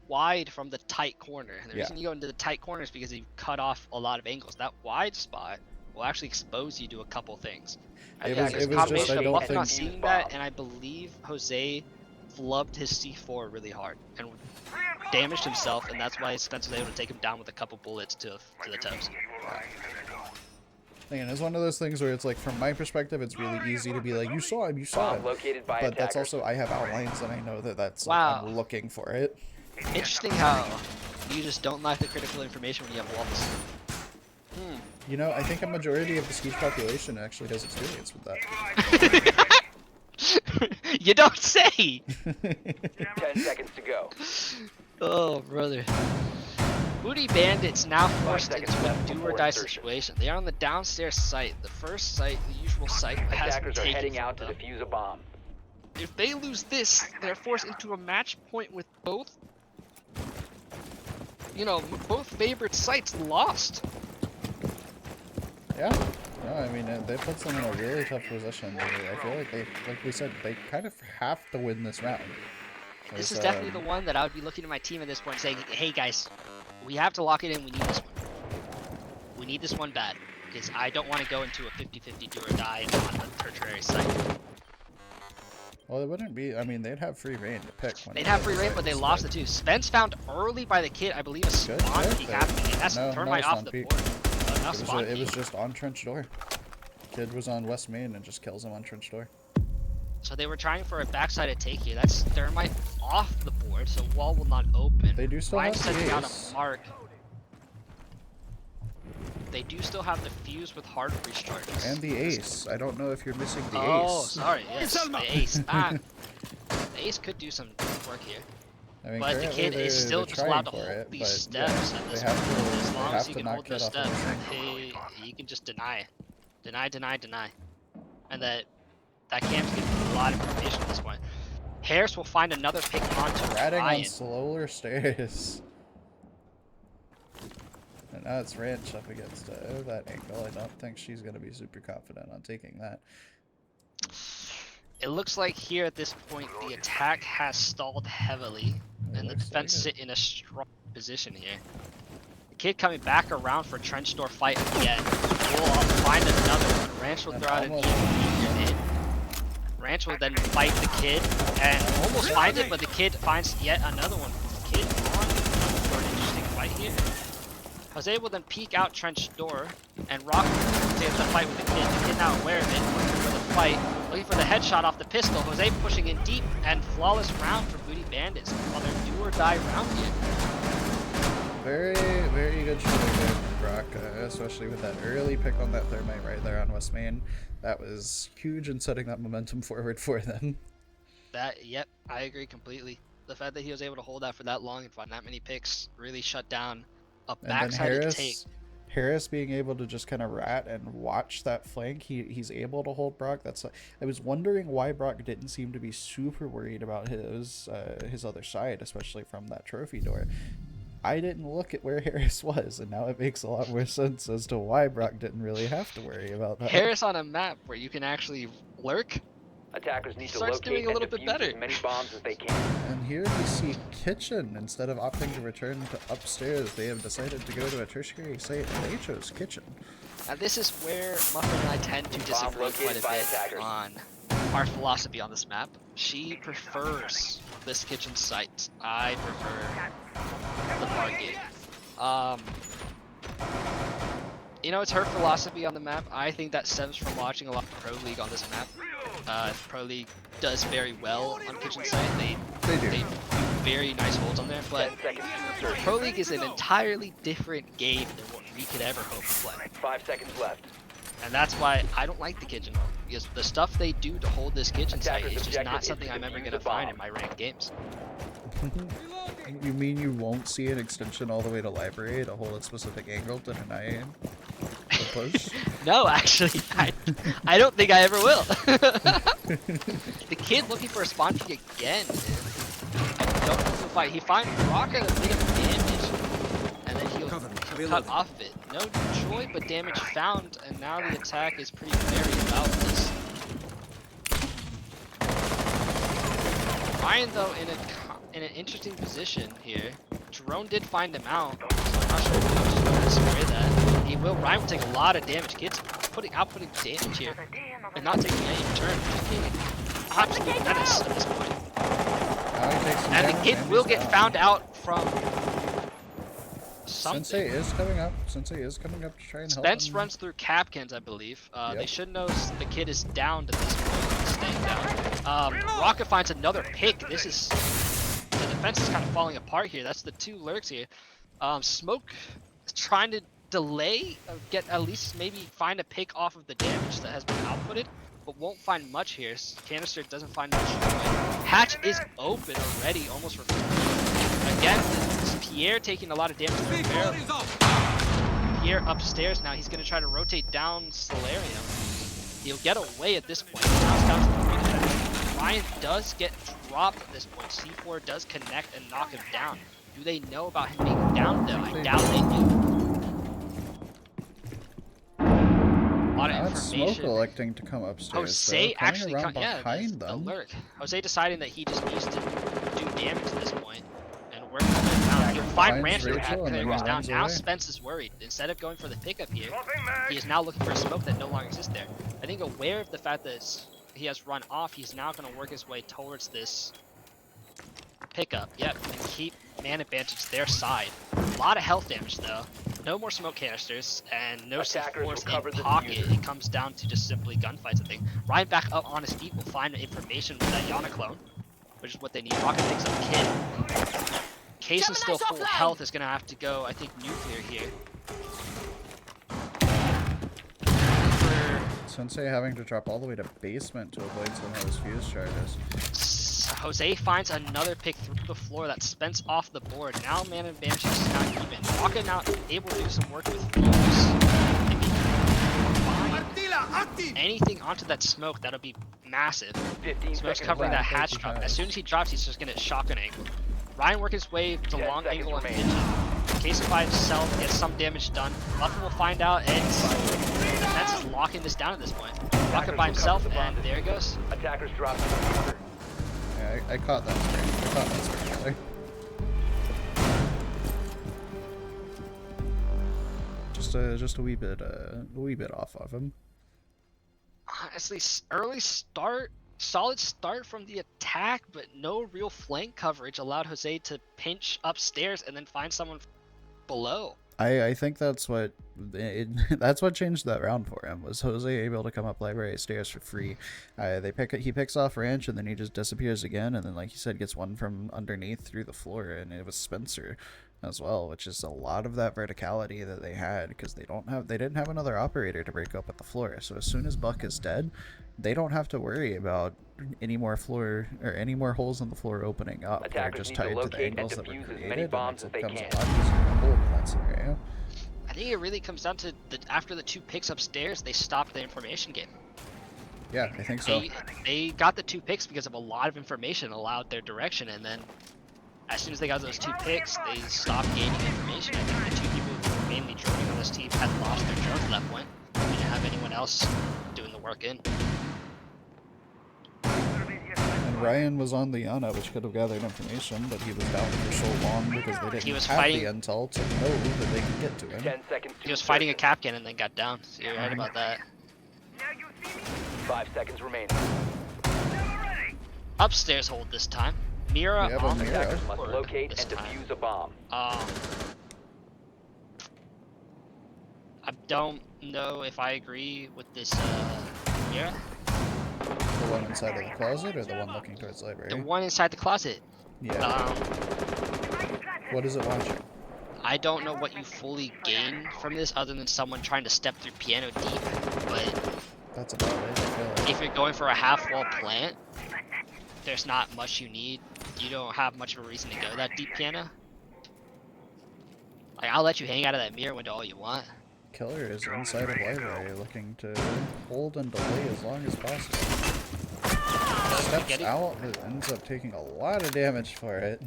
wide from the tight corner, and the reason you go into the tight corner is because you cut off a lot of angles. That wide spot will actually expose you to a couple things. It was just, I don't think not seeing that, and I believe Jose flubbed his C4 really hard and damaged himself, and that's why Spence was able to take him down with a couple bullets to the toes. Again, it's one of those things where it's like, from my perspective, it's really easy to be like, you saw him, but that's also, I have outlines and I know that that's like, I'm looking for it. Interesting how you just don't like the critical information when you have walls. You know, I think a majority of the Siege population actually has experience with that. You don't say! 10 seconds to go. Oh, brother. Booty Bandits now forced into a do-or-die situation. They are on the downstairs site. The first site, the usual site, has been Attackers are taken heading from out to them. defuse a bomb. If they lose this, they're forced into a match point with both, you know, both favorite sites lost. Yeah. No, I mean, they put them in a really tough position. I feel like like we said, they kind of have to win this round. This is definitely the one that I would be looking at my team at this point saying, hey guys, we have to lock it in, we need this one. We need this one bad, because I don't want to go into a 50-50 do or die on the tertiary site. Well, it wouldn't be, I mean, they'd have free reign to pick. They'd have free reign, but they lost it too. Spence found early by the kid, I believe, a spawn peek happening. It has to turn right off the board. It was just on trench door. Kid was on West Main and just kills him on trench door. So they were trying for a backside take here. That's Thermite off the board, so wall will not open. They do still Ryan have the setting out ace. a mark. They do still have the fuse with hard recharges. And the ace. I don't know if you're missing the Oh, ace. sorry. Yes, the ace. The ace could do some work here. I mean, But the currently kid is they're still just allowed to trying for hold it, these but steps yeah, at they this have point. to, As they long have as he to can not hold get those off of steps, the thing. he can just deny. Deny. And that camp's getting a lot of information at this point. Harris will find another pick onto Ratting on Ryan. slower stairs. And now it's Ranch up against that angle. I don't think she's going to be super confident on taking that. It looks like here at this point the attack has stalled heavily, and the defense sit in a strong position here. The kid coming back around for trench door fight again. We'll find another one. Ranch will throw out an grenade. Ranch will then fight the kid and almost finds it, but the kid finds yet another one. The kid on for an interesting fight here. Jose will then peek out trench door, and Rock takes the fight with the kid. The kid now aware of it, looking for the fight, looking for the headshot off the pistol. Jose pushing in deep, and flawless round for Booty Bandits on their do or die round here. Very, very good shooting there from Brock, especially with that early pick on that Thermite right there on West Main. That was huge in setting that momentum forward for them. Yep, I agree completely. The fact that he was able to hold that for that long and find that many picks really shut down a backside take. Harris being able to just kind of rat and watch that flank, he's able to hold Brock. I was wondering why Brock didn't seem to be super worried about his other side, especially from that trophy door. I didn't look at where Harris was, and now it makes a lot more sense as to why Brock didn't really have to worry about that. Harris on a map where you can actually lurk. Attackers need to Starts locate doing a and little bit defuse better. as many bombs as they can. And here we see Kitchen. Instead of opting to return to upstairs, they have decided to go to a tertiary site, and they chose Kitchen. Now this is where Muffin and I tend to disagree quite a bit on our philosophy on this map. She prefers this kitchen site. I prefer the park gate. You know, it's her philosophy on the map. I think that stems from watching a lot of Pro League on this map. Pro League does very well on kitchen site. They do very nice holds on there, but Pro League is an entirely different game than what we could ever hope to play. 5 seconds left. And that's why I don't like the kitchen, because the stuff they do to hold this kitchen site is just not something I'm ever going to find in my ranked games. You mean you won't see an extension all the way to library to hold a specific angle to deny the push? No, actually, I don't think I ever will. The kid looking for a spawn peek again. I don't know if he'll fight. He finds Rock at a bit of damage, and then he'll cut off of it. No joy, but damage found, and now the attack is pretty wary about this. Ryan, though, in an interesting position here. Jerome did find him out, so I'm not sure if he'll just go to spray that. He will. Ryan will take a lot of damage. Kid's outputting damage here, and not taking any return. Just being an absolute menace at this point. And the kid will get found out from something. Sensei is coming up. Sensei is coming up to try and help Spence him. runs through Capkins, I believe. They Yep. should know the kid is down to this point. He's staying down. Rocket finds another pick. This is... The defense is kind of falling apart here. That's the two lurks here. Smoke is trying to delay, get at least maybe find a pick off of the damage that has been outputted, but won't find much here. Canister doesn't find much. Hatch is open already, almost for again. This is Pierre taking a lot of damage there. Pierre upstairs now. He's going to try to rotate down Solarium. He'll get away at this point. Now it's down to the 3 defense. Ryan does get dropped at this point. C4 does connect and knock him down. Do they know about him being down though? I doubt they do. A lot of Now it's Smoke information. electing to come upstairs. Jose actually around yeah, behind the them. lurk. Jose deciding that he just needs to do damage at this point and work his way down. You'll find Finds Rancher Rachel and then clears down. runs Now away. Spence is worried. Instead of going for the pickup here, he is now looking for a smoke that no longer exists there. I think aware of the fact that he has run off, he's now going to work his way towards this pickup. Yep, and keep man advantage their side. A lot of health damage though. No more smoke canisters and no Attackers C4s recover in the pocket. diffuser. It comes down to just simply gunfights, I think. Ryan back up on his feet will find information with that Yana clone, which is what they need. Rocket picks up Kid. Case is still full health, is gonna have to go, I think, nuclear here. Sensei having to drop all the way to basement to avoid some of those fuse charges. Jose finds another pick through the floor that Spence off the board. Now man advantage is not even. Rocket now able to do some work with fuse. If he can find anything onto that smoke, that'll be massive. 15 Smoke's seconds covering that left. hatch drop. As soon as he drops, he's just gonna shock an angle. Ryan work his way to 10 long seconds angle and remain. vision. Case by himself gets some damage done. Muffin will find out, and Spence is locking this down at this point. Rocket by himself, and there he goes. Attackers drop the diffuser. Yeah, I caught that screen. I caught that screen killer. Just a wee bit off of him. Honestly, early start, solid start from the attack, but no real flank coverage allowed Jose to pinch upstairs and then find someone below. I think that's what that's what changed that round for him. Was Jose able to come up library stairs for free? He picks off ranch and then he just disappears again, and then like you said, gets one from underneath through the floor, and it was Spencer as well, which is a lot of that verticality that they had because they didn't have another operator to break up at the floor. So as soon as Buck is dead, they don't have to worry about any more floor or any more holes in the floor opening up. They're Attackers just need to tied to the locate and angles that were defuse as created, many and bombs it as they becomes a can. lot easier to hold in that scenario. I think it really comes down to after the 2 picks upstairs, they stopped the information game. Yeah, I think so. They got the 2 picks because of a lot of information allowed their direction, and then as soon as they got those 2 picks, they stopped gaining information. I think the 2 people who were mainly droning on this team had lost their drones at that point. They didn't have anyone else doing the work in. And Ryan was on the Yana, which could have gathered information, but he was down for so long because they didn't was have fighting- the intel to know that they could get to him. 10 seconds. He was fighting a Capcan and then got down, so you're right about that. 5 seconds remaining. Upstairs hold this time. Mira We have a on the Mira. Attackers must board locate this and time. defuse a bomb. I don't know if I agree with this Mira. The one inside of the closet or the one looking towards the library? The one inside the closet. Yeah. What is it watching? I don't know what you fully gain from this other than someone trying to step through piano deep, but That's about it, I feel like. if you're going for a half-wall plant, there's not much you need. You don't have much of a reason to go that deep piano. Like, I'll let you hang out of that mirror window all you want. Killer is inside of library looking to hold and delay as long as possible. Steps Getting- out, it ends up taking a lot of damage for it.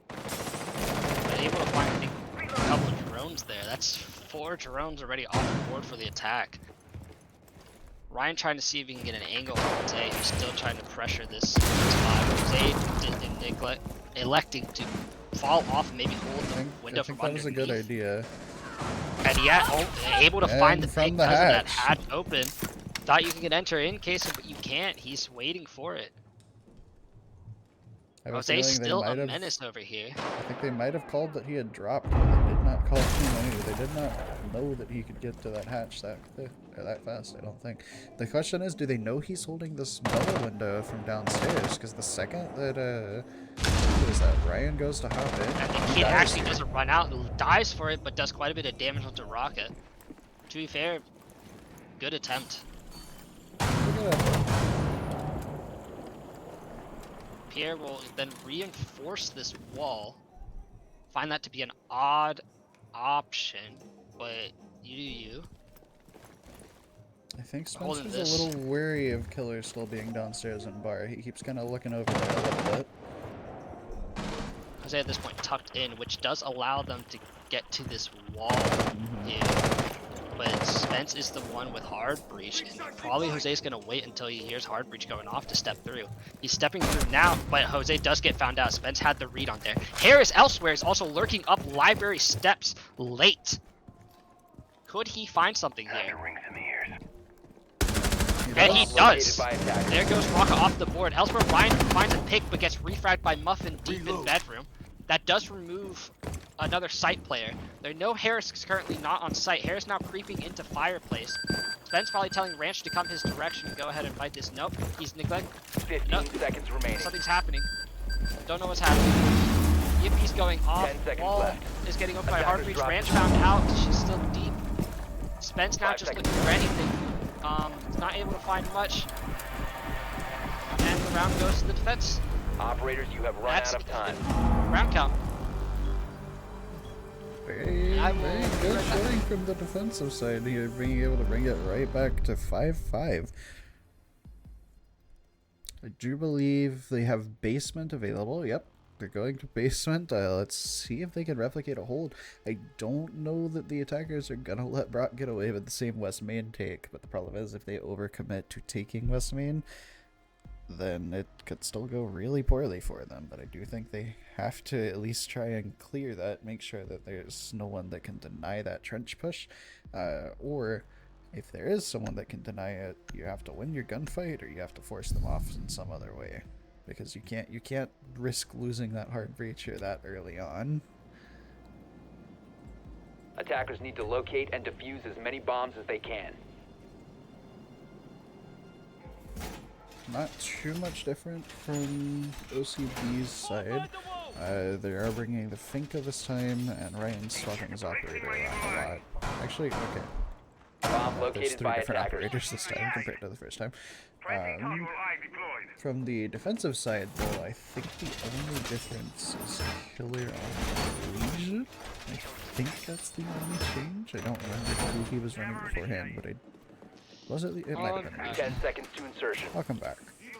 But able to find I think, a couple of drones there. That's 4 drones already off the board for the attack. Ryan trying to see if he can get an angle on Jose, who's still trying to pressure this spot. Jose electing to fall off and maybe hold the window I think from that was a underneath. good idea. And able to find the And from pick the because of that hatch. hatch open. Thought you could enter in case, but you can't. He's waiting for it. I have a Jose's feeling they still a might have- menace over here. I think they might have called that he had dropped, but they did not call him. They did not know that he could get to that hatch that quick, or that fast, I don't think. The question is, do they know he's holding this double window from downstairs? Because the second that, what is that, Ryan goes to hop in, And the he kid dies actually here. doesn't run out and dives for it, but does quite a bit of damage onto Rocket. To be fair, good attempt. Look at that. Pierre will then reinforce this wall. Find that to be an odd option, but you do you. I think Holding Spencer's this. a little wary of Killer still being downstairs in bar. He keeps kind of looking over there a little bit. Jose at this point tucked in, which does allow them to get to this wall here. But Spence is the one with hard breach, and probably Jose's gonna wait until he hears hard breach going off to step through. He's stepping through now, but Jose does get found out. Spence had the read on there. Harris elsewhere is also lurking up library steps late. Could he find something here? And he Bomb does. located by attackers. There goes Rocka off the board. Elsewhere, Ryan finds a pick but gets refragged by Muffin deep in bedroom. That does remove another site player. There no Harris is currently not on site. Harris now creeping into fireplace. Spence probably telling Ranch to come his direction and go ahead and fight this. Nope, he's neglected. 15 seconds remaining. Something's happening. Don't know what's happening. Yippie's going off. 10 seconds Wall left. is getting opened by Attackers Heartbreach. dropping. Ranch found out. She's still deep. Spence now 5 just seconds looking for anything. Not able to find much. And the round goes to the defense. Operators, you have run That's out of time. round count. Very, I will very be good right back. showing from the defensive side here, being able to bring it right back to 5-5. I do believe they have basement available. Yep, they're going to basement. Let's see if they can replicate a hold. I don't know that the attackers are gonna let Brock get away with the same West Main take, but the problem is if they overcommit to taking West Main, then it could still go really poorly for them. But I do think they have to at least try and clear that, make sure that there's no one that can deny that trench push, or if there is someone that can deny it, you have to win your gunfight or you have to force them off in some other way, because you can't risk losing that hard breach here that early on. Attackers need to locate and defuse as many bombs as they can. Not too much different from OCB's side. They are bringing the Finka this time, and Ryan's swapping his operator around a lot. Actually, okay. Bomb There's located 3 by different attackers. operators this time compared to the first time. From the defensive side, though, I think the only difference is Killer on Legion. I think that's the only change. I don't remember who he was running beforehand, but was it? It might have been Legion. 10 seconds to insertion. I'll come back.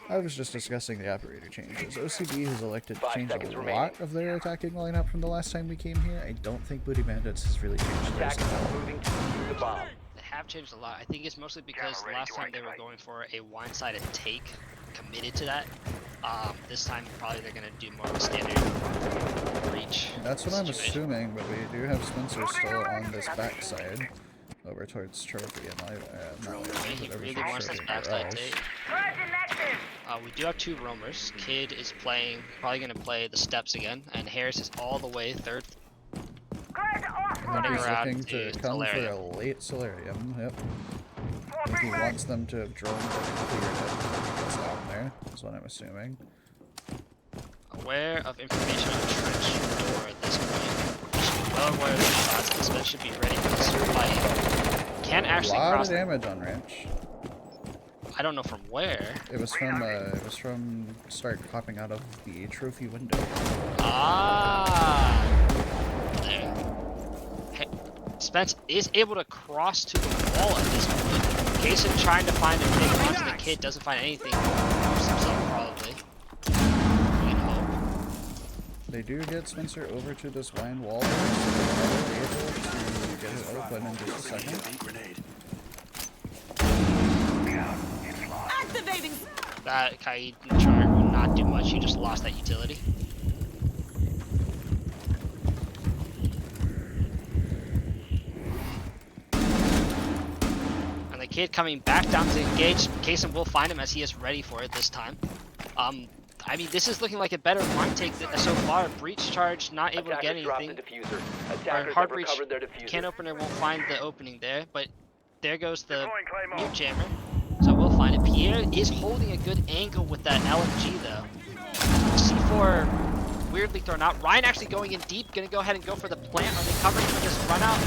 I was just discussing the operator changes. OCB has elected to 5 change seconds a remaining. lot of their attacking lineup from the last time we came here. I don't think Booty Bandits has really changed theirs. Attackers are moving to defuse the bomb. They have changed a lot. I think it's mostly because last time they were going for a one-sided take, committed to that. This time probably they're gonna do more of a standard breach. That's what I'm situation. assuming, but we do have Spencer still on this backside, over towards Trophy and not Yeah, he whatever really she's wants this Trophy or backside else. take. We do have 2 roamers. Kid is playing, probably gonna play the steps again, and Harris is all the way third. And then he's around looking to to come for Solarium. a late Solarium, yep. I think he wants them to have drones that are cleared when he gets down there, is what I'm assuming. Aware of information on trench door at this point. He should be well aware of the shots, and Spence should be ready for this fight. Can A actually lot of cross. damage on Ranch. I don't know from where. It was from start popping out of the trophy window. Ah, there. Hey, Spence is able to cross to the wall at this point. Kason trying to find a big onto the kid, doesn't find anything. Moves himself probably. We can hope. They do get Spencer over to this wine wall, so they're able to get it open in just a second. Activating. That Kaid charge will not do much. He just lost that utility. And the kid coming back down to engage. Kason will find him as he is ready for it this time. I mean, this is looking like a better line take so far. Breach charge, not able to get Attackers dropped the anything. diffuser. Or Attackers hard have breach, recovered their diffuser. can opener won't find the opening there, but there goes the mute jammer. So we'll find it. Pierre is holding a good angle with that LMG though. C4 weirdly thrown out. Ryan actually going in deep, gonna go ahead and go for the plant. Are they covering for this run out?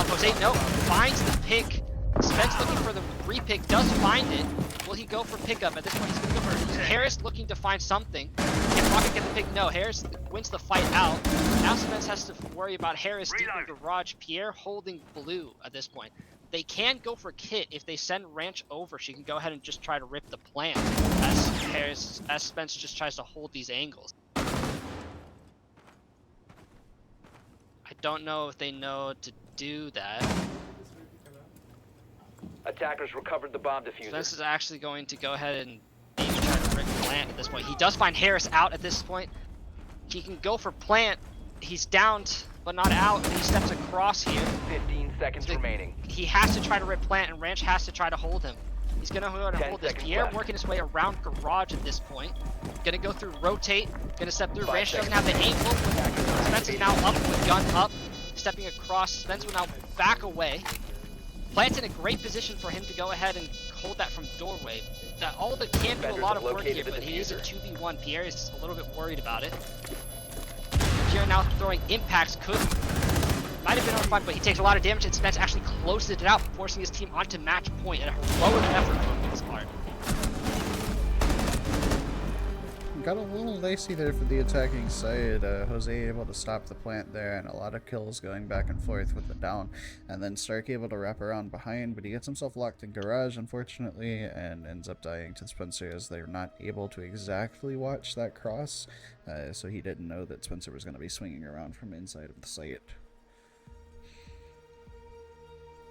Jose, no, finds the pick. Spence looking for the repick, does find it. Will he go for pickup? At this point, he's gonna go for Harris looking to find something. Can Rocket get the pick? No, Harris wins the fight out. Now Spence has to worry about Harris deep in garage. Pierre holding blue at this point. They can go for Kit if they send Ranch over. She can go ahead and just try to rip the plant as Spence just tries to hold these angles. I don't know if they know to do that. Attackers recovered the bomb diffuser. Spence is actually going to go ahead and maybe try to rip plant at this point. He does find Harris out at this point. He can go for plant. He's downed, but not out. And he steps across here. 15 seconds remaining. He has to try to rip plant, and Ranch has to try to hold him. He's gonna go ahead and 10 hold this. seconds Pierre left. working his way around garage at this point. Gonna go through rotate. Gonna step through. 5 Ranch doesn't seconds. have the angle. Spence is now up with gun up. Stepping across. Spence will now back away. Plant's in a great position for him to go ahead and hold that from doorway. That all that can do a lot of work here, but he is a 2v1. Pierre is a little bit worried about it. Pierre now throwing impacts could might have been on fun, but he takes a lot of damage, and Spence actually closes it out, forcing his team onto match point. And a heroic effort from his part. Got a little dicey there for the attacking side. Jose able to stop the plant there, and a lot of kills going back and forth with the down. And then Stark able to wrap around behind, but he gets himself locked in garage, unfortunately, and ends up dying to Spencer as they're not able to exactly watch that cross. So he didn't know that Spencer was going to be swinging around from inside of the site.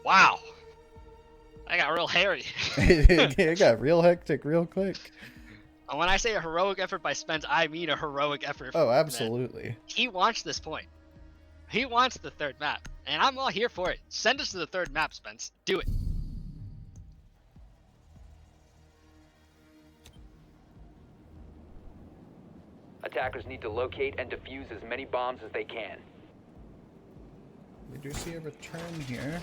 Wow. I got real hairy. It got real hectic real quick. And when I say a heroic effort by Spence, I mean a heroic effort. Oh, from absolutely. him. He wants this point. He wants the third map. And I'm all here for it. Send us to the third map, Spence. Do it. Attackers need to locate and defuse as many bombs as they can. We do see a return here.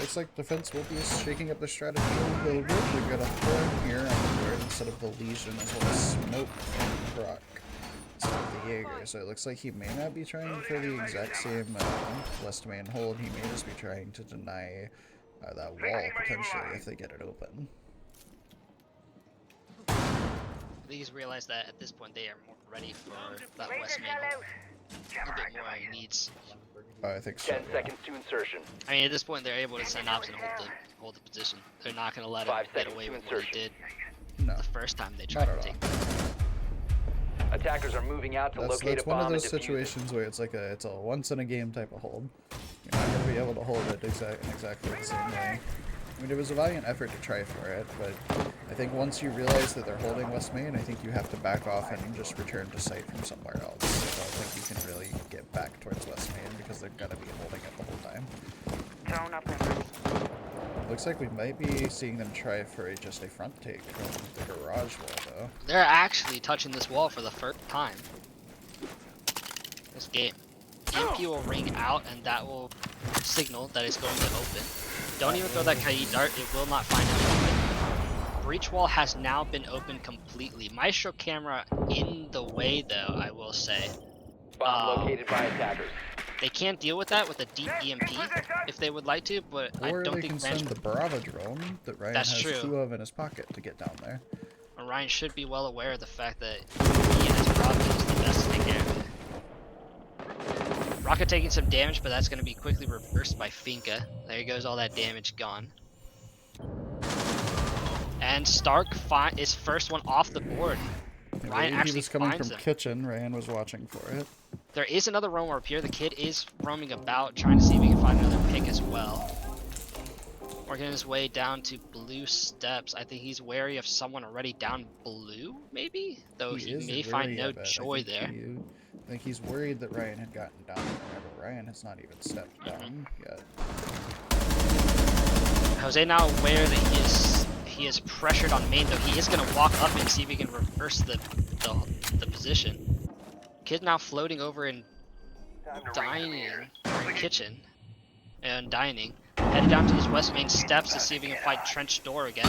Looks like defense will be shaking up the strategy a little bit. We've got a Thorn here on the board instead of the Legion, as well as Smoke and Proc instead of the Jaeger. So it looks like he may not be trying for the exact same West main hold. He may just be trying to deny that wall, potentially, if they get it open. Please realize that at this point they are more ready for that West main hold. A bit more he needs. I think so. 10 seconds to insertion. I mean, at this point, they're able to send ops and hold the position. They're not going to let him 5 get seconds away to with what he insertion. did No. the first time they Not tried at to all. take. Attackers are moving out to locate That's a one bomb of and those defuse it. situations where it's like it's a once in a game type of hold. You're not going to be able to hold it in exactly the same way. I mean, it was a valiant effort to try for it, but I think once you realize that they're holding West Main, I think you have to back off and just return to site from somewhere else. I don't think you can really get back towards West Main because they're going to be holding it the whole time. Drone up and ready. Looks like we might be seeing them try for just a front take from the garage wall, though. They're actually touching this wall for the first time. This game. EMP will ring out, and that will signal that it's going to open. Don't even throw that Kaid dart, it will not find it open. Breach wall has now been opened completely. Maestro camera in the way, though, I will say. Bomb located by attackers. They can't deal with that with a deep EMP if they would like to, but I Or don't they think can send the Brava drone that Ryan That's has true. 2 of in his pocket to get down there. Ryan should be well aware of the fact that he and his rocket is the best to take care of it. Rocket taking some damage, but that's going to be quickly reversed by Finka. There goes all that damage gone. And Stark is first one off the board. I Ryan believe actually he was coming finds from him. kitchen. Ryan was watching for it. There is another roam up here. The kid is roaming about, trying to see if he can find another pick as well. Working his way down to blue steps. I think he's wary of someone already down blue, maybe? Though he is may wary find no of it. joy there. I think he's worried that Ryan had gotten down there, but Ryan has not even stepped down yet. Jose now aware that he is pressured on main, though he is going to walk up and see if he can reverse the position. Kid now floating over and dining in the kitchen and dining. Headed down to his west main steps to see if he can fight trench door again.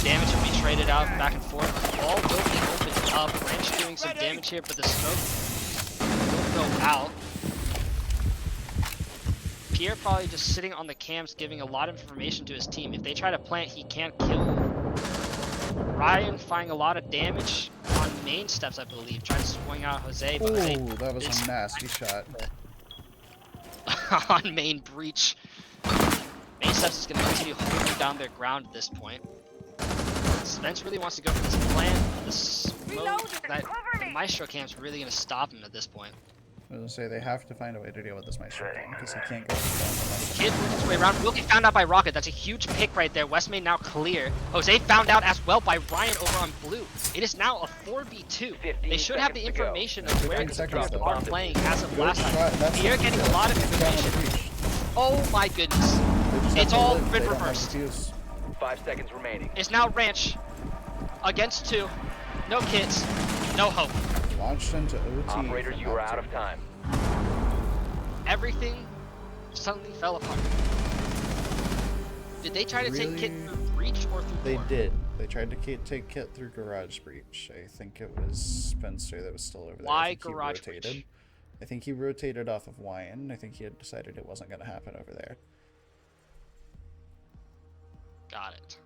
Damage will be traded out back and forth. All will be opened up. Ranch doing some damage here, but the smoke will go out. Pierre probably just sitting on the cams giving a lot of information to his team. If they try to plant, he can't kill them. Ryan finding a lot of damage on main steps, I believe. Trying to swing out Jose, but Jose Oh, that was is a nasty shot. on main breach. Main steps is going to continue holding down their ground at this point. Spence really wants to go for this plant, but the smoke, the Maestro camp's really going to stop him at this point. I was gonna say they have to find a way to deal with this Maestro thing because he can't go down. Kid working his way around. Will be found out by Rocket. That's a huge pick right there. West main now clear. Jose found out as well by Ryan over on blue. It is now a 4v2. They should have the information of where the players are playing as of last time. Pierre getting a lot of information. Oh my goodness. It's all been reversed. 5 seconds remaining. It's now Ranch against 2. No kids, no hope. Launched into OT. Operators, you are out of time. Everything suddenly fell apart. Did they try to take Kit Really? through breach or through They door? did. They tried to take Kit through garage breach. I think it was Spencer that was still over there. Why I think he garage rotated. breach? I think he rotated off of Wyan. I think he had decided it wasn't going to happen over there. Got it.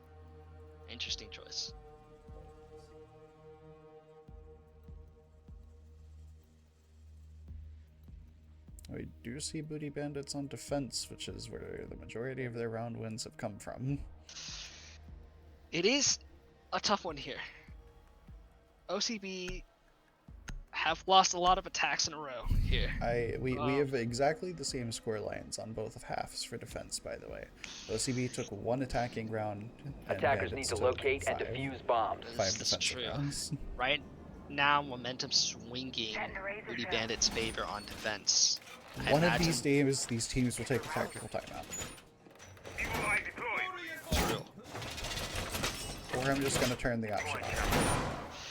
Interesting choice. We do see Booty Bandits on defense, which is where the majority of their round wins have come from. It is a tough one here. OCB have lost a lot of attacks in a row here. We have exactly the same score lines on both of halves for defense, by the way. OCB took 1 attacking round. And Attackers need Bandits to took locate and 5. defuse bombs. 5 This is defensive true. rounds. Right now, momentum swinging Booty Bandits' favor on defense. I One of imagine- these days, these teams will take a tactical timeout. True. Or I'm just going to turn the option on.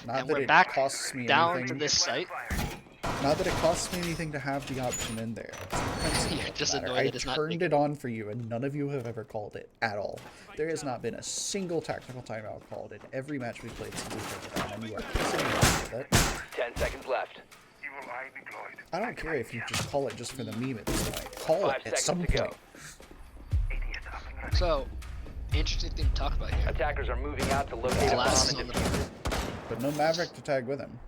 Not And that we're it back costs me down anything. to this site. Not that it costs me anything to have the option in there. It's the principle You're of the just matter. annoyed I that it's not turned big. it on for you, and none of you have ever called it at all. There has not been a single tactical timeout called in every match we played since we turned it on, and you are pissing me off with it. 10 seconds left. I don't care if you just call it just for the meme at this point. Call 5 it at seconds some to go. point. So, interesting thing to talk about here. Attackers are moving out to locate a Glass bomb on and the defuse. But no Maverick to tag with him.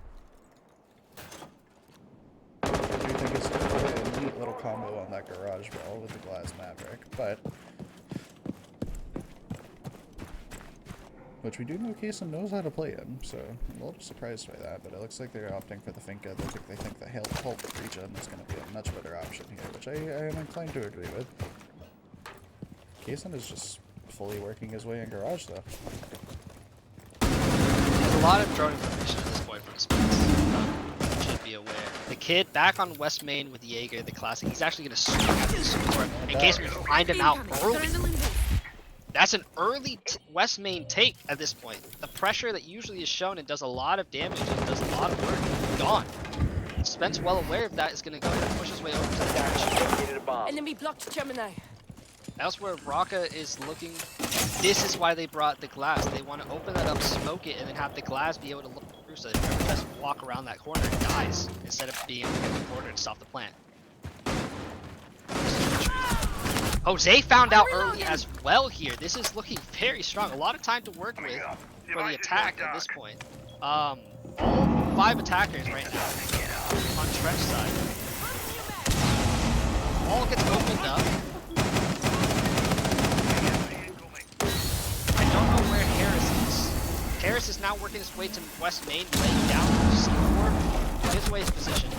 I do think it's a neat little combo on that garage wall with the Glass Maverick, but... Which we do know Kaysen knows how to play him, so I'm a little surprised by that, but it looks like they're opting for the Finka. They think the Hulk regen is going to be a much better option here, which I am inclined to agree with. Kaysen is just fully working his way in garage, though. There's a lot of drone information at this point from Spence. Should be aware. The kid back on West Main with Jaeger, the classic. He's actually going to swing at the support in case we find him out early. That's an early West Main take at this point. The pressure that usually is shown and does a lot of damage and does a lot of work, gone. Spence, well aware of that, is going to go ahead and push his way over to the dash. Located a bomb. Enemy blocked Gemini. Elsewhere, Raka is looking. This is why they brought the glass. They want to open that up, smoke it, and then have the glass be able to look through so that everyone just walk around that corner and dies instead of being able to get the corner and stop the plant. Jose found out early as well here. This is looking very strong. A lot of time to work with for the attack at this point. All 5 attackers right now on trench side. All gets opened up. I don't know where Harris is. Harris is now working his way to West Main, laying down C4. His way is position.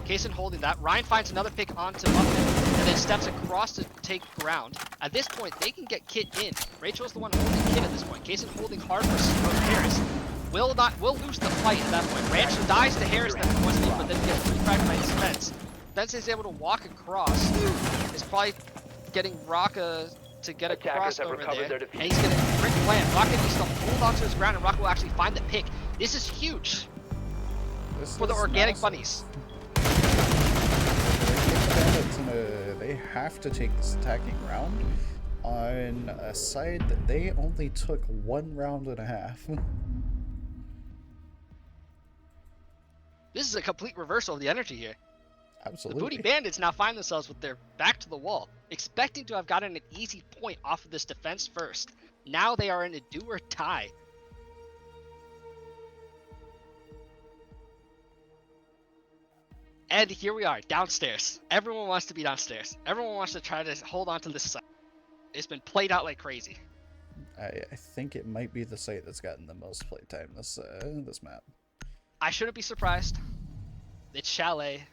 Kaysen holding that. Ryan finds another pick onto Muffin and then steps across to take ground. At this point, they can get Kit in. Rachel's the one holding Kit at this point. Kaysen holding hard for Harris. Will lose the fight at that point. Ranch dies to Harris that West Main, but then gets refragged by Spence. Spence is able to walk across. Is probably getting Raka to get across over there. And he's gonna brick plant. Raka needs to hold onto his ground, and Raka will actually find the pick. This is huge for the organic bunnies. They have to take this attacking round on a side that they only took 1 round and a half. This is a complete reversal of the energy here. Absolutely. The Booty Bandits now find themselves with their back to the wall, expecting to have gotten an easy point off of this defense first. Now they are in a do or die. And here we are, downstairs. Everyone wants to be downstairs. Everyone wants to try to hold on to this site. It's been played out like crazy. I think it might be the site that's gotten the most playtime this map. I shouldn't be surprised. It's Chalet.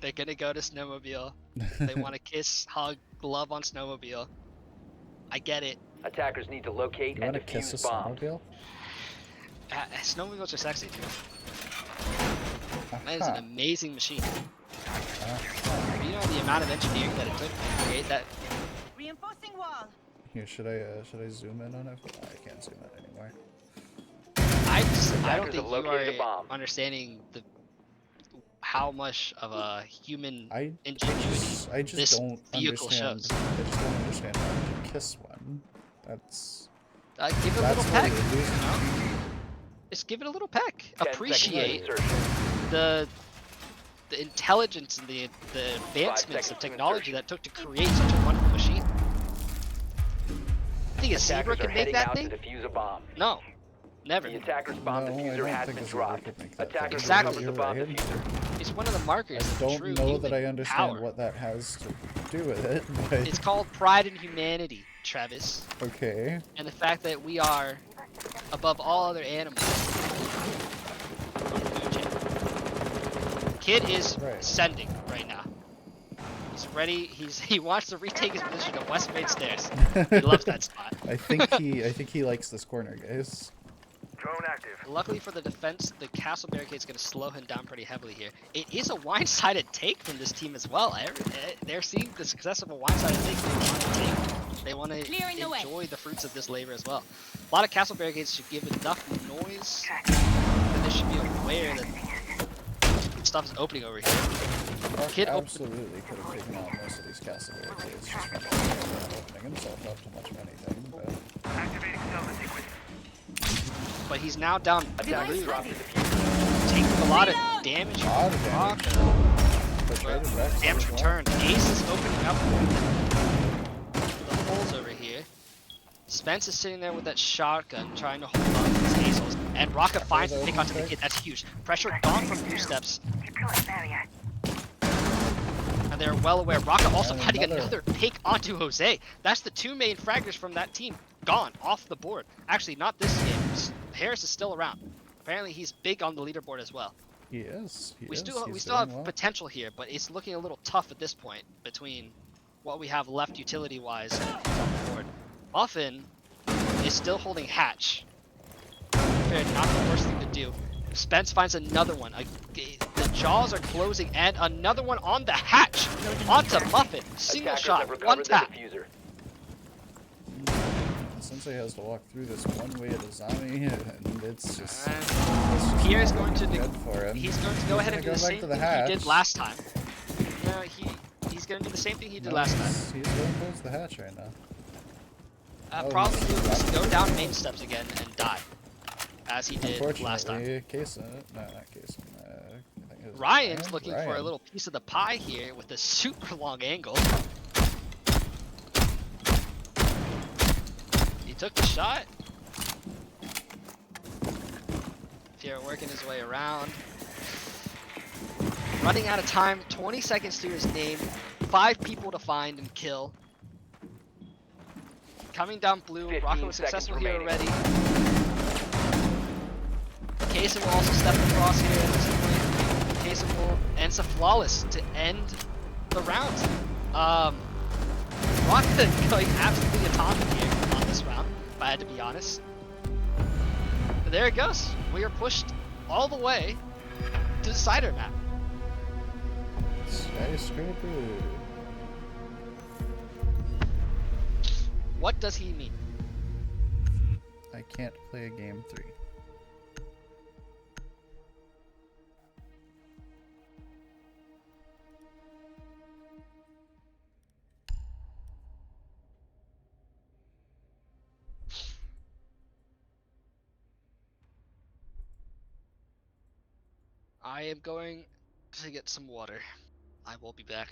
They're gonna go to Snowmobile. They want to kiss, hug, glove on Snowmobile. I get it. Attackers need to locate You and want to kiss a defuse bombs. snowmobile? Snowmobiles are sexy, dude. That is an amazing machine. You know the amount of engineering that it took to create that. Reinforcing wall. Here, should I zoom in on it? Oh, I can't zoom in anymore. I don't Attackers think have you located a are bomb. understanding how much of a human I ingenuity I just this don't vehicle understand. shows. I just don't understand how you can kiss one. That's Give it a that's little where peck. you're You losing. know? Just give it a little peck. 10 seconds to Appreciate insertion. the intelligence and the advancements seconds of to technology insertion. that took to create such a wonderful machine. Think a zebra Attackers are can make heading that out thing? to defuse a bomb. No, never. The attacker's bomb No, I diffuser don't has think been a zebra dropped. could make that thing. Attackers Exactly. recovered the bomb You're right. diffuser. It's one of the markers I of don't true know that I human understand power. what that has to do with it, but It's called pride in humanity, Travis, okay. and the fact that we are above all other animals. Kid is Right. ascending right now. He's ready. He wants to retake his position of West Main Stairs. He loves that spot. I think he likes this corner, guys. Drone active. Luckily for the defense, the castle barricade is going to slow him down pretty heavily here. It is a one-sided take from this team as well. They're seeing the success of a one-sided take. They want to enjoy the fruits of this labor as well. A lot of castle barricades should give enough noise that they should be aware that stuff is opening over here. Kid absolutely could have taken out most of these castle barricades just from opening himself up to much of anything, but Activating stealth sequence. But he's now down Attackers blue, dropped the diffuser. taking a lot of damage. a lot of Rock. damage. But traded Rex Damage as well. returned. Ace is opening up the holes over here. Spence is sitting there with that shotgun trying to hold on to his hazels. And Rocka finds the pick onto the kid. That's huge. Pressure gone from blue steps. And they're well aware. Rocka also And finding another pick onto Jose. That's the two main fraggers from that team gone off the board. Actually, not this game. Harris is still around. Apparently, he's big on the leaderboard as well. He is. We He's still doing have well. potential here, but it's looking a little tough at this point between what we have left utility-wise and who's on the board. Muffin is still holding hatch. Fair, not the worst thing to do. Spence finds another one. The jaws are closing, and another one on the hatch onto Muffin. Single Attackers shot, have one recovered the tap. diffuser. Sensei has to walk through this one way at Azami, and it's just Pierre's going to good for him. he's going to go ahead and do gonna the go back same to the thing he did hatch. last time. No, he's going to do the same thing he did last time. He's going towards the hatch right now. Oh, Probably he's just go down main steps again and die, as he did last time. Unfortunately, not Kason. I think it was Ryan's looking for a Ryan. little piece of the pie here with a super long angle. He took the shot. Pierre working his way around. Running out of time, 20 seconds to his name, 5 people to find and kill. Coming down blue, 15 Rocco was seconds successful here remaining. already. Kaysen will also step across here at this point. Kaysen will, and it's a flawless to end the round. Rocco going absolutely atomic here on this round, if I had to be honest. But there it goes. We are pushed all the way to the cider map. Skyscraper. What does he mean? I can't play a game 3. I am going to get some water. I will be back.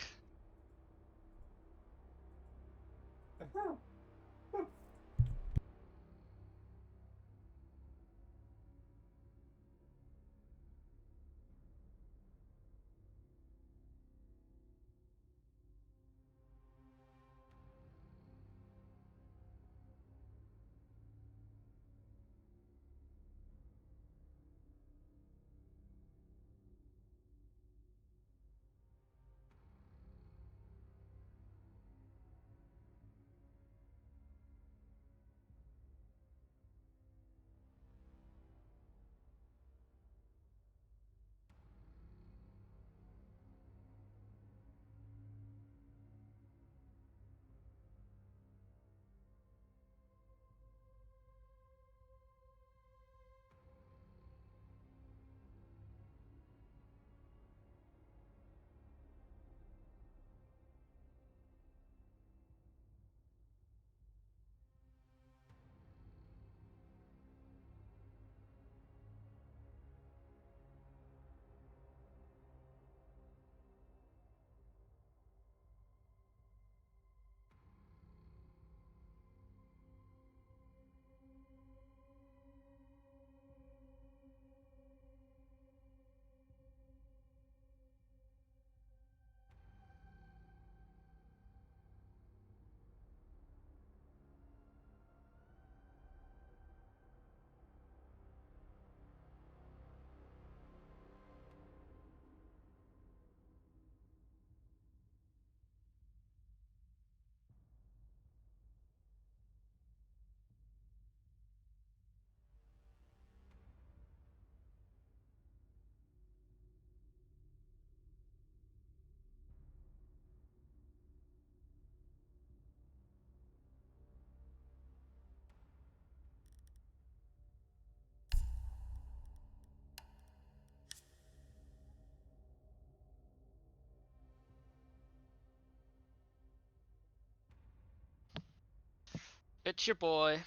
It's your boy.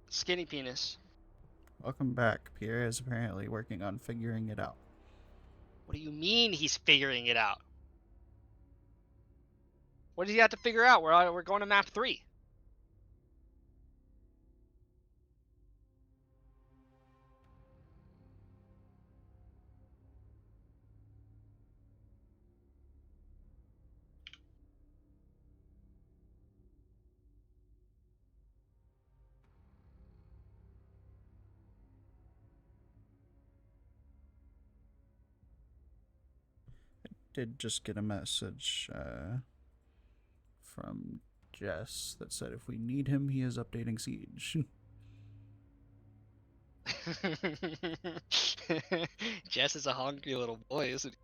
Skinny penis. Welcome back. Pierre is apparently working on figuring it out. What do you mean he's figuring it out? What does he have to figure out? We're going to map 3. Did just get a message from Jess that said if we need him, he is updating Siege. Jess is a hungry little boy, isn't he?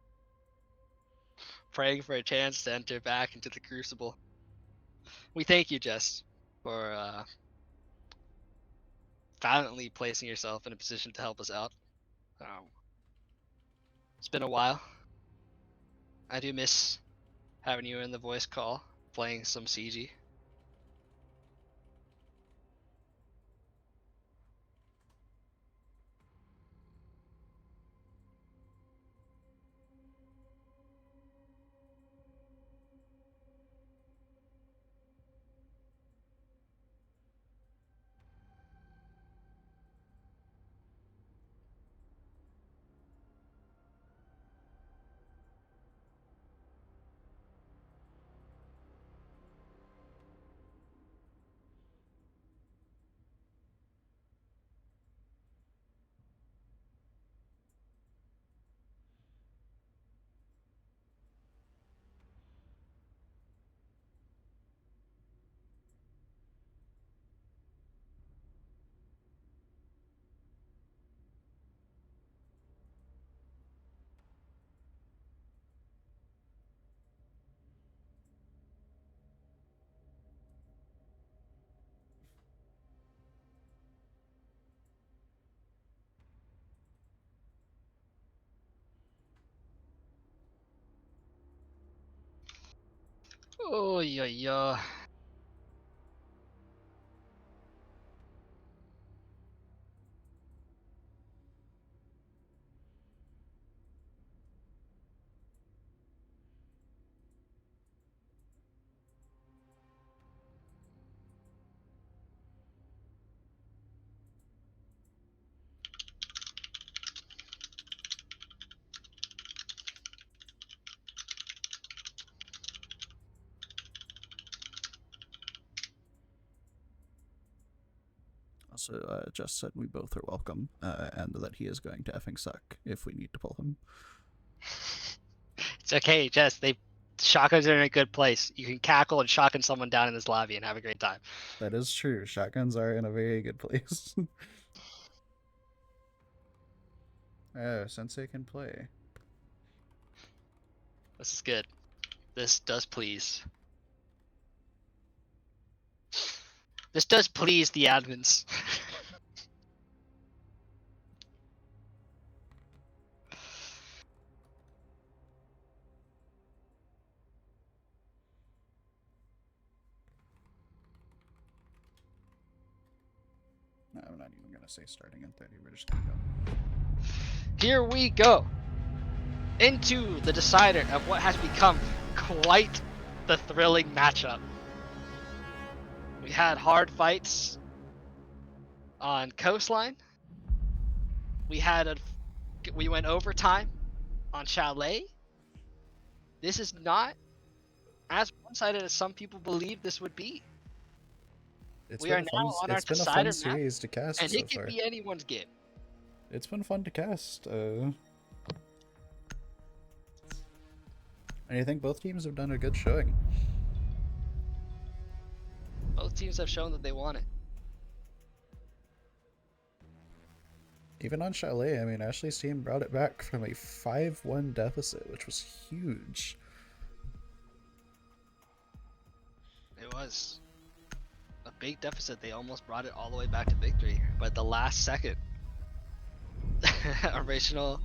Praying for a chance to enter back into the Crucible. We thank you, Jess, for valiantly placing yourself in a position to help us out. It's been a while. I do miss having you in the voice call, playing some CG. Oh yeah. Also, Jess said we both are welcome, and that he is going to effing suck if we need to pull him. It's okay, Jess. Shotguns are in a good place. You can cackle and shotgun someone down in this lobby and have a great time. That is true. Shotguns are in a very good place. Oh, Sensei can play. This is good. This does please. This does please the admins. No, I'm not even gonna say starting in 30. We're just gonna go. Here we go. Into the decider of what has become quite the thrilling matchup. We had hard fights on Coastline. We went overtime on Chalet. This is not as one-sided as some people believe this would be. It's We been are a now fun, on our it's been a decider fun map, series to cast and so it far. could be anyone's game. It's been fun to cast. And I think both teams have done a good showing. Both teams have shown that they want it. Even on Chalet, I mean, Ashley's team brought it back from a 5-1 deficit, which was huge. It was a big deficit. They almost brought it all the way back to victory, but at the last second, original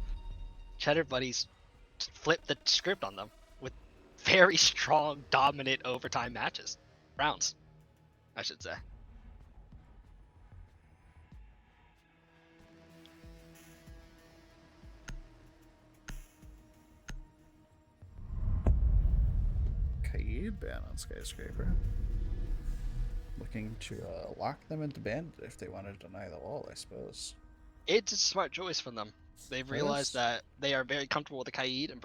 Cheddar buddies flipped the script on them with very strong, dominant overtime matches. Rounds, I should say. Kaid ban on Skyscraper. Looking to lock them into Bandit if they want to deny the wall, I suppose. It's a smart choice from them. They've realized that they are very comfortable with the Kaid and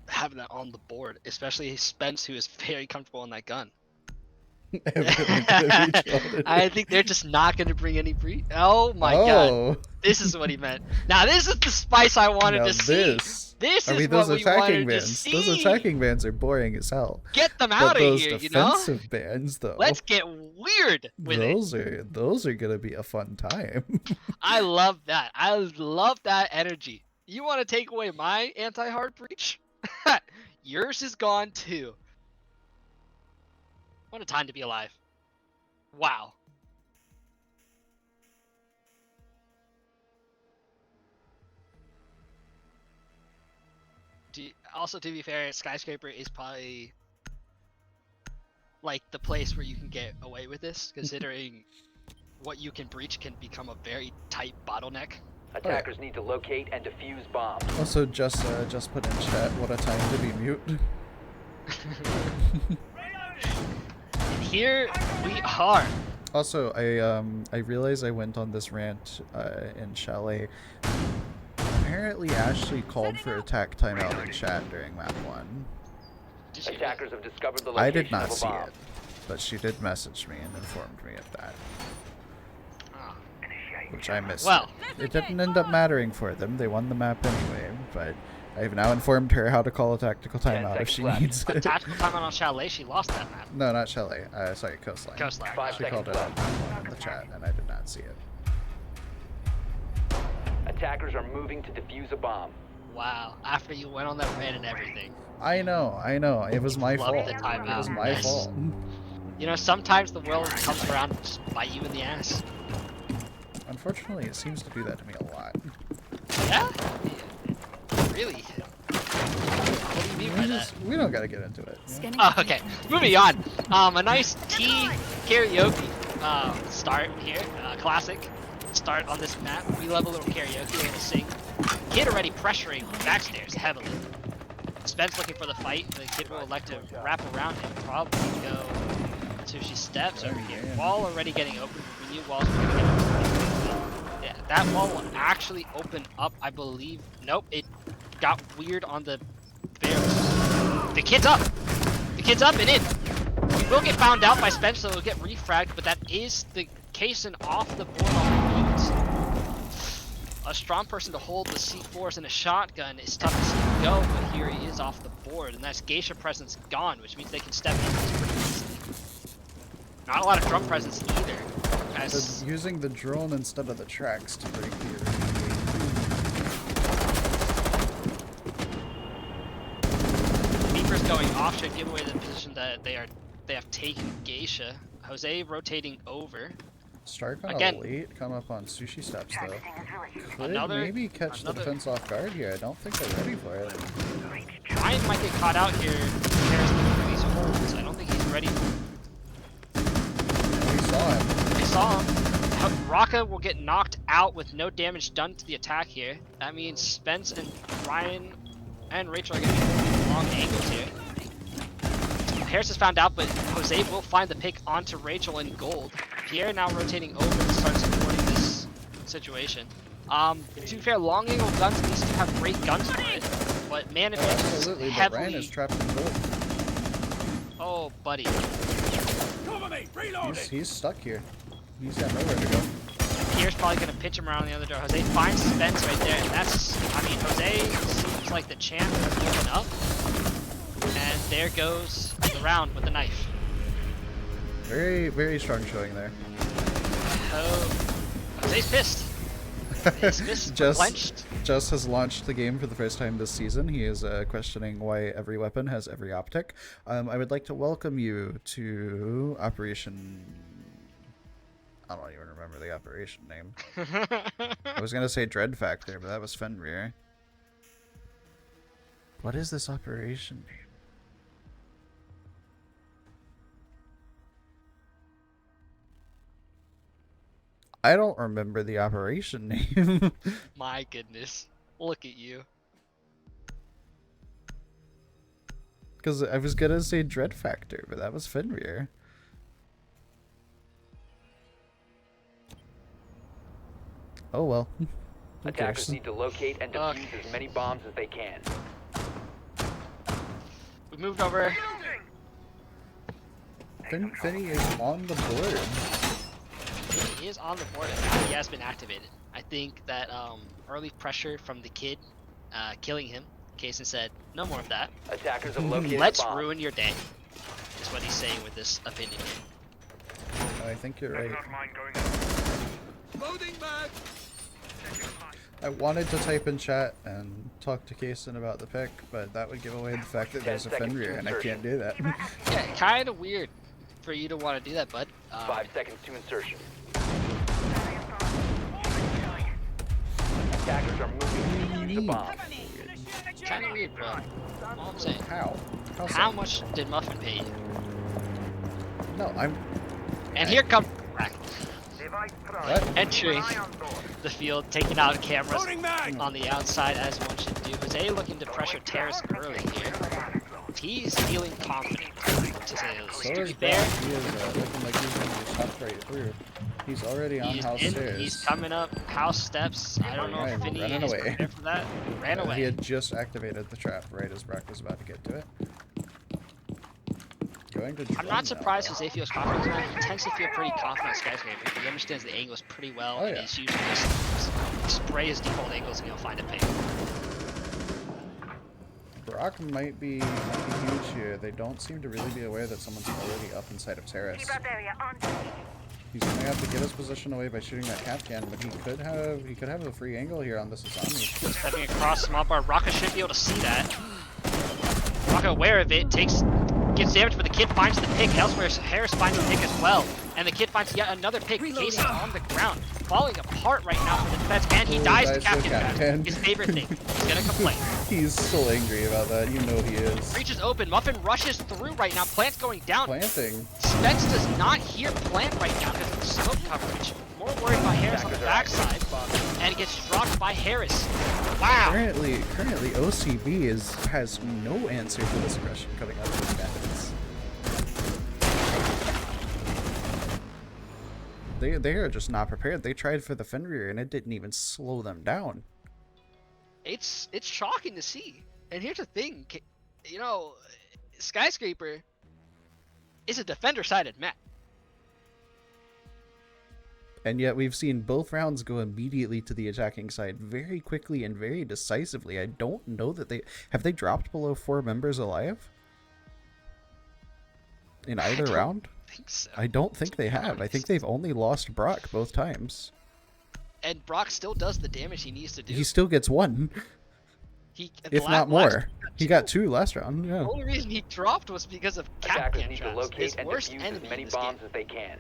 having that on the board, especially Spence, who is very comfortable on that gun. I think they're just not going to bring any breach. Oh my god. This is what he meant. Now this is the spice I wanted to see. This is what we wanted to see. Those attacking bans are boring as hell. Get them out of here, you know? Those defensive bans, though. Let's get weird with those are gonna be a fun time. I love that. I love that energy. You want to take away my anti-hard breach? Yours is gone too. What a time to be alive. Wow. Also, to be fair, Skyscraper is probably like the place where you can get away with this, considering what you can breach can become a very tight bottleneck. Attackers need to locate and defuse bombs. Also, just put in chat, what a time to be mute. And here we are. Also, I realized I went on this rant in Chalet. Apparently, Ashley called for attack timeout in chat during map 1. Attackers have discovered the location I did not of a see bomb. it, but she did message me and informed me of that. Which I missed. Well, it didn't end up mattering for them. They won the map anyway, but I have now informed her how to call a tactical timeout if she needs a it. tactical timeout on Chalet, she lost that map. No, not Chalet. Sorry, Coastline. Coastline. She called it out in the chat, and I did not see it. Attackers are moving to defuse a bomb. Wow, after you went on that rant and everything. I know. It was my fault. The timeout. It was my fault. You know, sometimes the world comes around and just bite you in the ass. Unfortunately, it seems to do that to me a lot. Yeah? Really? What do you mean by that? We don't gotta get into it. Oh, okay. Moving on. A nice tea karaoke start here. Classic start on this map. We love a little karaoke. We're gonna sing. Kid already pressuring backstairs heavily. Spence looking for the fight. The kid will elect to wrap around him. Probably go until she steps over here. Wall already getting open. We knew walls were gonna get open. Yeah, that wall will actually open up, I believe. Nope, it got weird on the bears. The kid's up! The kid's up and in! We will get found out by Spence, so it'll get refragged, but that is the case and off the board on the units. A strong person to hold the C4s and a shotgun is tough to see him go, but here he is off the board, and that's Geisha presence gone, which means they can step in pretty easily. Not a lot of drum presence either. As using the drone instead of the tracks to break the Beepers going off should give away the position that they have taken Geisha. Jose rotating over. Stark on Again, a late come up on sushi steps though. Could Another- maybe catch the defense off guard here. I don't think they're ready for it. Ryan might get caught out here. Harris with these holds. I don't think he's ready. We saw him. They saw him. Raka will get knocked out with no damage done to the attack here. That means Spence and Ryan and Rachel are going to be holding long angles here. Harris is found out, but Jose will find the pick onto Rachel in gold. Pierre now rotating over to start supporting this situation. To be fair, long angle guns, these two have great guns for it, but man advantage is Absolutely, but heavily. Ryan is trapped in gold. Oh, buddy. He's stuck here. He's got nowhere to go. Pierre's probably going to pitch him around the other door. Jose finds Spence right there, and that's, I mean, Jose seems like the champ has woken up. And there goes the round with the knife. Very, very strong showing there. Oh, Jose's pissed. His fist clenched. Just has launched the game for the first time this season. He is questioning why every weapon has every optic. I would like to welcome you to Operation... I don't even remember the operation name. I was going to say Dread Factor, but that was Fenrir. What is this operation name? I don't remember the operation name. My goodness. Look at you. Because I was gonna say Dread Factor, but that was Fenrir. Oh well. Who Attackers cares? need to locate and defuse as many bombs as they can. We moved over. Finny is on the board. He is on the board and now he has been activated. I think that early pressure from the kid killing him, Kaysen said, no more of that. Attackers have located Let's the bomb. ruin your day, is what he's saying with this opinion. I think you're right. Loading back. I wanted to type in chat and talk to Kaysen about the pick, but that would give away the fact that there's a 10 seconds Fenrir, to and I insertion. can't do that. Yeah, kind of weird for you to want to do that, bud. 5 seconds to insertion. Attackers are moving to defuse the bomb. Kind of weird, bro. All I'm saying. How? How so? much did Muffin pay you? No, I'm. And here comes back. What? Entering the field, taking out cameras Loading back. on the outside as one should do. Jose looking to pressure Terrace early here. He's feeling confident, to say the least. So To is be Brock. fair, He is looking like he's going to shot right through. He's already on he's house in, stairs. he's coming up house steps. I don't know if Right, Finny running is away. prepared for that. Ran away. He had just activated the trap right as Brock was about to get to it. Going to I'm drone not now, surprised though. Jose feels confident tonight. He tends to feel pretty confident on Skyscraper. He understands the angles pretty well, Oh, and yeah. he's usually just spray his default angles and he'll find a pick. Brock might be huge here. They don't seem to really be aware that someone's already up inside of Terrace. Keep that area on target. He's gonna have to get his position away by shooting that Kapkan, but he could have a free angle here on this Asami. Stepping across small bar, Raka should be able to see that. Raka aware of it, gets damage, but the kid finds the pick. Elsewhere, Harris finds the pick as well. And the kid finds yet another pick. Casey on the ground, falling apart right now for the defense, and he dies to dies to Kapkan. Kapkan. His favorite thing. He's gonna complain. He's so angry about that. You know he is. Breach is open. Muffin rushes through right now. Plant's going down. Planting. Spence does not hear Plant right now because of the smoke coverage. More worried about Harris on the backside, and gets dropped by Harris. Wow. Currently OCB has no answer for this aggression coming out of these Bandits. They are just not prepared. They tried for the Fenrir and it didn't even slow them down. It's shocking to see. And here's the thing, you know, Skyscraper is a defender-sided map. And yet we've seen both rounds go immediately to the attacking side very quickly and very decisively. I don't know that have they dropped below 4 members alive in either round? Think so. I don't think they have. I think they've only lost Brock both times. And Brock still does the damage he needs to do. He still gets 1, if not more. He got 2 last round. The Yeah. only reason he dropped was because of Attackers Kapkan need to traps. locate His and worst defuse enemy as many in this game. bombs as they can.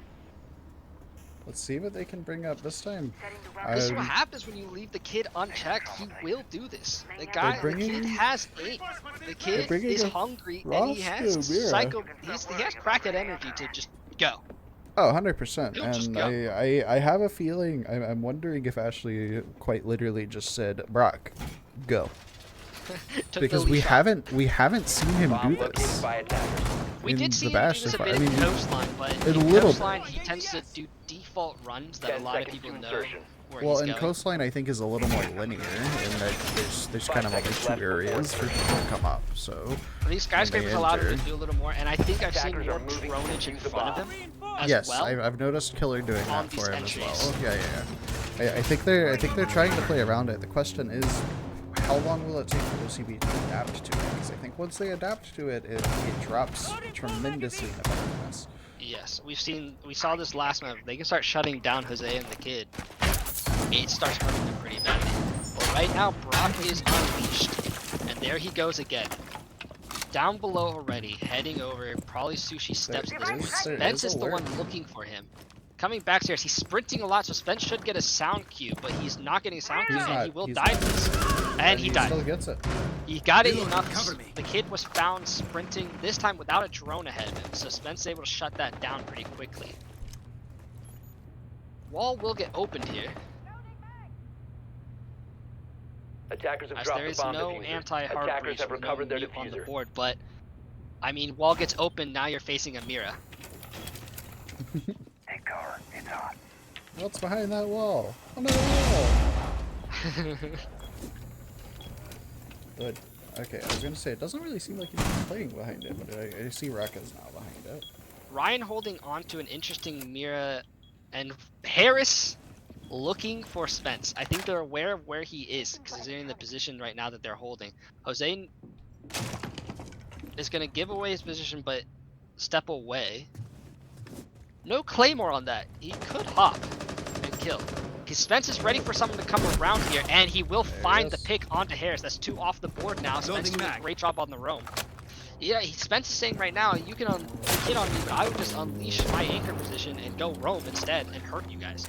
Let's see what they can bring up this time. Setting the well. This is what happens when you leave the kid unchecked. He will do this. The kid bringing- has aim. The kid bringing is a hungry and he has Roscoe Mira. he has crackhead energy to just go. Oh, 100%. He'll just And go. I have a feeling, I'm wondering if Ashley quite literally just said, Brock, go. To Because Philly we shot. haven't seen him Bomb do located this. by attackers. We in did the see him bash do this so a far. bit I in mean, Coastline, but a in little Coastline he tends to do default runs that 10 a lot of seconds people to know insertion. where Well, he's in going. Coastline, I think is a little more linear, in that there's kind of only 2 areas for people to come up. So But these skyscrapers allow him enter. to do a little more, and I think I've seen Attackers more are moving to dronage in defuse the front of bomb. him as yes, well. I've noticed Killer doing on that these for him as entries. well. Yeah. I think they're trying to play around it. The question is, how long will it take for OCB to adapt to it? Because I think once they adapt to it, it drops tremendously in effectiveness. Yes, we saw this last map. They can start shutting down Jose and the kid. It starts hurting them pretty badly. But right now, Brock is unleashed, and there he goes again. Down below already, heading over. Probably Sushi steps at this point. There Spence is is the alert. one looking for him. Coming back stairs, he's sprinting a lot, so Spence should get a sound cue, but he's not getting a sound cue, He's and not, he will he's die not. this. And he died. Still gets it. He got it Reload, enough. cover me. The kid was found sprinting, this time without a drone ahead of him, so Spence is able to shut that down pretty quickly. Wall will get opened here, Attackers have as dropped there the is bomb no diffuser. anti-hard Attackers breach have with no recovered their nuke on the diffuser. board, but I mean, wall gets open, now you're facing a Mira. Hey, car, it's hot. What's behind that wall? Another wall! But, okay, I was gonna say, it doesn't really seem like he's playing behind it, but I see Raka's now behind it. Ryan holding on to an interesting Mira, and Harris looking for Spence. I think they're aware of where he is, considering the position right now that they're holding. Jose is going to give away his position, but step away. No Claymore on that. He could hop and kill. Because Spence is ready for someone to come around here, and he will find the pick onto Harris. That's 2 off the board now. Spence doing a great job on the roam. Yeah, Spence is saying right now, you can hit on me, but I would just unleash my anchor position and go roam instead and hurt you guys.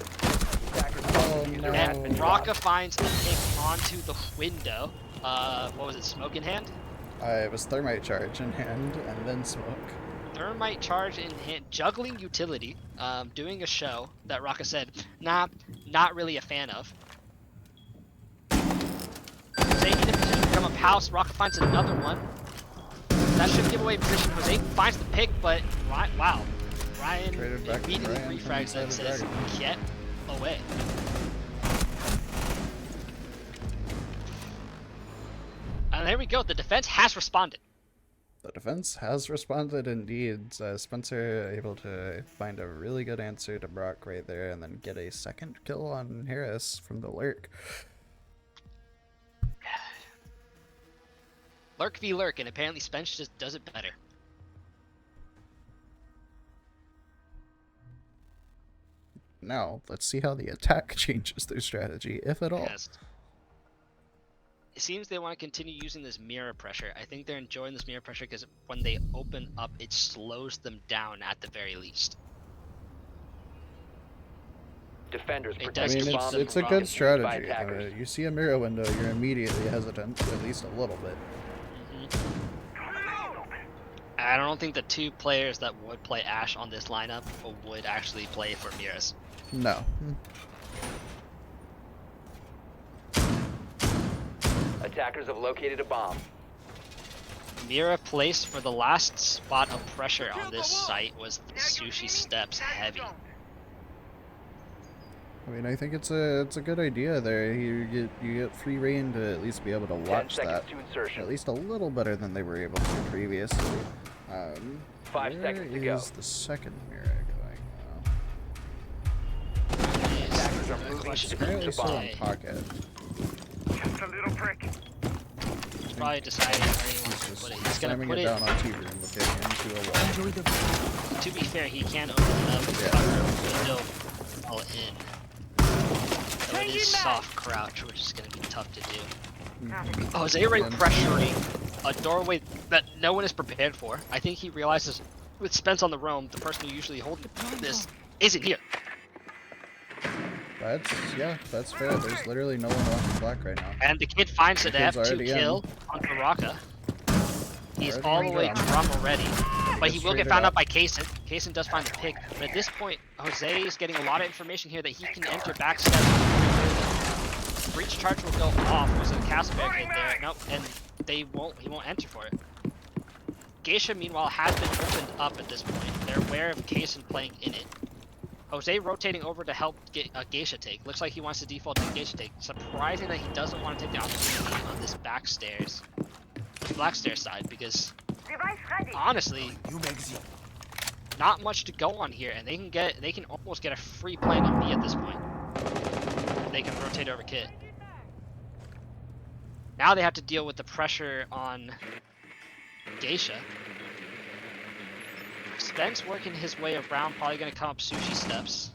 Oh, no. And Raka finds the pick onto the window. What was it, smoke in hand? It was Thermite Charge in hand, and then Smoke. Thermite charge in hand, juggling utility, doing a show that Raka said, nah, not really a fan of. Jose in a position to come up house, Raka finds another one. That should give away position. Jose finds the pick, but wow. Ryan immediately refrags that and says, get away. And there we go, the defense has responded. The defense has responded indeed. Spencer able to find a really good answer to Brock right there and then get a second kill on Harris from the lurk. Lurk v lurk, and apparently Spence just does it better. Now, let's see how the attack changes their strategy, if at all. Yes. It seems they want to continue using this mirror pressure. I think they're enjoying this mirror pressure because when they open up, it slows them down at the very least. Defenders It protect does I mean, keep it's, them it's a from good being used by strategy. attackers. You see a mirror window, you're immediately hesitant, at least a little bit. I don't think the 2 players that would play Ashe on this lineup would actually play for mirrors. No. Attackers have located a bomb. Mira placed for the last spot of pressure on this site was the Sushi Steps heavy. I mean, I think it's a good idea there. You get free reign to at least be able to 10 watch seconds that to insertion. at least a little better than they were able to previously. 5 seconds to go. Where is the second mirror going now? Attackers are moving to defuse Apparently the still bomb. in pocket. Just a little prick. He's probably deciding where he wants to Just put it. He's gonna slamming put it it. down on T-room, looking into a wall. To be fair, he can open it up and cover window all in. So it is soft crouch, which is gonna be tough to do. Jose right pressuring a doorway that no one is prepared for. I think he realizes with Spence on the roam, the person who usually holds this isn't here. That's fair. There's literally no one walking black right now. And the kid finds the kid's F to already kill on Baraka. He's Already all the way drum. drum already. But he Just will get straight found it out by Kaysen. Kaysen does find the pick. But at this point, Jose is getting a lot of information here that he can enter backstep. Breach charge will go off. There's a cast barricade there. Nope, and he won't enter for it. Geisha, meanwhile, has been opened up at this point. They're aware of Kaysen playing in it. Jose rotating over to help get a Geisha take. Looks like he wants to default to Geisha take. Surprising that he doesn't want to take the opportunity on this back stairs. Black stairs side, because Device ready. honestly, not much to go on here, and they can almost get a free plant on B at this point. They can rotate over Kit. Now they have to deal with the pressure on Geisha. Spence working his way around, probably gonna come up Sushi Steps.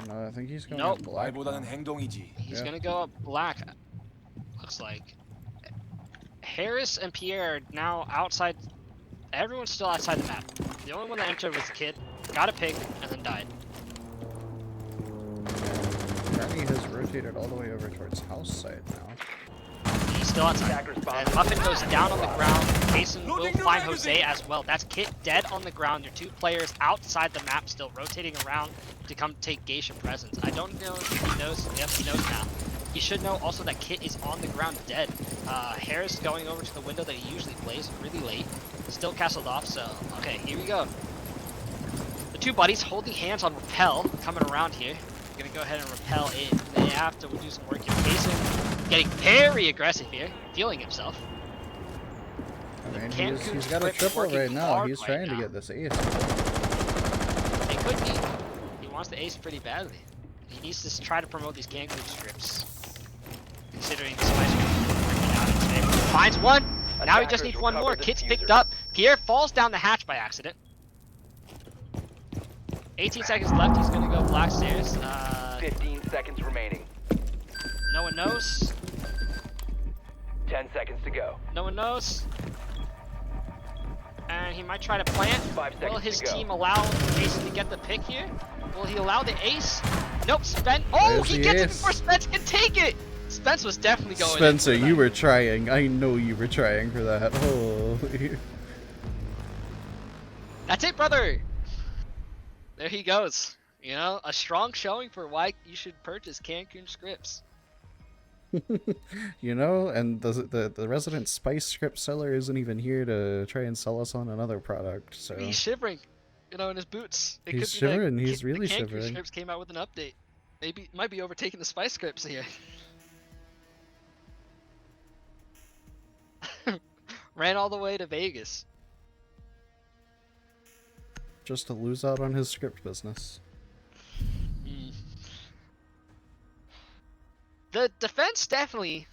No, I think he's going Nope. up black. 말보다는 행동이지. He's Yeah. gonna go up black, looks like. Harris and Pierre are now outside. Everyone's still outside the map. The only one that entered was the Kid, got a pick, and then died. Granny has rotated all the way over towards house side now. He's still outside. And Muffin goes down on the ground. Kason will find Jose as well. That's Kit dead on the ground. Your two players outside the map still rotating around to come take Geisha presence. I don't know if he knows. Yep, he knows now. He should know also that Kit is on the ground dead. Harris going over to the window that he usually plays really late. Still castled off, so okay, here we go. The two buddies holding hands on rappel, coming around here. Gonna go ahead and rappel in. They have to do some work here. Kason getting very aggressive here, feeling himself. I mean, he's got a triple right now. He's trying to get this ace. It could be. He wants the ace pretty badly. He needs to try to promote these Cancun strips. Considering the spice working out in his favor. Finds one! Now he just needs one more. Kit's picked up. Pierre falls down the hatch by accident. 18 seconds left. He's gonna go black stairs. 15 seconds remaining. No one knows. 10 seconds to go. No one knows. And he might try to plant. 5 seconds Will his to go. team allow Jason to get the pick here? Will he allow the ace? Nope, Spence. Oh, There's he the gets it ace. before Spence can take it! Spence was definitely going in Spencer, for that. you were trying. I know you were trying for that. Oh. That's it, brother! There he goes. You know, a strong showing for why you should purchase Cancun scripts. You know, and the resident spice script seller isn't even here to try and sell us on another product. So He's shivering, you know, in his boots. It He's could be that shivering, he's the really Cancun shivering. scripts came out with an update. Maybe might be overtaking the spice scripts here. Ran all the way to Vegas. just to lose out on his script business. The defense definitely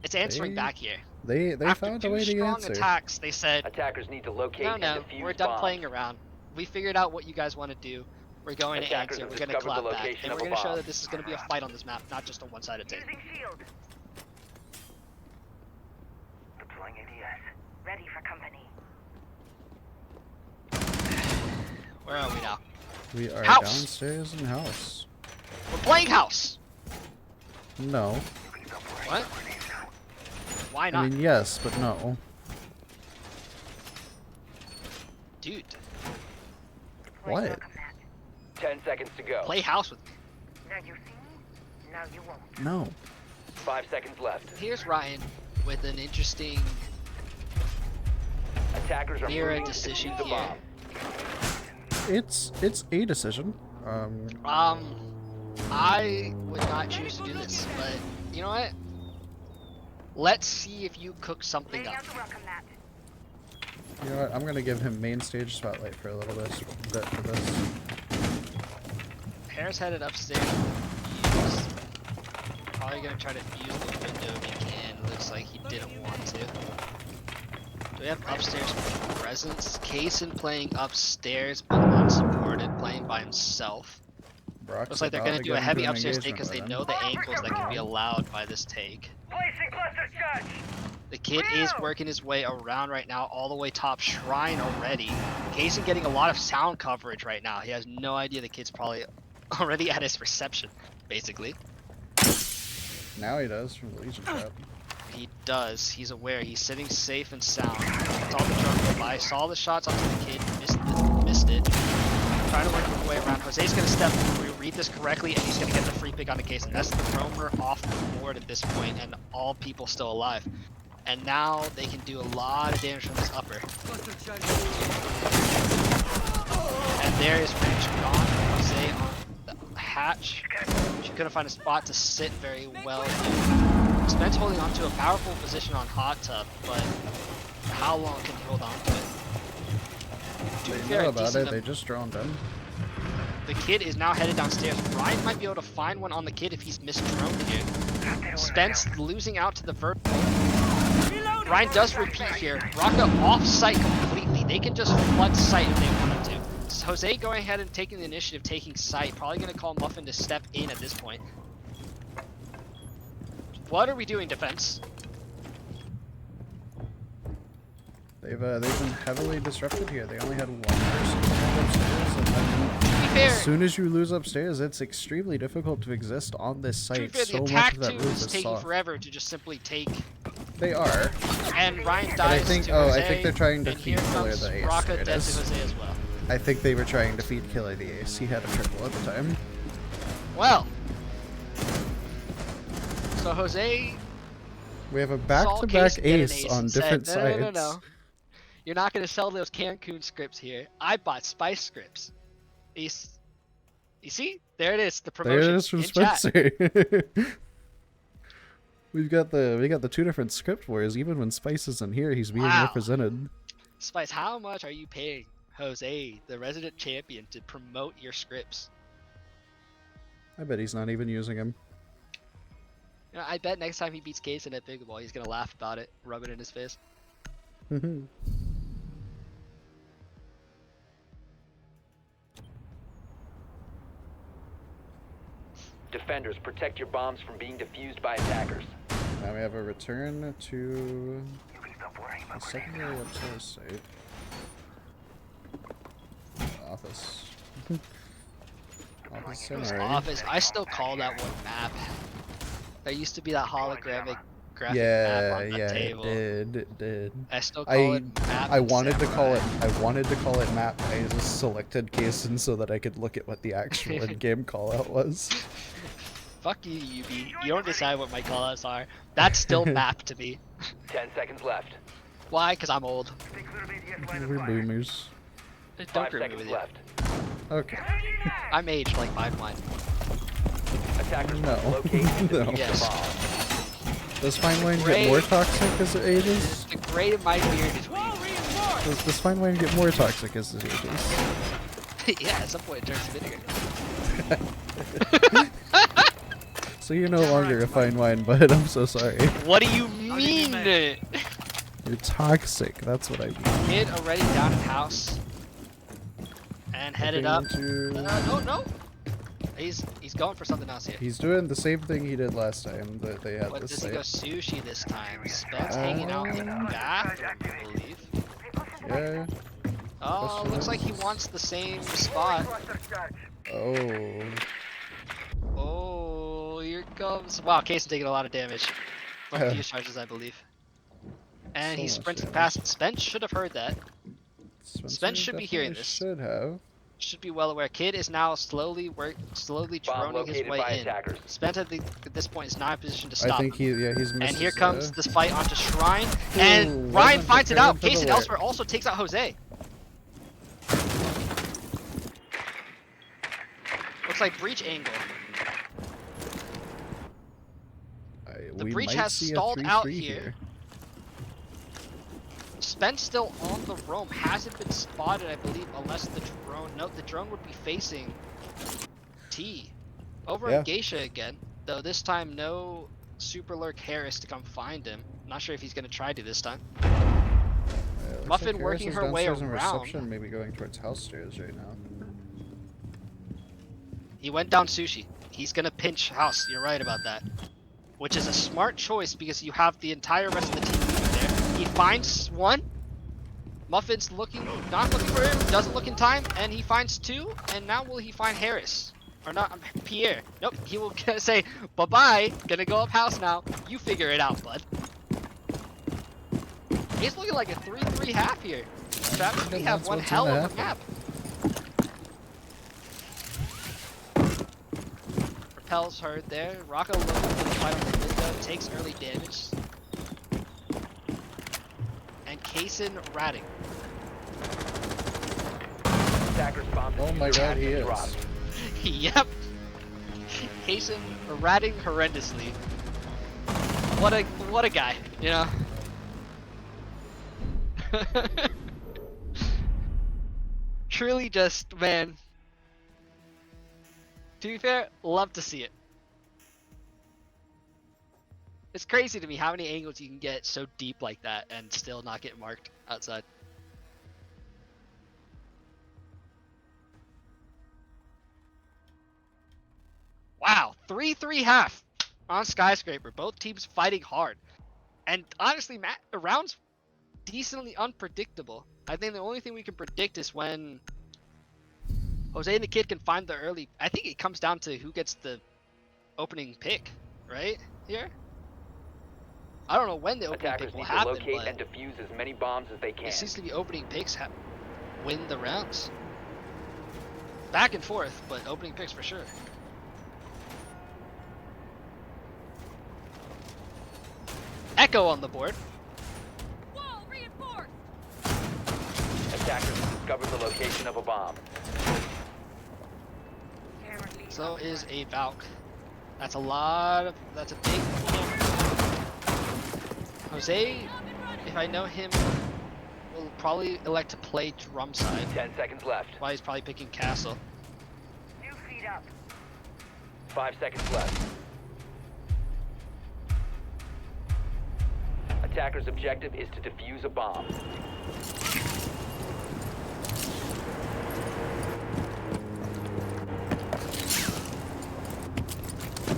is answering back here. They After found a two way to strong answer. attacks, they said, Attackers need to locate no, and defuse we're done bombs. playing around. We figured out what you guys want to do. We're going to Attackers answer. have We're going to discovered the clap back. location And of we're a going to show bomb. that this is going to be a fight on this map, not just a one-sided take. Using shield. Deploying ADS. Ready for company. Where are we now? We are House. downstairs in house. We're playing house! No. What? Why not? I mean, yes, but no. Dude, What? Welcome that. 10 seconds to go. play house with me. Now you see me. Now you won't. No. 5 seconds left. Here's Ryan with an interesting Attackers are Mirror moving to decision defuse the here. bomb. It's a decision. I would not choose to do this, but you know what? Let's see if you cook something Laying up. out the welcome mat. You know what? I'm gonna give him main stage spotlight for a little bit for this. Harris headed upstairs. He's probably gonna try to use the window if he can. Looks like he didn't want to. Do we have upstairs presence? Kaysen playing upstairs, but unsupported, playing by himself. Brock's Looks like they're about gonna to do get a heavy into an upstairs take engagement because they with know him. the angles that can be allowed by this take. Placing cluster charge. The kid is working his way around right now, all the way top shrine already. Kaysen getting a lot of sound coverage right now. He has no idea the kid's probably already at his reception, basically. Now he does from the Legion trap. He does. He's aware. He's sitting safe and sound. Saw the drone go by. Saw the shots onto the kid. Missed it. Trying to work his way around. Jose's going to step through, read this correctly, and he's going to get the free pick on the case. And that's the roamer off the board at this point, and all people still alive. And now they can do a lot of damage from this upper. And there is Rich gone. Jose on the hatch. She couldn't find a spot to sit very well. Spence holding on to a powerful position on hot tub, but how long can he hold on to it? To be They fair, know a about decent it. They just droned him. The kid is now headed downstairs. Ryan might be able to find one on the kid if he's missed drone here. Spence losing out to the vertical. Ryan does repeat here. Rocca off site completely. They can just flood site if they wanted to. Jose going ahead and taking the initiative, taking site. Probably going to call Muffin to step in at this point. What are we doing, defense? They've been heavily disrupted here. They only had one person upstairs, and then To be fair, as soon as you lose upstairs, it's extremely difficult to exist on this to be site. fair, So the much attack of that 2 roof is is taking soft. forever to just simply take They are. And Ryan But I dies think, to oh, Jose, I think they're trying to and feed here Killer comes the ace. Rocca There it dead to is. Jose as well. I think they were trying to feed Killer the ace. He had a triple at the time. Well, so Jose We have a saw back-to-back Casey get an ace on and different said, sides. No. You're not going to sell those Cancun scripts here. I bought Spice scripts. You see? There it is. The There promotion it is from in chat. Spencer. we got the two different script wars. Even when Spice isn't here, he's being Wow. represented. Spice, how much are you paying Jose, the resident champion, to promote your scripts? I bet he's not even using him. You know, I bet next time he beats Kaysen at Pickleball, he's going to laugh about it, rub it in his face. Defenders, protect your bombs from being defused by attackers. Now we have a return to the secondary upstairs site. Office. Office It was center. Office. I still call that one map. There used to be that holographic graphic Yeah, map on that yeah, table. it did. I still call it map. I wanted to call Samurai. it. I wanted to call it map. I just selected Kaysen so that I could look at what the actual in-game callout was. Fuck you, UB. You don't decide what my callouts are. That's still map to me. 10 seconds left. Why? Because I'm old. We're boomers. Don't 5 agree seconds with you. left. Okay. I'm aged like fine wine. Attackers No. must locate and No. defuse Yes. the bomb. Does fine wine Great. get more toxic as it ages? The gray of my beard is Does fine wine get more toxic as it ages? weak. Yeah, at some point it turns to vinegar. So you're no longer a fine wine, but I'm so sorry. What do you mean? You're toxic. That's what I mean. Kid already down in house. And headed up. No. He's going for something else here. He's doing the same thing he did last time that they had What this does he go site. sushi this time? Spence hanging out in the bathroom, I believe. Yeah. Oh, looks like he wants the same spot. Oh. Oh, here comes. Wow, Case taking a lot of damage from fuse charges, I believe. And So he's much sprinting damage. past. Spence should have heard that. Spencer Spence should be hearing definitely this. Should have. Should be well aware. Kid is now slowly Bomb droning his located by way in. attackers. Spence at this point is not in a position to I stop. think he's missed. And here his, comes this fight onto Shrine, Ooh, and Ryan wasn't finds it prepared out. for the Case and work. Elsewhere also takes out Jose. Looks like breach angle. The we breach might has see a stalled out 3-3 here. Spence still on the roam, hasn't been spotted, I believe, unless the drone. No, the drone would be facing T. Over Yeah. in Geisha again, though this time no Super Lurk Harris to come find him. Not sure if he's gonna try to this time. Looks Muffin like working Harris is her way downstairs in around. reception, maybe going towards house stairs right now. He went down sushi. He's gonna pinch house. You're right about that. Which is a smart choice because you have the entire rest of the team moving there. He finds one. Muffin's not looking for him. Doesn't look in time, and he finds two. And now will he find Harris? Or not? Pierre. Nope. He will say bye bye. Gonna go up house now. You figure it out, bud. He's looking like a 3-3 half here. Travis, we have That's one what's hell gonna of a map. Repels heard there. Rocco looking for the fight on the window, takes early damage. And Kaysen ratting. Attackers bomb Oh my god, he is. dropped. Yep. Kaysen ratting horrendously. What a guy, you know? Truly just, man. To be fair, love to see it. It's crazy to me how many angles you can get so deep like that and still not get marked outside. Wow, 3-3 half on Skyscraper. Both teams fighting hard. And honestly, Matt, the round's decently unpredictable. I think the only thing we can predict is when Jose and the Kid can find the early. I think it comes down to who gets the opening pick, right? Here? I don't know when the opening Attackers pick will need to happen, locate but and defuse as many bombs as they can. it seems to be opening picks win the rounds. Back and forth, but opening picks for sure. Echo on the board. Wall reinforced. Attackers have discovered the location of a bomb. So is a Valk. That's a big Jose, if I know him, will probably elect to play drum side. 10 seconds left. Why he's probably picking castle. New feed up. 5 seconds left. Attacker's objective is to defuse a bomb.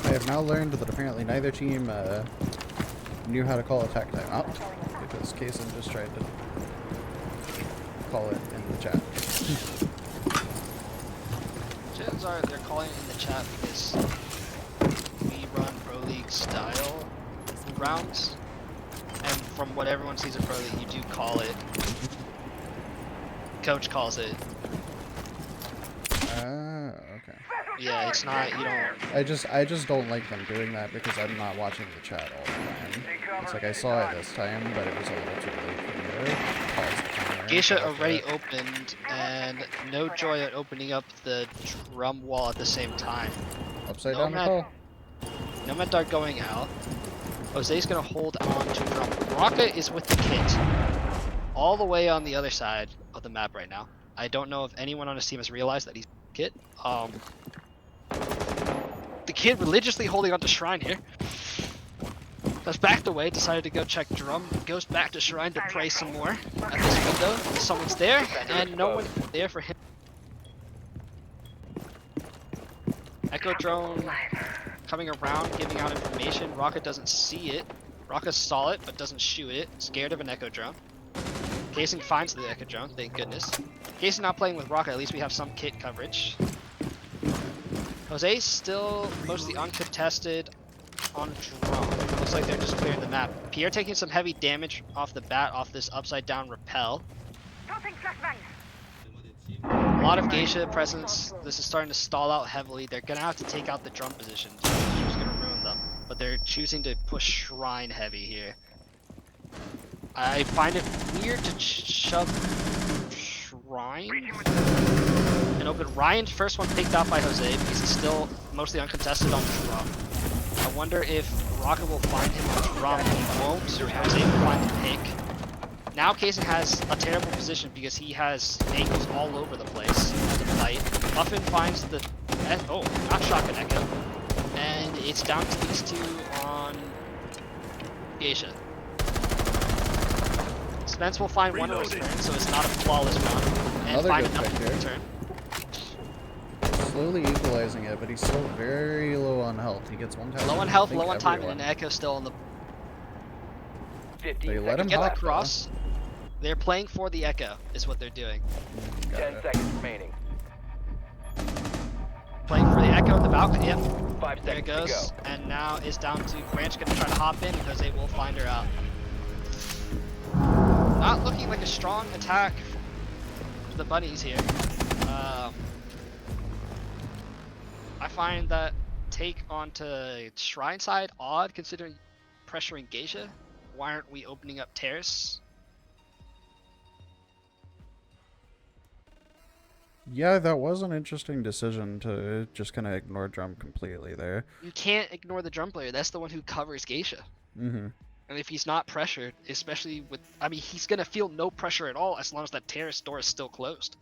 I have now learned that apparently neither team knew how to call attack timeout, because Kaysen just tried to call it in the chat. Chances are they're calling it in the chat because we run Pro League style rounds, and from what everyone sees in Pro League, you do call it. Coach calls it. Okay. Yeah, it's not, you don't. I just don't like them doing that because I'm not watching the chat all the time. It's like I saw it this time, but it was a little too late for me to pause the timer. Geisha already opened, and no joy at opening up the drum wall at the same time. Upside down call. Nomad are going out. Jose's gonna hold on to drum. Rocket is with the kit. All the way on the other side of the map right now. I don't know if anyone on his team has realized that he's kit. The kid religiously holding on to Shrine here. That's backed away, decided to go check drum, goes back to Shrine to pray some more at this window. Someone's there, and no one there for him. Echo drone coming around, giving out information. Rocket doesn't see it. Rocket saw it, but doesn't shoot it. Scared of an Echo drone. Casing finds the Echo drone, thank goodness. Casing not playing with Rocket, at least we have some kit coverage. Jose still mostly uncontested on drum. Looks like they're just clearing the map. Pierre taking some heavy damage off the bat off this upside down rappel. Tossing flashbang. A lot of Geisha presence. This is starting to stall out heavily. They're gonna have to take out the drum positions. It's just gonna ruin them. But they're choosing to push Shrine heavy here. I find it weird to shove Shrine and open. Ryan's first one picked out by Jose because he's still mostly uncontested on drum. I wonder if Rocket will find him on drum. He won't, so Jose will find the pick. Now Kaysen has a terrible position because he has angles all over the place to fight. Muffin finds the not Shotgun Echo. And it's down to these two on Geisha. Spence will find one of his turn, so it's not a flawless run. And Another find good another pick here. turn. Slowly equalizing it, but he's still very low on health. He gets one time. Low on health, low on time, and an Echo still on the 15 They let him seconds get hop, across. They're playing for the Echo, is what they're doing. 10 seconds remaining. Playing for the Echo, the Valk, yep. 5 There it seconds goes. to go. And now it's down to Branch gonna try to hop in because they will find her out. Not looking like a strong attack for the Bunnies here. I find that take onto Shrine side odd considering pressuring Geisha. Why aren't we opening up Terrace? Yeah, that was an interesting decision to just kind of ignore drum completely there. You can't ignore the drum player. That's the one who covers Geisha. Mm-hmm. And if he's not pressured, especially with, I mean, he's gonna feel no pressure at all as long as that terrace door is still closed.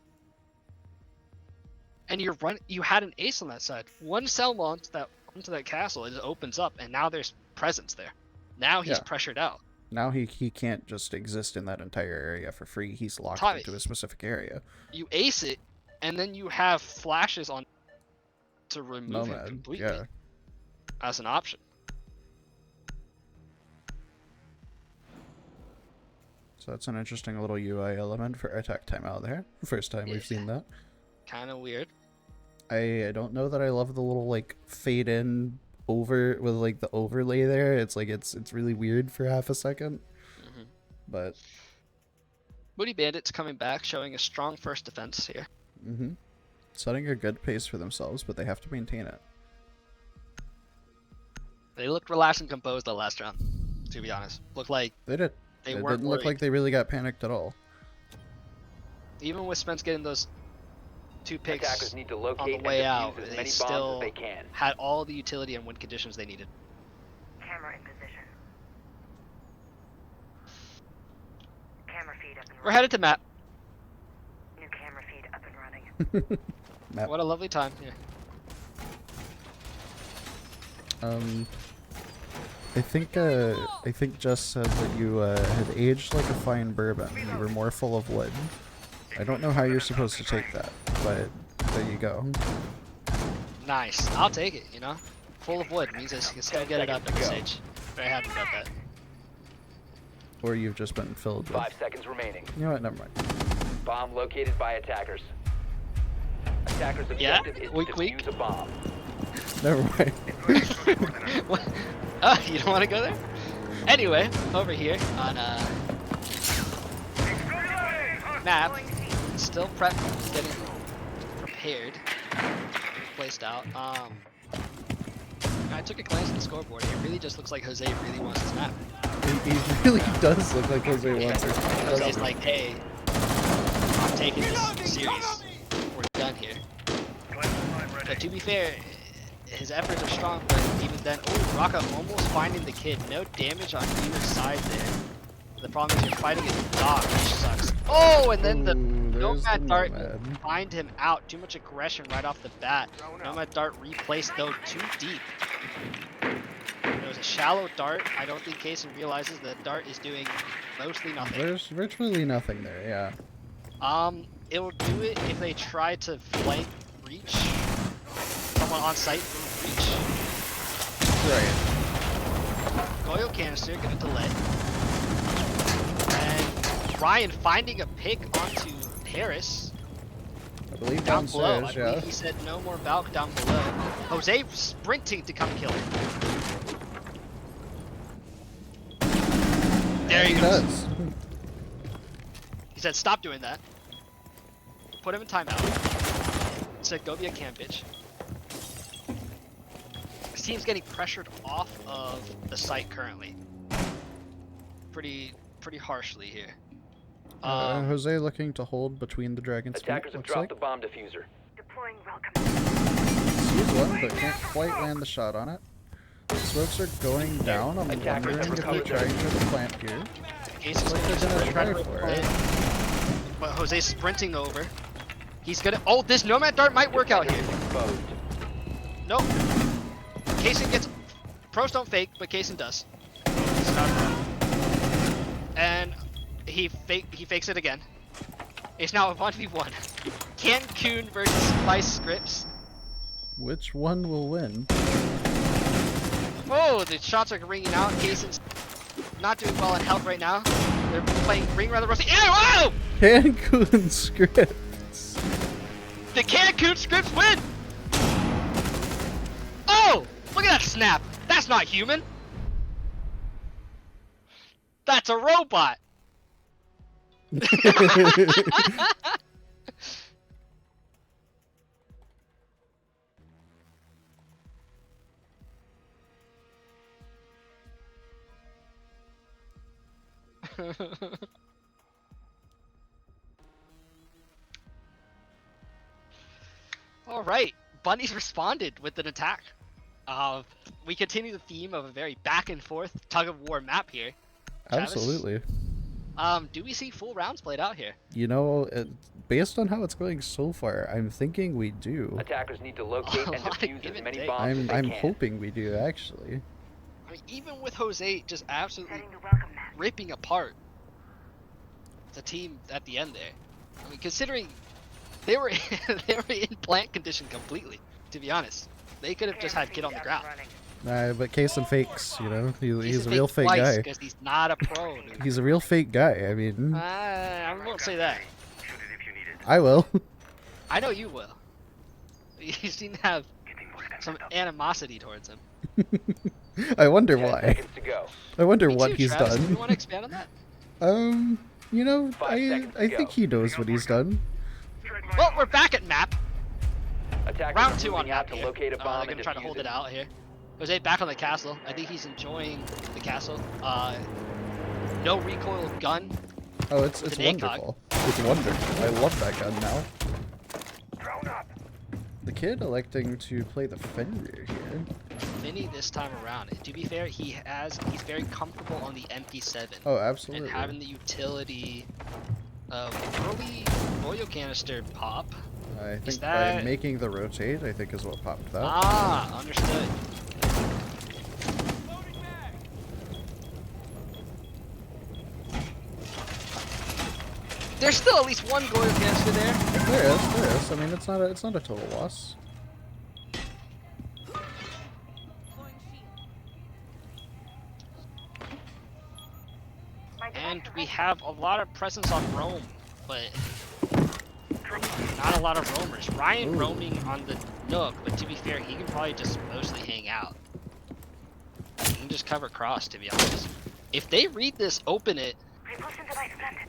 And you had an ace on that side. One cell onto that castle, it just opens up, and now there's presence there. Now he's pressured out. Now he can't just exist in that entire area for free. He's locked Tommy, into a specific area. You ace it, and then you have flashes on to remove him Nomad, completely yeah. as an option. So that's an interesting little UI element for attack timeout there. First time we've seen that. Kind of weird. I don't know that I love the little like fade in the overlay there. It's like it's really weird for half a second. Mhm. But Moody Bandits coming back, showing a strong first defense here. setting a good pace for themselves, but they have to maintain it. They looked relaxed and composed the last round, to be honest. Looked like They did. they It weren't didn't look worried. like they really got panicked at all. Even with Spence getting those 2 picks Attackers need to on locate the and way defuse out, as they many bombs still as they can. had all the utility and win conditions they needed. Camera in position. Camera feed up and We're running. headed to map. New camera feed up and running. Map. What a lovely time here. I think Jess said that you had aged like a fine bourbon. You were more full of wood. I don't know how you're supposed to take that, but there you go. Nice. I'll take it, you know? Full of wood means I can still get it up at this age. Very happy about that. Or you've just been filled with. 5 seconds remaining. You know what? Never mind. Bomb located by attackers. Attackers' Yeah? objective is to Weak, defuse weak. a bomb. Never mind. What? Oh, you don't want to go there? Anyway, over here on map, still getting prepared, placed out. I took a glance at the scoreboard. It really just looks like Jose really wants this map. He really does look like Jose wants it. Jose's like, hey, I'm taking this series. We're done here. But to be fair, his efforts are strong, but even then, oh, Raka almost finding the kid. No damage on either side there. The problem is you're fighting a dog, which sucks. Oh, and then the Ooh, there's Nomad the Dart Nomad. find him out. Too much aggression right off the bat. Nomad Dart replaced though too deep. It was a shallow dart. I don't think Kaysen realizes that dart is doing mostly nothing. There's virtually nothing there, yeah. It will do it if they try to flank breach. Someone on site through breach. Right. Goyo canister gonna delay. And Ryan finding a pick onto Harris. I believe Down below. I downstairs, yeah. believe he said no more Valk down below. Jose sprinting to come kill him. There he He goes. does. He said stop doing that. Put him in timeout. Said go be a cam bitch. This team's getting pressured off of the site currently. Pretty harshly here. Jose looking to hold between the dragon's feet, Attackers have looks dropped like. the bomb diffuser. Deploying welcome. Sees one, but can't quite land the shot on it. The smokes are going down. I'm Attackers wondering have if they're recovered trying to the plant here. Case is Looks like they're gonna try for it. But Jose's sprinting over. He's gonna. Oh, this Nomad Dart might work out here. Exposed. Nope. Kaysen gets. Pros don't fake, but Kaysen does. It's not a pro. And he fakes it again. It's now a 1v1. Cancun versus Spice Scripts. Which one will win? Oh, the shots are ringing out. Kaysen's not doing well in health right now. They're playing Ring Rather Rusty. Ew! Oh! Cancun scripts. The Cancun Scripts win! Oh! Look at that snap! That's not human! That's a robot! Alright, Bunnies responded with an attack. We continue the theme of a very back and forth tug of war map here. Travis? Absolutely. Do we see full rounds played out here? You know, based on how it's going so far, I'm thinking we do. Attackers need to locate and A lot of defuse give as and many take. bombs as they I'm can. hoping we do, actually. I mean, even with Jose just absolutely Setting the welcome mat. ripping apart the team at the end there. I mean, considering they were they were in plant condition completely. To be honest, they could have just had kid on the ground. But Kaysen fakes, you know? He's a real fake guy. Because he's not a pro. Dude. He's a real fake guy. I mean, I won't say that. Shoot it if you need it. I will. I know you will. You seem to have some animosity towards him. I wonder 10 why. seconds to go. I wonder Me what too, he's Travis. Do you done. want to expand on that? You know, 5 seconds to I think go. he knows what he's done. Well, we're back at map. Attackers Round are 2 on moving out map to here. locate a They're bomb gonna and try to defuse hold it. it out here. Jose back on the castle. I think he's enjoying the castle. No recoil gun. Oh, it's With an ACOG. wonderful. It's wonderful. I love that gun now. Drone up. The kid electing to play the Fenrir here. Vinny this time around. To be fair, he's very comfortable on the MP7. Oh, absolutely. And having the utility of early oil canister pop. I think by that- making the rotate, I think is what popped that. Ah, understood. There's still at least one oil canister there. There is. I mean, it's not a total loss. And we have a lot of presence on Rome, but not a lot of roamers. Ryan Ooh. roaming on the Nook, but to be fair, he can probably just mostly hang out. He can just cover cross, to be honest. If they read this, open it, Repulsion device planted.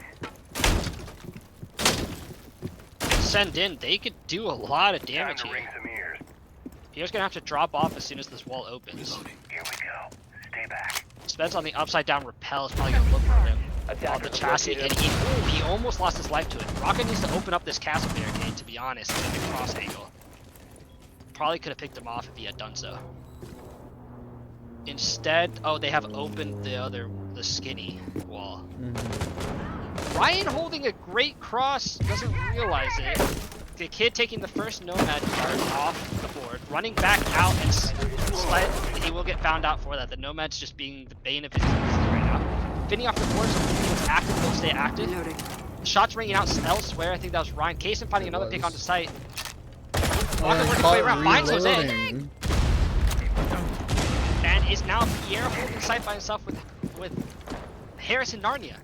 send in, they could do a lot of damage Time to ring here. some ears. He's gonna have to drop off as soon as this wall opens. Here we go. Stay back. Spence on the upside down rappel is probably gonna look for him. On the Attackers chassis, located. and he almost lost his life to it. Rocket needs to open up this castle barricade, to be honest, to get the cross angle. Probably could have picked him off if he had done so. Instead, oh, they have opened the skinny wall. Ryan holding a great cross, doesn't realize it. The kid taking the first nomad card off the board, running back out and he will get found out for that. The nomad's just being the bane of his existence right now. Finny off the board, so if he's active, he'll stay active. Shots ringing out elsewhere. I think that was Ryan. Kaysen finding another pick onto site. Walker working his way around. Finds Jose. Reloading. And is now Pierre holding site by himself with Harris and Narnia.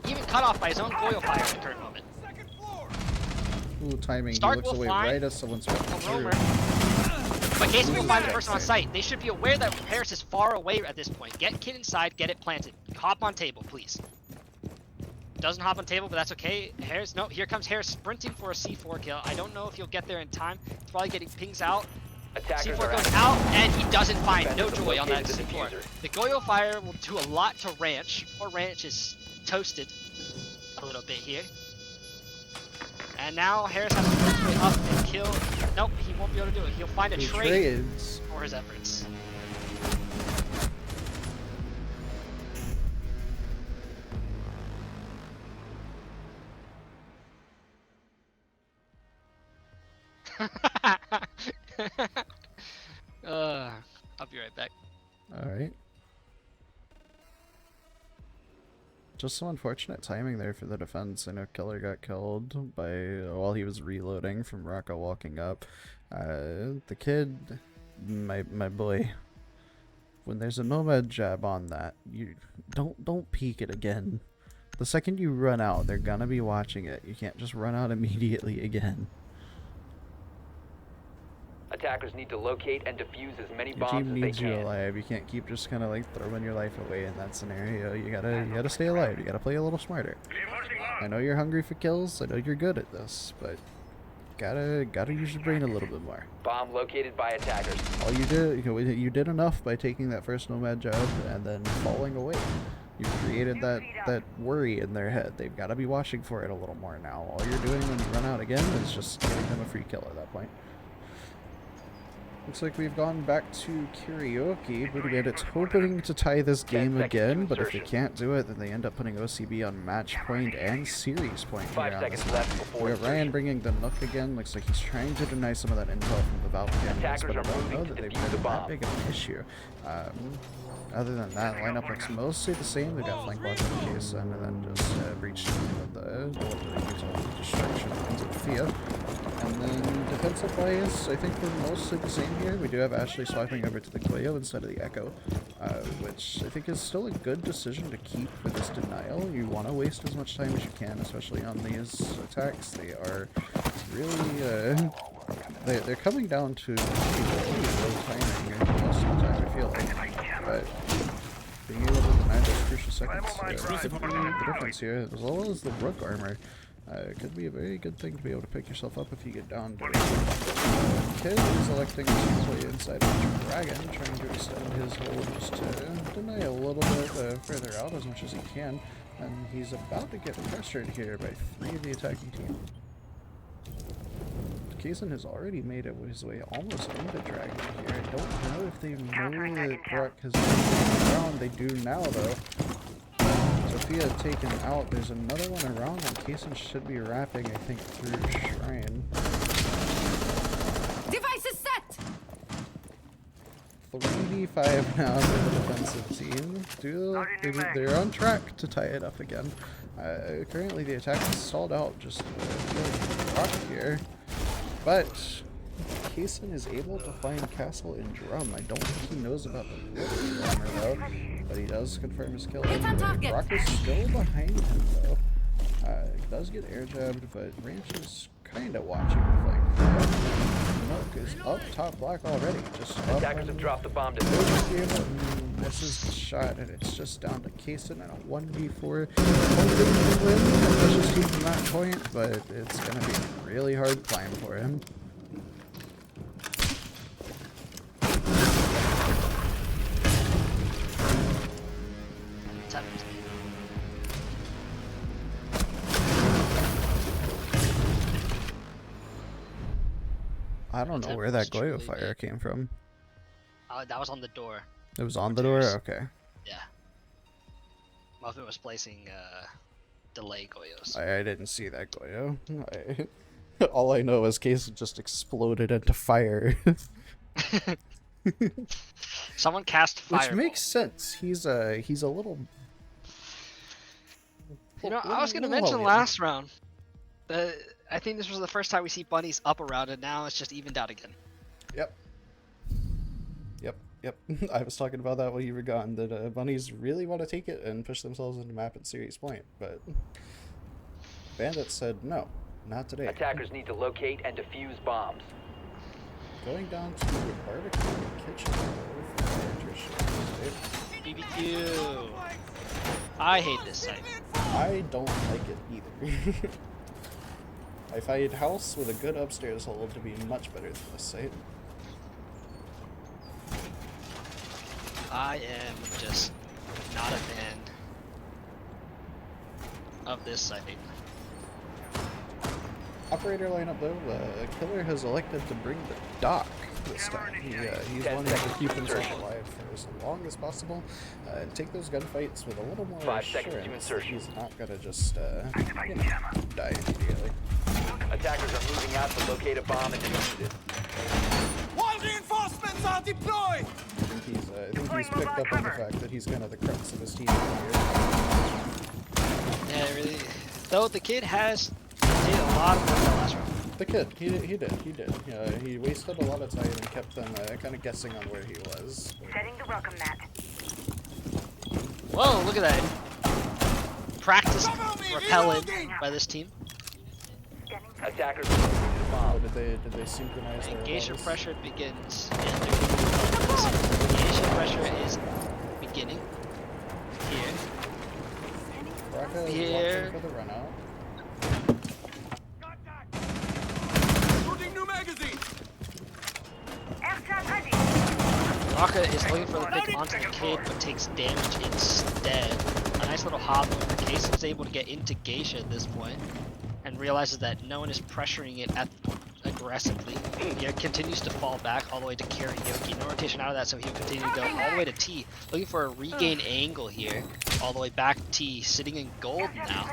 Even cut off by his own oil fire at the current moment. Ooh, timing. Stark He looks will away find right as someone's walking A through. roamer. But Kaysen will find the person on site. They should be aware that Harris is far away at this point. Get kid inside, get it planted. Hop on table, please. Doesn't hop on table, but that's okay. Harris, no, here comes Harris sprinting for a C4 kill. I don't know if he'll get there in time. He's probably getting pings out. Attackers C4 are goes active. out, and he doesn't find no Defenders have joy on that located the C4. diffuser. The Goyo fire will do a lot to Ranch. Poor Ranch is toasted a little bit here. And now Harris has to work his way up and kill. Nope, he won't be able to do it. He'll find a He trade trades. for his efforts. I'll be right back. Alright. Just some unfortunate timing there for the defense. I know Killer got killed while he was reloading from Rocco walking up. The kid, my boy, when there's a nomad jab on that, you don't peek it again. The second you run out, they're gonna be watching it. You can't just run out immediately again. Attackers need to locate and defuse as many Your bombs team as they needs you can. alive. You can't keep just kind of like throwing your life away in that scenario. You gotta stay alive. You gotta play a little smarter. I know you're hungry for kills. I know you're good at this, but gotta use your brain a little bit more. Bomb located by attackers. All you did enough by taking that first nomad job and then falling away. You created that worry in their head. They've got to be watching for it a little more now. All you're doing when you run out again is just giving them a free kill at that point. Looks like we've gone back to karaoke. Booty Bandits hoping to tie this 10 game seconds again, to but if they insertion. can't do it, then they end up putting OCB on match point and series point. 5 here on seconds this left one. before We have Ryan insertion. bringing the Nook again. Looks like he's trying to deny some of that intel from the Valve cameras, Attackers but I are don't moving know to that they've defuse the been that bomb. big of an issue. Other than that, lineup looks mostly the same. They've got flank watch on case and then just breach with the utility destruction into Fia. And then defensive wise, I think we're mostly the same. rotation here. We do have Ashley swiping over to the Goyo instead of the Echo, which I think is still a good decision to keep with this denial. You want to waste as much time as you can, especially on these attacks. They are really, they're coming down to pretty low timing most of the time, I feel like. But being able to deny those crucial seconds could be the difference here, as well as the Rook armor. It could be a very good thing to be able to pick yourself up if you get down to it. Kid is electing to play inside of the Dragon, trying to extend his hold just to deny a little bit further out as much as he can. And he's about to get pressured here by 3 of the attacking team. Kaysen has already made his way almost into Dragon here. I don't know if they know that Brock has been around. They do now, though. Sophia taken out. There's another one around, and Kaysen should be wrapping, I think, through Shrine. Device is set! 3v5 now for the defensive team. They're on track to tie it up again. Currently, the attack is stalled out just Brock here. But Kaysen is able to find Castle in Drum. I don't think he knows about the armor though, but he does confirm his kill. Brock is still behind him though. He does get air jabbed, but Ranch is kind of watching the fight. Milk is up top black already. Just up. Attackers have dropped the bomb to Misses the shot, and it's just down to Kaysen and a 1v4. Hoping to win and push his team from that point, but it's going to be a really hard climb for him. I don't know where that Goyo fire came from. That was on the door. It was on the door? Okay. Yeah. Muffin was placing delay Goyos. I didn't see that Goyo. All I know is Kaysen just exploded into fire. Someone cast fire. Which makes sense. He's a little... You know, I was going to mention last round. I think this was the first time we see Bunnies up around, and now it's just evened out again. Yep. I was talking about that when you were gone, that Bunnies really want to take it and push themselves into map at serious point, but Bandits said no, not today. Attackers need to locate and defuse bombs. Going down to the barbecue kitchen. BBQ. I hate this site. I don't like it either. I find house with a good upstairs hold to be much better than this site. I am just not a fan of this site. Operator lineup though, Killer has elected to bring the dock this time. He's wanting to keep himself alive for as long as possible, and take those gunfights with a little more 5 seconds to assurance. insertion. He's not gonna just die immediately. Attackers are moving out to locate a bomb and defuse it. Wall reinforcements are deployed! I think he's picked up on the fact that he's kind of the crux of his team here. Yeah, really. Though the kid has did a lot of work that last round. The kid, he did. He wasted a lot of time and kept them kind of guessing on where he was. Setting the welcome mat. Whoa, look at that. Practice repellent by this team. Attackers are moving to the bomb. Oh, did they synchronize their Engagement levels? pressure begins. Engagement pressure is beginning. Here. Raka is Here. watching for the run out. Shooting new magazine! Aircraft ready. Raka is looking for the pick onto the kid, but takes damage instead. A nice little hop over. Kaysen is able to get into Geisha at this point, and realizes that no one is pressuring it aggressively. He continues to fall back all the way to Karaoke. No rotation out of that, so he'll continue to go all the way to T, looking for a regain angle here, all the way back to T, sitting in gold now.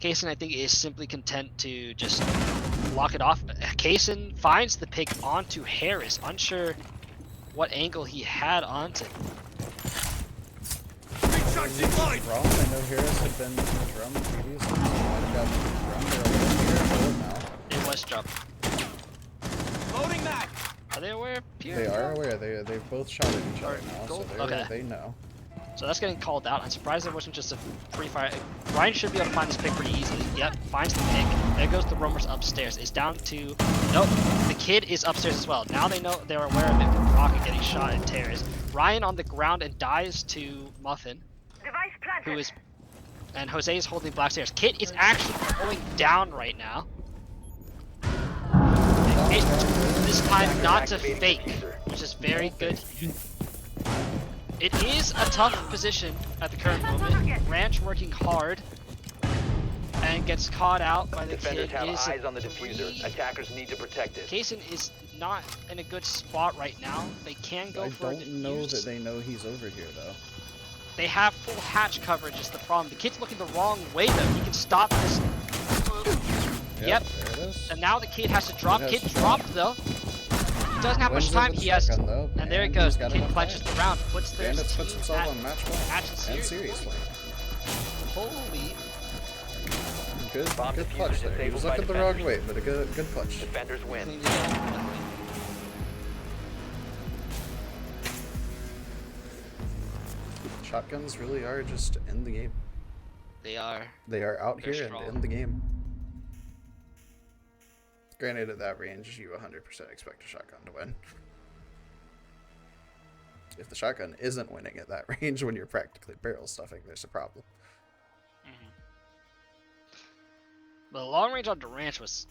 Kaysen, I think, is simply content to just lock it off. Kaysen finds the pick onto Harris, unsure what angle he had onto. Shot deployed! Drum, I know Harris had been drum previously, so he might have gotten drum. They're all here now. It was jump. Loading mag! Are they aware of Pierre? They are aware. They've both shot at each other Or now, so gold? they Okay. they know. So that's getting called out. I'm surprised it wasn't just a free fire. Ryan should be able to find this pick pretty easily. Yep, finds the pick. There goes the roamers upstairs. It's down to... Nope, the kid is upstairs as well. Now they know they're aware of it from Rocket getting shot and tears. Ryan on the ground and dies to Muffin, Device planted. who is... And Jose is holding black stairs. Kid is actually going down right now. This time not to fake, which is very good. It is a tough position at the current moment. Ranch working hard and gets caught out by the Defenders kid. have Is eyes on the diffuser. Attackers need to protect it. Kaysen is not in a good spot right now. They can go I for a don't know defuse. that they know he's over here though. They have full hatch coverage is the problem. The kid's looking the wrong way though. He can stop this. Yep. There it is. And now the kid has to drop. It has Kid to drop. dropped though. He doesn't have much Wins it time. with He has. shotgun, though, And there it and goes. he's The got kid enough clenches time. the round. Puts their Bandits puts team himself at on match point. match and And series. seriously. Holy. Good, Bomb good diffuser clutch there. He disabled was by looking the wrong defenders. way, but a good clutch. Defenders win. Shotguns really are just in the game. They are. They are out They're here strong. and in the game. Granted, at that range, you 100% expect a shotgun to win. If the shotgun isn't winning at that range when you're practically barrel stuffing, there's a problem. But the long range on Durant was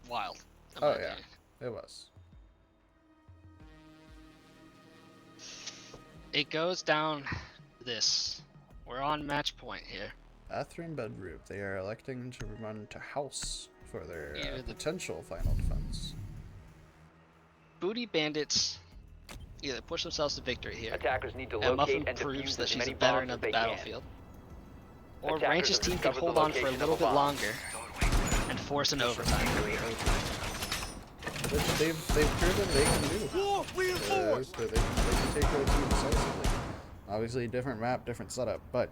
wild. in my Oh, yeah. opinion. It was. It goes down this. We're on match point here. Bathroom, bedroom. They are electing to run to house for their Either the- potential final defense. Booty Bandits either push themselves to victory here, Attackers need to and Muffin locate and proves defuse that as she's many a veteran bombs as of the they can. battlefield. Or Attackers Ranch's have team can discovered hold the on for a location little of a bit bomb. longer and force an overtime. Which they've proven they can do. War reinforced. So they can take OT decisively. Obviously, different map, different setup, but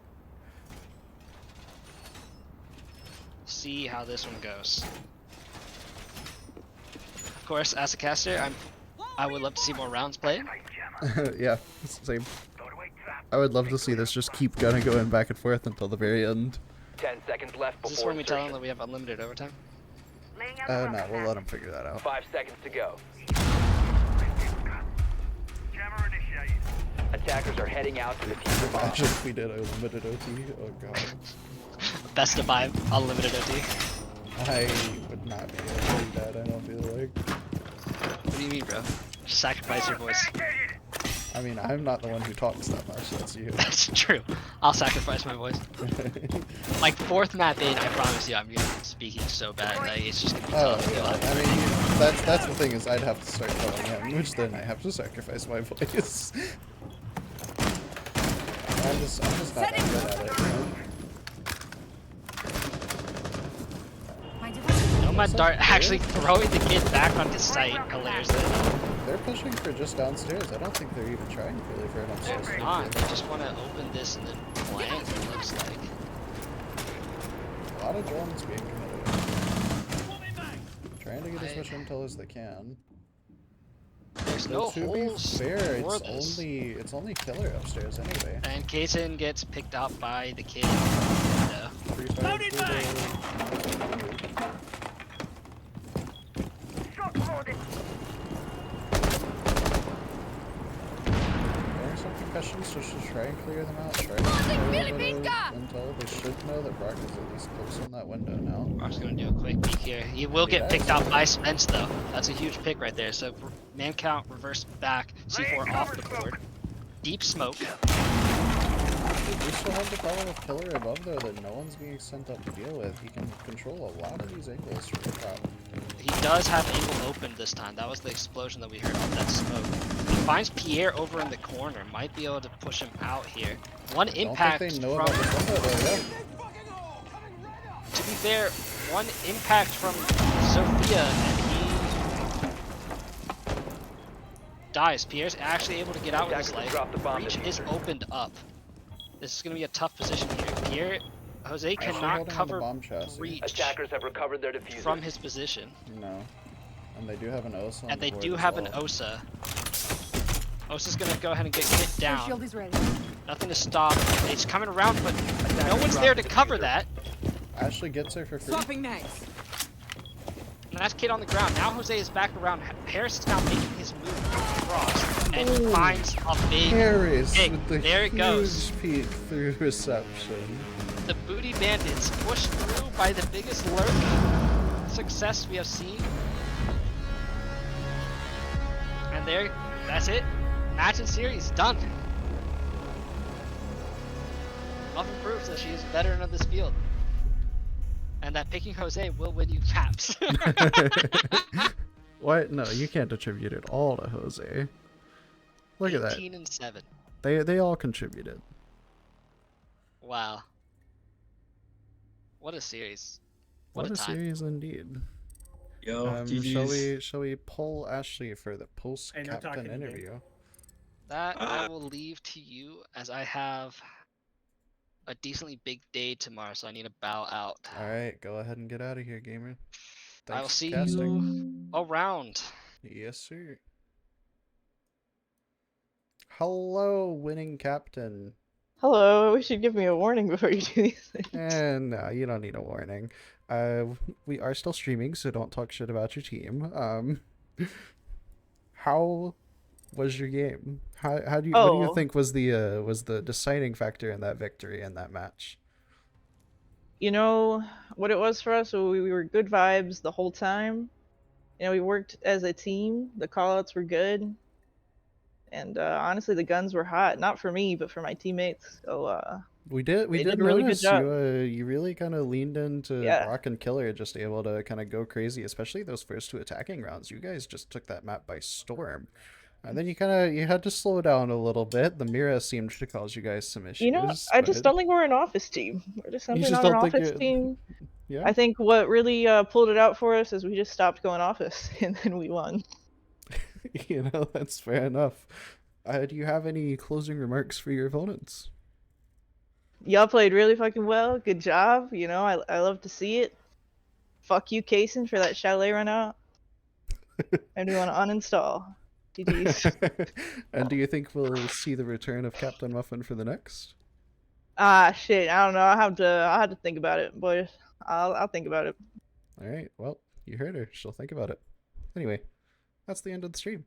See how this one goes. Of course, as a caster, I would love to see more rounds played. yeah, same. I would love to see this just keep going back and forth until the very end. 10 seconds left Is this before when we tell them insertion. that we have unlimited overtime? Laying out the No, rocket we'll map. let them figure that out. 5 seconds to go. Jammer initiated. Attackers are heading out to defuse the bomb. Imagine if we did a limited OT. Oh god. Best of 5, unlimited OT. I would not be able to do that, I don't feel like. What do you mean, bro? Just sacrifice your voice. I mean, I'm not the one who talks that much, that's you. That's true. I'll sacrifice my voice. Like 4th map in, I promise you, I'm gonna be speaking so bad that it's just gonna be Oh, tough. yeah. I mean, that's the thing is I'd have to start telling him, which then I have to sacrifice my voice. I'm just not that good at it, you know? Nomad Dart actually throwing the kid back on his site, hilariously. They're pushing for just downstairs. I don't think they're even trying really for an upstairs. They're sneak not. They peek. just want to open this and then plant, it looks like. A lot of drones being committed. Trying to get as much intel as they can. There's Though, no to be holes fair, for this. it's only killer upstairs anyway. And Kaysen gets picked up by the kid. Yeah. Free fire Loaded for mag! Shot loaded. There are some concussions just to try and clear them out. Try to get a little bit of intel. They should know that Brock is at least close on that window now. I'm just gonna do a quick peek here. He will He get does. picked out by Spence though. That's a huge pick right there. So man count reverse back. C4 off the board. Deep smoke. We do still have the problem with killer above though that no one's being sent up to deal with. He can control a lot of these angles from the top. He does have angle open this time. That was the explosion that we heard off that smoke. He finds Pierre over in the corner. Might be able to push him out here. One I don't impact think they know from. about this window though, yeah. To be fair, one impact from Sophia and he dies. Pierre's actually able to get out with his Attackers life. drop the bomb Breach is diffuser. opened up. This is going to be a tough position here. Pierre, Jose Actually cannot holding on the cover bomb chassis. Breach Attackers have recovered their diffuser. from his position. No. And they do have an Osa on And the they board do as have an well. Osa. Osa's gonna go ahead and get hit Their down. shield is ready. Nothing to stop. It's coming around, but no one's there to cover that. Ashley gets her for free. Swapping knives. Last kid on the ground. Now Jose is back around. Harris is now making his move across, and he finds a big Harris pick. with the There it goes. huge peek through reception. The Booty Bandits pushed through by the biggest lurk success we have seen. And there, that's it. Match and series done. Muffin proves that she is a veteran of this field. And that picking Jose will win you caps. What? No, you can't attribute it all to Jose. Look at that. 18 and 7. They all contributed. Wow. What a series. What a a time. series indeed. Yo, Shall we pull Ashley for the post Hey, no captain talking again. interview? That I will leave to you, as I have a decently big day tomorrow, so I need to bow out. Alright, go ahead and get out of here, gamer. I will Thanks see for casting. you around. Yes, sir. Hello, winning captain. Hello, we should give me a warning before you do these things. And no, you don't need a warning. We are still streaming, so don't talk shit about your team. How was your game? How do you what do you think was the deciding factor in that victory in that match? You know what it was for us? We were good vibes the whole time. You know, we worked as a team. The callouts were good. And honestly, the guns were hot. Not for me, but for my teammates. So We did they did a really good notice job. you really kind of leaned into Yeah. Rock and Killer, just able to kind of go crazy, especially those first two attacking rounds. You guys just took that map by storm. And then you had to slow down a little bit. The Mira seemed to cause you guys some issues. You know, I just but- don't think we're an office team. We're just simply just not an don't think office it- team. Yeah. I think what really pulled it out for us is we just stopped going office, and then we won. You know, that's fair enough. Do you have any closing remarks for your opponents? Y'all played really fucking well. Good job. You know, I love to see it. Fuck you, Kaysen, for that chalet run out. And we want to uninstall. GG's. And do you think we'll see the return of Captain Muffin for the next? Ah, shit. I don't know. I'll have to think about it, boys. I'll think about it. All right. Well, you heard her. She'll think about it. Anyway, that's the end of the stream.